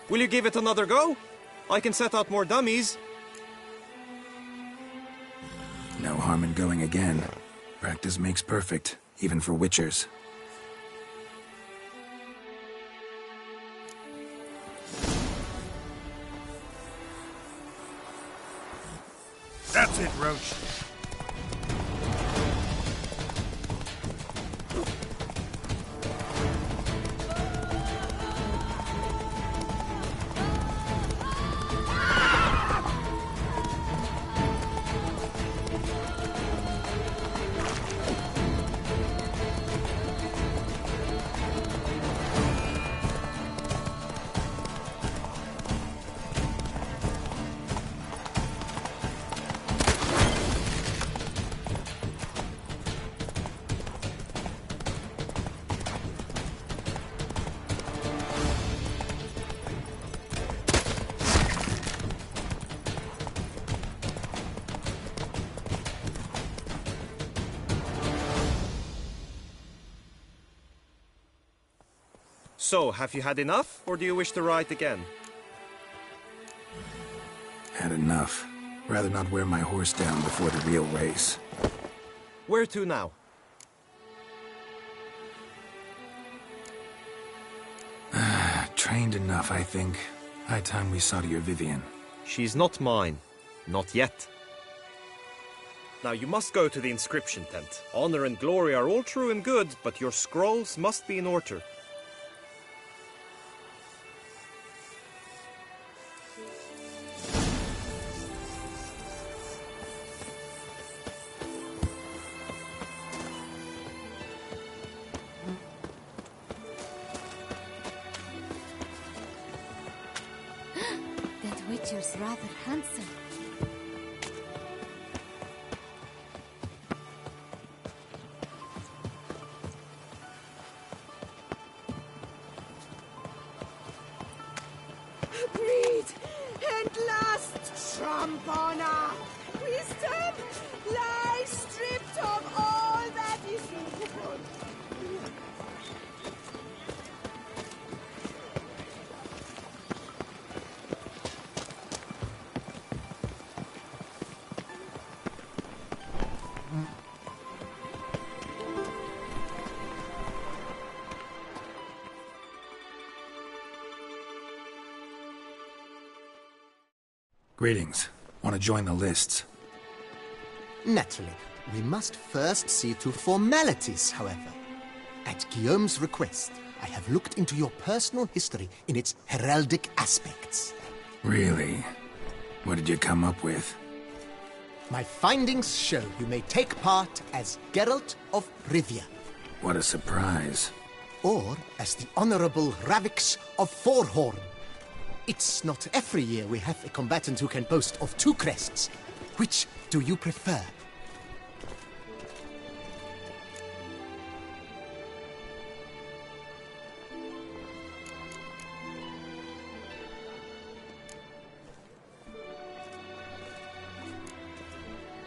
Will you give it another go? I can set out more dummies. No harm in going again. Practice makes perfect, even for witchers. That's it, Roach. So, have you had enough, or do you wish to ride again? Had enough. Rather not wear my horse down before the real race. Where to now? Trained enough, I think. High time we saw to your Vivian. She's not mine. Not yet. Now, you must go to the inscription tent. Honor and glory are all true and good, but your scrolls must be in order. That Witcher's rather handsome. Breed! And last, Trampana! Wisdom! Lie stripped of all that is good! Greetings. Want to join the lists? Naturally. We must first see to formalities, however. At Guillaume's request, I have looked into your personal history in its heraldic aspects. Really? What did you come up with? My findings show you may take part as Geralt of Rivia. What a surprise. Or as the Honorable Ravix of Forhorn. It's not every year we have a combatant who can boast of 2 crests. Which do you prefer?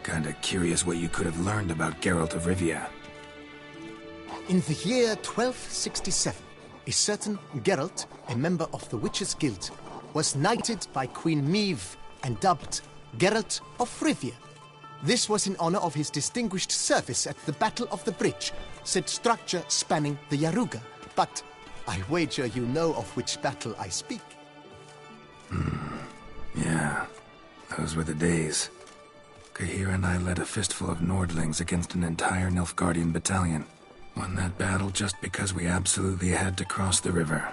Kinda curious what you could have learned about Geralt of Rivia. In the year 1267, a certain Geralt, a member of the Witches' Guild, was knighted by Queen Meve and dubbed Geralt of Rivia. This was in honor of his distinguished service at the Battle of the Bridge, said structure spanning the Yaruga. But I wager you know of which battle I speak. Yeah, those were the days. Kahir and I led a fistful of Nordlings against an entire Nilfgaardian battalion. Won that battle just because we absolutely had to cross the river.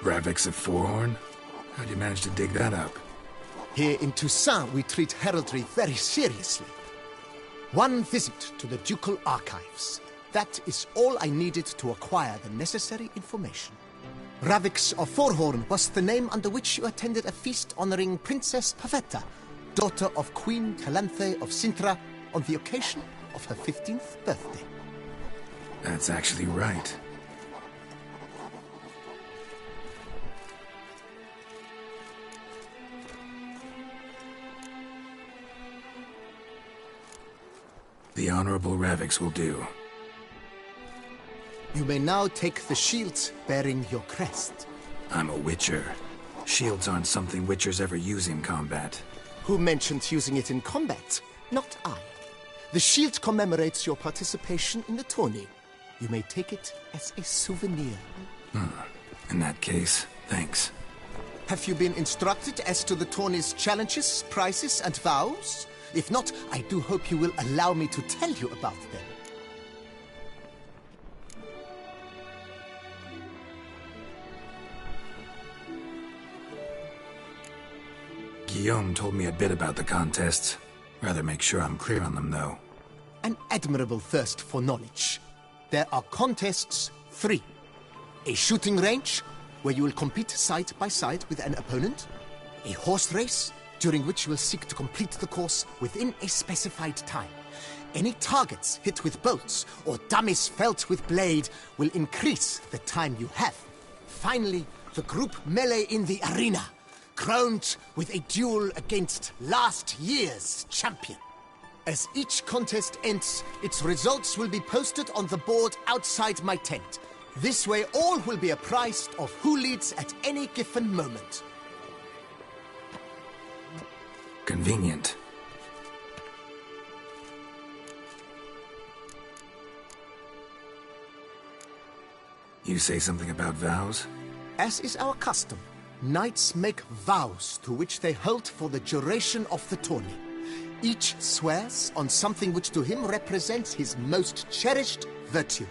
Ravix of Forhorn? How'd you manage to dig that up? Here in Toussaint, we treat heraldry very seriously. One visit to the Ducal Archives. That is all I needed to acquire the necessary information. Ravix of Forhorn was the name under which you attended a feast honoring Princess Pavetta, daughter of Queen Calanthe of Sintra, on the occasion of her 15th birthday. That's actually right. The Honorable Ravix will do. You may now take the shield bearing your crest. I'm a Witcher. Shields aren't something Witchers ever use in combat. Who mentioned using it in combat? Not I. The shield commemorates your participation in the tourney. You may take it as a souvenir. In that case, thanks. Have you been instructed as to the tourney's challenges, prizes, and vows? If not, I do hope you will allow me to tell you about them. Guillaume told me a bit about the contests. Rather make sure I'm clear on them, though. An admirable thirst for knowledge. There are contests 3. A shooting range, where you will compete side by side with an opponent. A horse race, during which you will seek to complete the course within a specified time. Any targets hit with bolts or dummies felt with blade will increase the time you have. Finally, the group melee in the arena, crowned with a duel against last year's champion. As each contest ends, its results will be posted on the board outside my tent. This way all will be apprised of who leads at any given moment. Convenient. You say something about vows? As is our custom, knights make vows to which they hold for the duration of the tourney. Each swears on something which to him represents his most cherished virtue.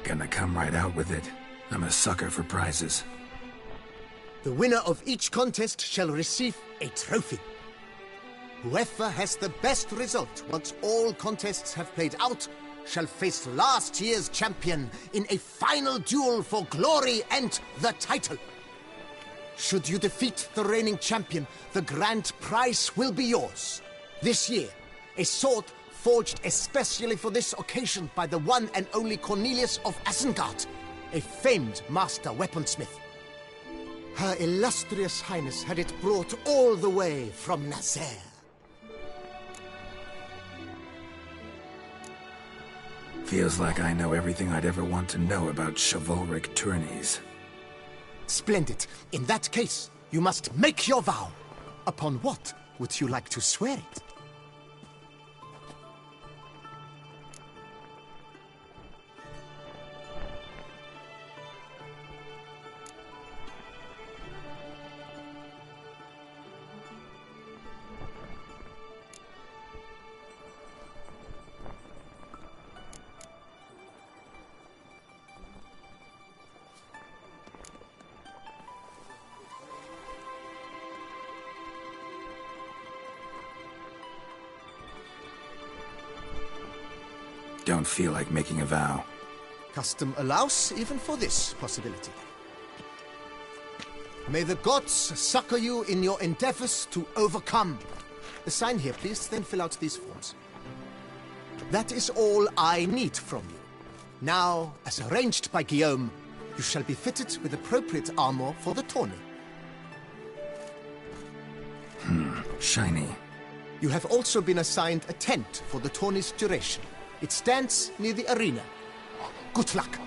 Gonna come right out with it. I'm a sucker for prizes. The winner of each contest shall receive a trophy. Whoever has the best result once all contests have played out shall face last year's champion in a final duel for glory and the title. Should you defeat the reigning champion, the grand prize will be yours. This year, a sword forged especially for this occasion by the one and only Cornelius of Isengard, a famed master weaponsmith. Her illustrious highness had it brought all the way from Nazaire. Feels like I know everything I'd ever want to know about chivalric tourneys. Splendid. In that case, you must make your vow. Upon what would you like to swear it? Don't feel like making a vow. Custom allows even for this possibility. May the gods succor you in your endeavors to overcome. Sign here, please, then fill out these forms. That is all I need from you. Now, as arranged by Guillaume, you shall be fitted with appropriate armor for the tourney. Shiny. You have also been assigned a tent for the tourney's duration. It stands near the arena. Good luck.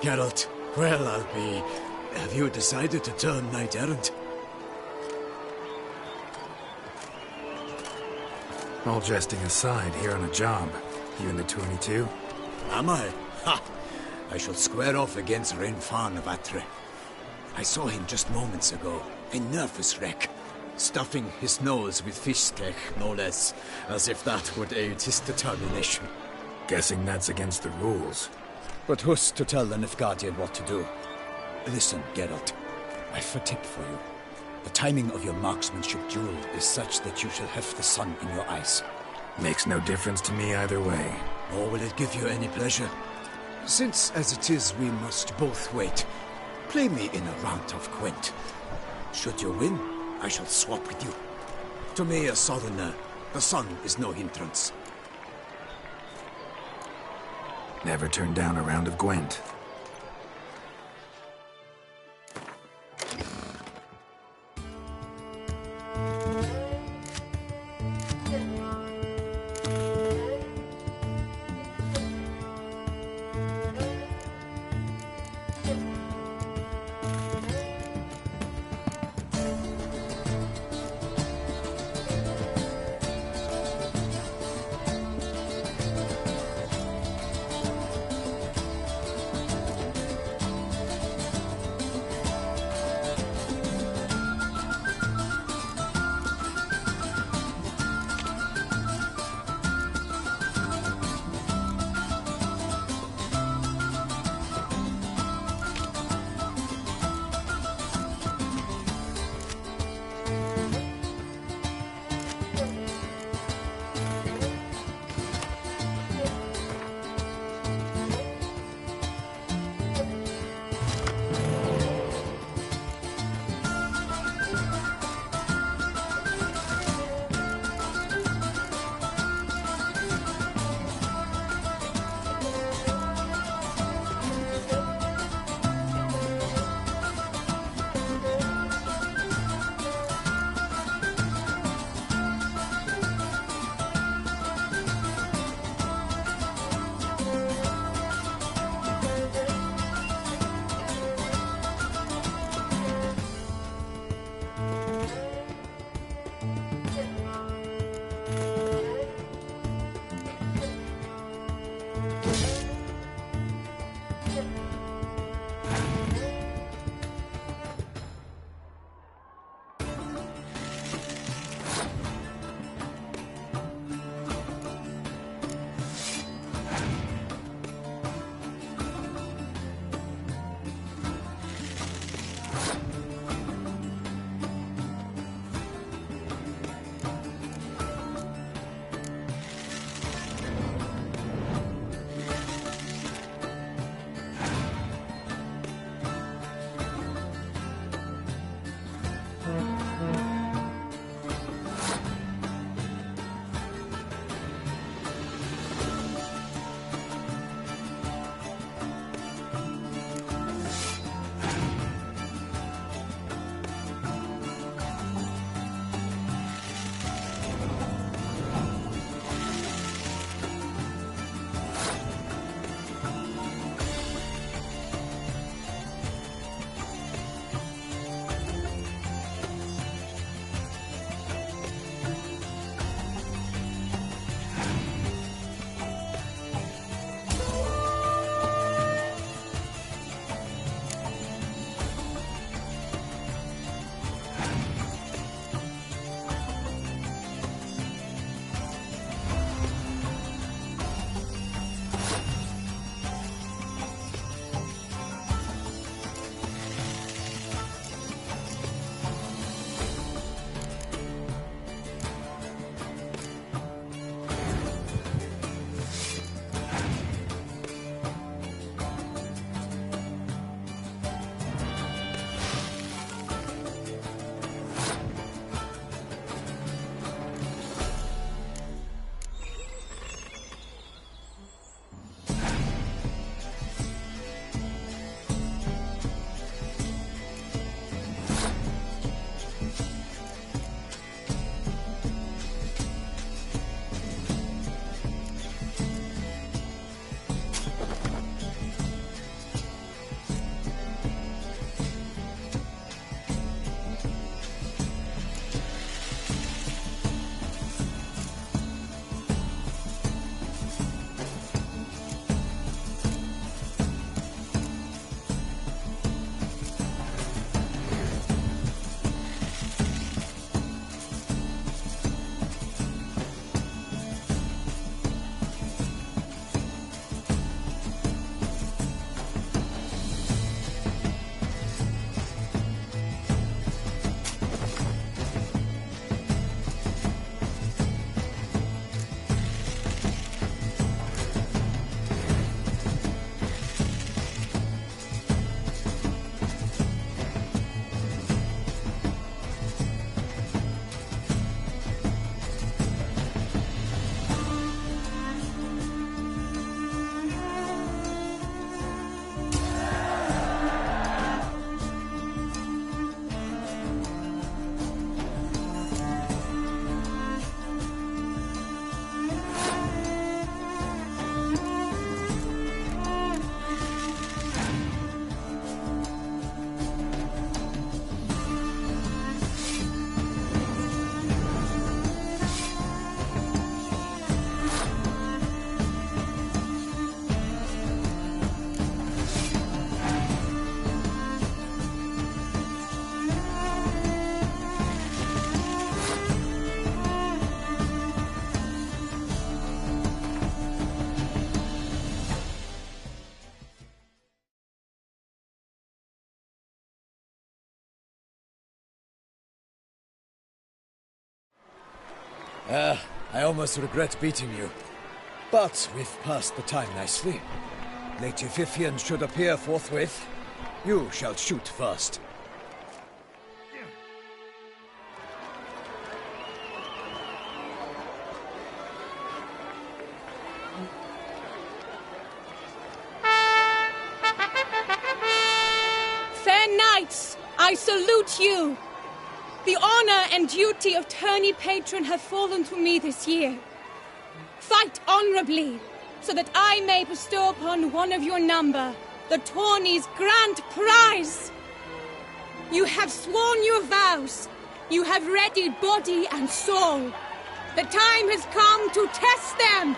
Geralt, well, I'll be... Have you decided to turn knight-errant? All jesting aside, here on a job. You in the 22? Am I? Ha! I shall square off against Renfan of Atre. I saw him just moments ago. A nervous wreck. Stuffing his nose with fish steak, no less. As if that would aid his determination. Guessing that's against the rules. But who's to tell the Nilfgaardian what to do? Listen, Geralt. I've a tip for you. The timing of your marksmanship duel is such that you shall have the sun in your eyes. Makes no difference to me either way. Nor will it give you any pleasure. Since, as it is, we must both wait, play me in a round of Gwent. Should you win, I shall swap with you. To me, a southerner, the sun is no hindrance. Never turned down a round of Gwent. I almost regret beating you. But we've passed the time nicely. Lady Vivian should appear forthwith. You shall shoot first. Fair knights, I salute you. The honor and duty of tourney patron have fallen to me this year. Fight honorably, so that I may bestow upon one of your number the tourney's grand prize. You have sworn your vows. You have readied body and soul. The time has come to test them.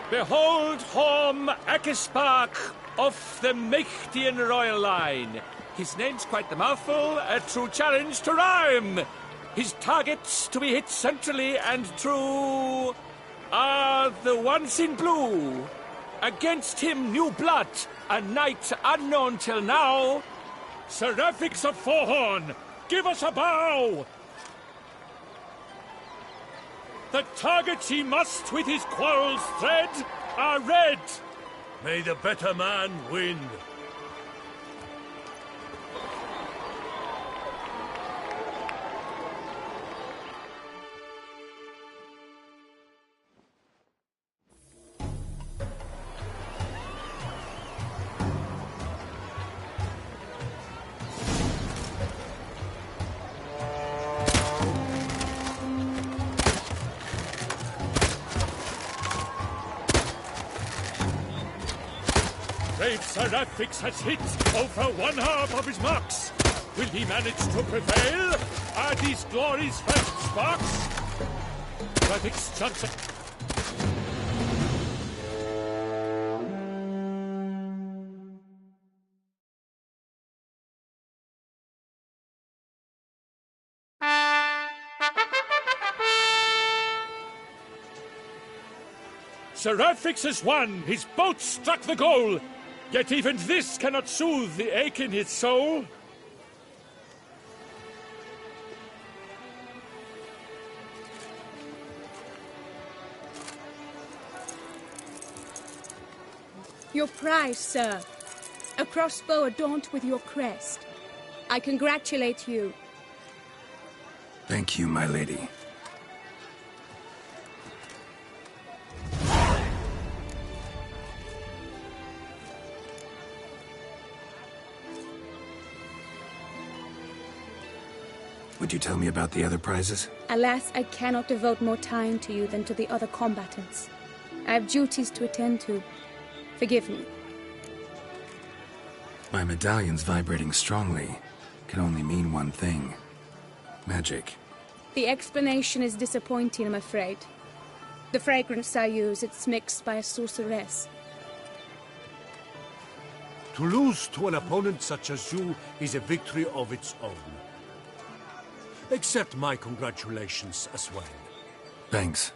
Behold Horm Akispark of the Mechtian royal line. His name's quite the mouthful, a true challenge to rhyme. His targets to be hit centrally and true are the ones in blue. Against him new blood, a knight unknown till now. Seraphix of Forhorn, give us a bow! The targets he must with his quarrels thread are red. May the better man win. Brave Seraphix has hit over one half of his marks. Will he manage to prevail? Are these glories first sparks? Seraphix Johnson. Seraphix has won! His boat struck the goal! Yet even this cannot soothe the ache in his soul. Your prize, sir. A crossbow adorned with your crest. I congratulate you. Thank you, my lady. Would you tell me about the other prizes? Alas, I cannot devote more time to you than to the other combatants. I have duties to attend to. Forgive me. My medallion's vibrating strongly. Can only mean one thing. Magic. The explanation is disappointing, I'm afraid. The fragrance I use, it's mixed by a sorceress. To lose to an opponent such as you is a victory of its own. Accept my congratulations as well. Thanks.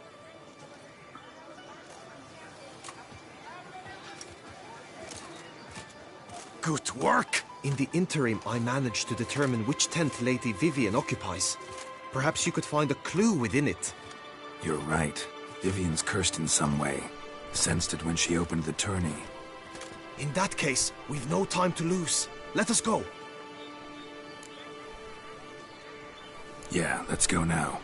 Good work! In the interim, I managed to determine which tent Lady Vivian occupies. Perhaps you could find a clue within it. You're right. Vivian's cursed in some way. Sensed it when she opened the tourney. In that case, we've no time to lose. Let us go. Yeah, let's go now.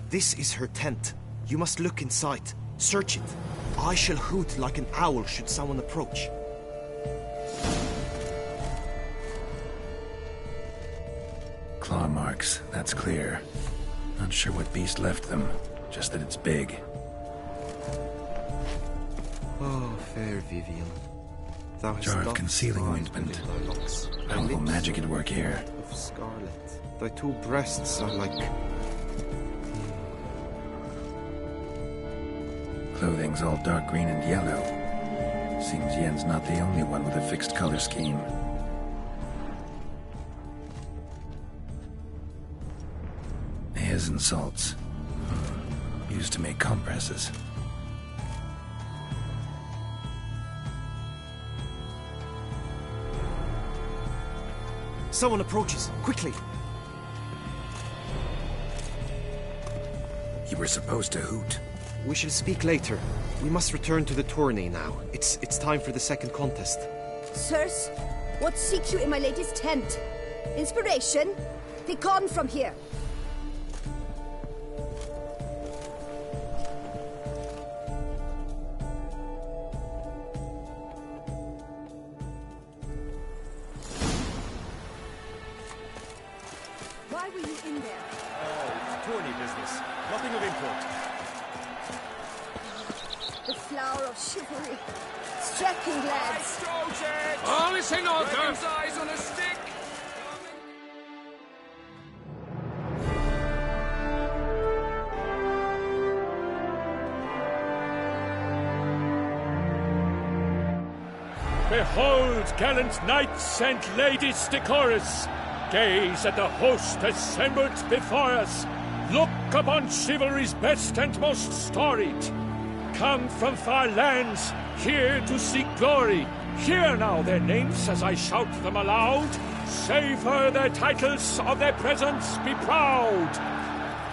This is her tent. You must look inside. Search it. I shall hoot like an owl should someone approach. Claw marks, that's clear. Not sure what beast left them, just that it's big. Oh, fair Vivian. Thou hast Jar of doth concealing pride ointment. within thy locks. Thy Powerful lips magic at work here. of scarlet. Thy two breasts are like... Clothing's all dark green and yellow. Seems Yen's not the only one with a fixed color scheme. Hairs and salts. Used to make compresses. Someone approaches. Quickly! You were supposed to hoot. We shall speak later. We must return to the tourney now. It's time for the second contest. Sirs, what seek you in my lady's tent? Inspiration? Be gone from here. Why were you in there? Tourney business. Nothing of import. The flower of chivalry. Striking lads. All is in order. Eyes on a stick. Behold, gallant knights and ladies decorous. Gaze at the host assembled before us. Look upon chivalry's best and most storied. Come from far lands, here to seek glory. Hear now their names as I shout them aloud. Savor their titles, of their presence be proud.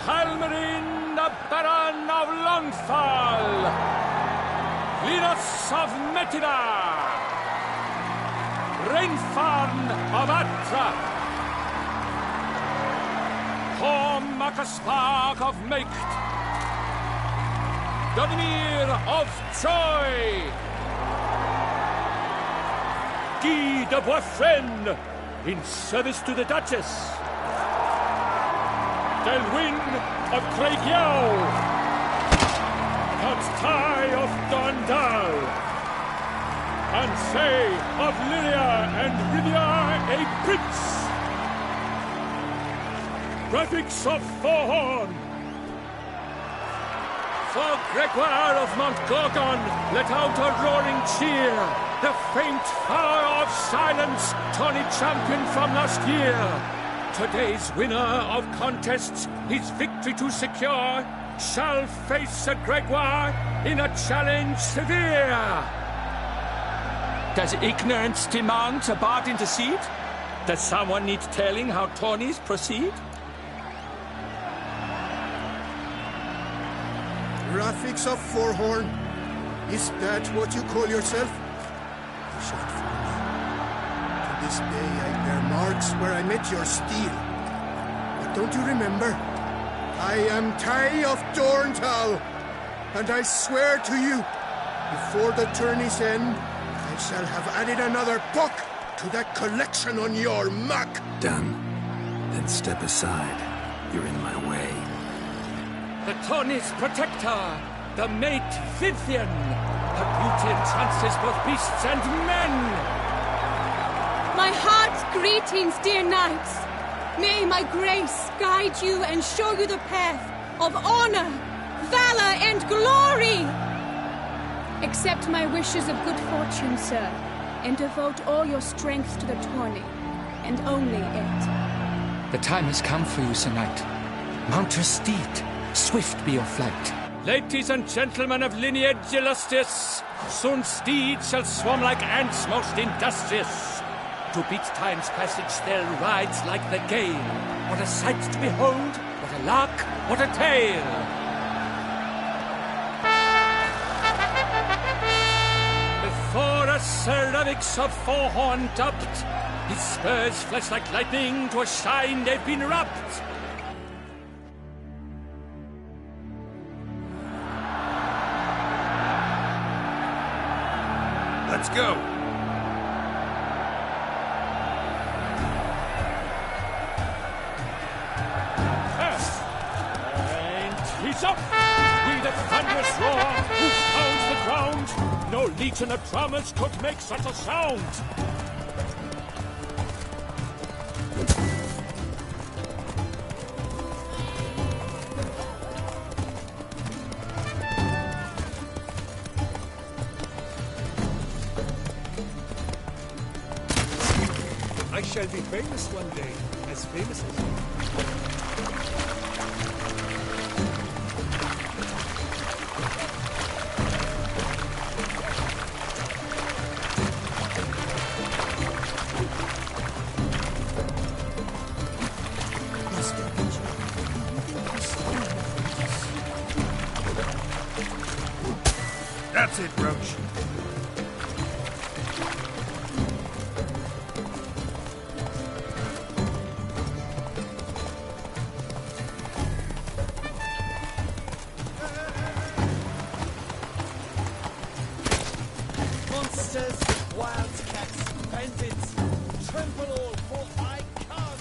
Halmarin, the Baron of Lonfal. Linus of Metida. Reinfarn of Atra. Horm Macaspark of Maicht. Donimir of Troy. Guy de Boisfren, in service to the Duchess. Delwyn of Craigiau. Count Tai of Dondal. Ansay of Lyria and Rivia a prince. Graphics of Forhorn. For Gregoire of Montgorgon, let out a roaring cheer. The faint power of silence, Tawny champion from last year. Today's winner of contests, his victory to secure, shall face Sir Gregoire in a challenge severe. Does ignorance demand a bard intercede? Does someone need telling how tourneys proceed? Graphics of Forhorn. Is that what you call yourself? You shot for me. To this day I bear marks where I met your steel. But don't you remember? I am Tai of Dorntal, and I swear to you, before the tourney's end, I shall have added another book to that collection on your map. Done. Then step aside. You're in my way. The tourney's protector, the mate Vivian. Her beauty entrances both beasts and men. My heart's greetings, dear knights. May my grace guide you and show you the path of honor, valor, and glory. Accept my wishes of good fortune, sir, and devote all your strength to the tourney, and only it. The time has come for you, Sir Knight. Mount your steed. Swift be your flight. Ladies and gentlemen of lineage illustrious, soon steeds shall swarm like ants most industrious. To beat time's passage they'll ride like the gale. What a sight to behold, what a lark, what a tale. Before a cervix of Forhorn dubbed, his spurs flash like lightning, to a shine they've been rubbed. Let's go. And he's up. With a thunderous roar, who pounds the ground. No legion of drummers could make such a sound. I shall be famous one day, as famous as you. That's it, Roach. Monsters, wildcats, bandits, trample all, for I come!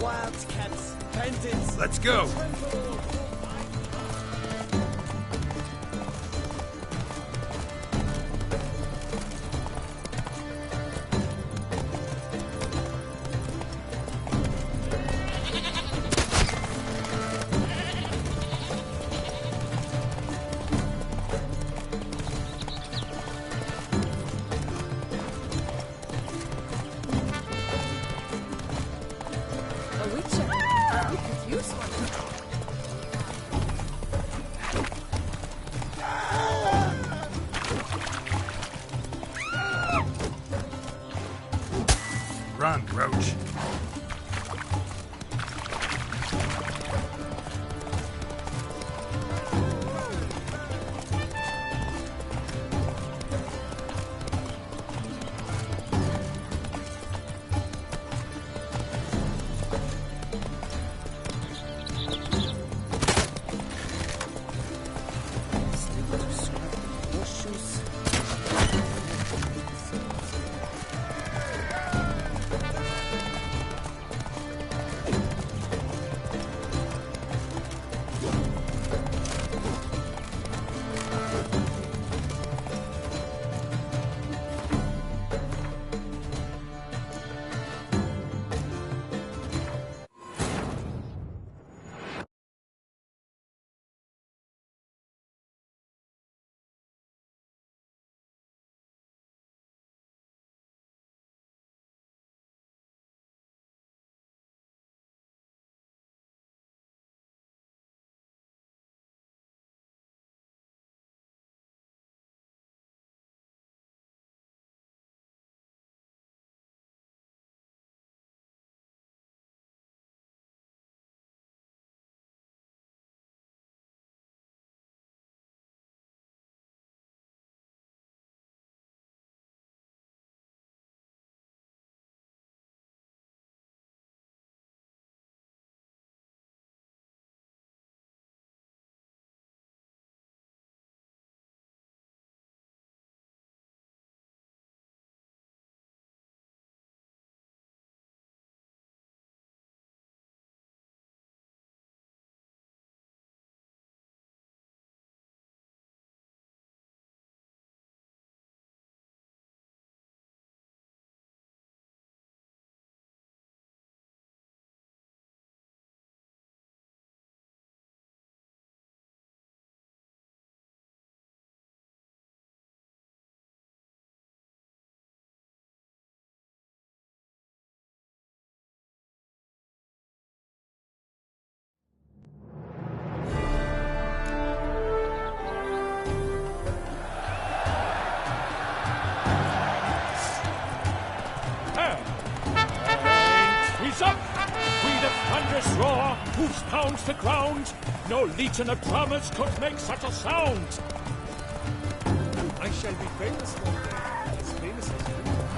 Wildcats, bandits. Let's go. Run, Roach. drums pound the ground. No legion of drummers could make such a sound. I shall be famous one day, as famous as you.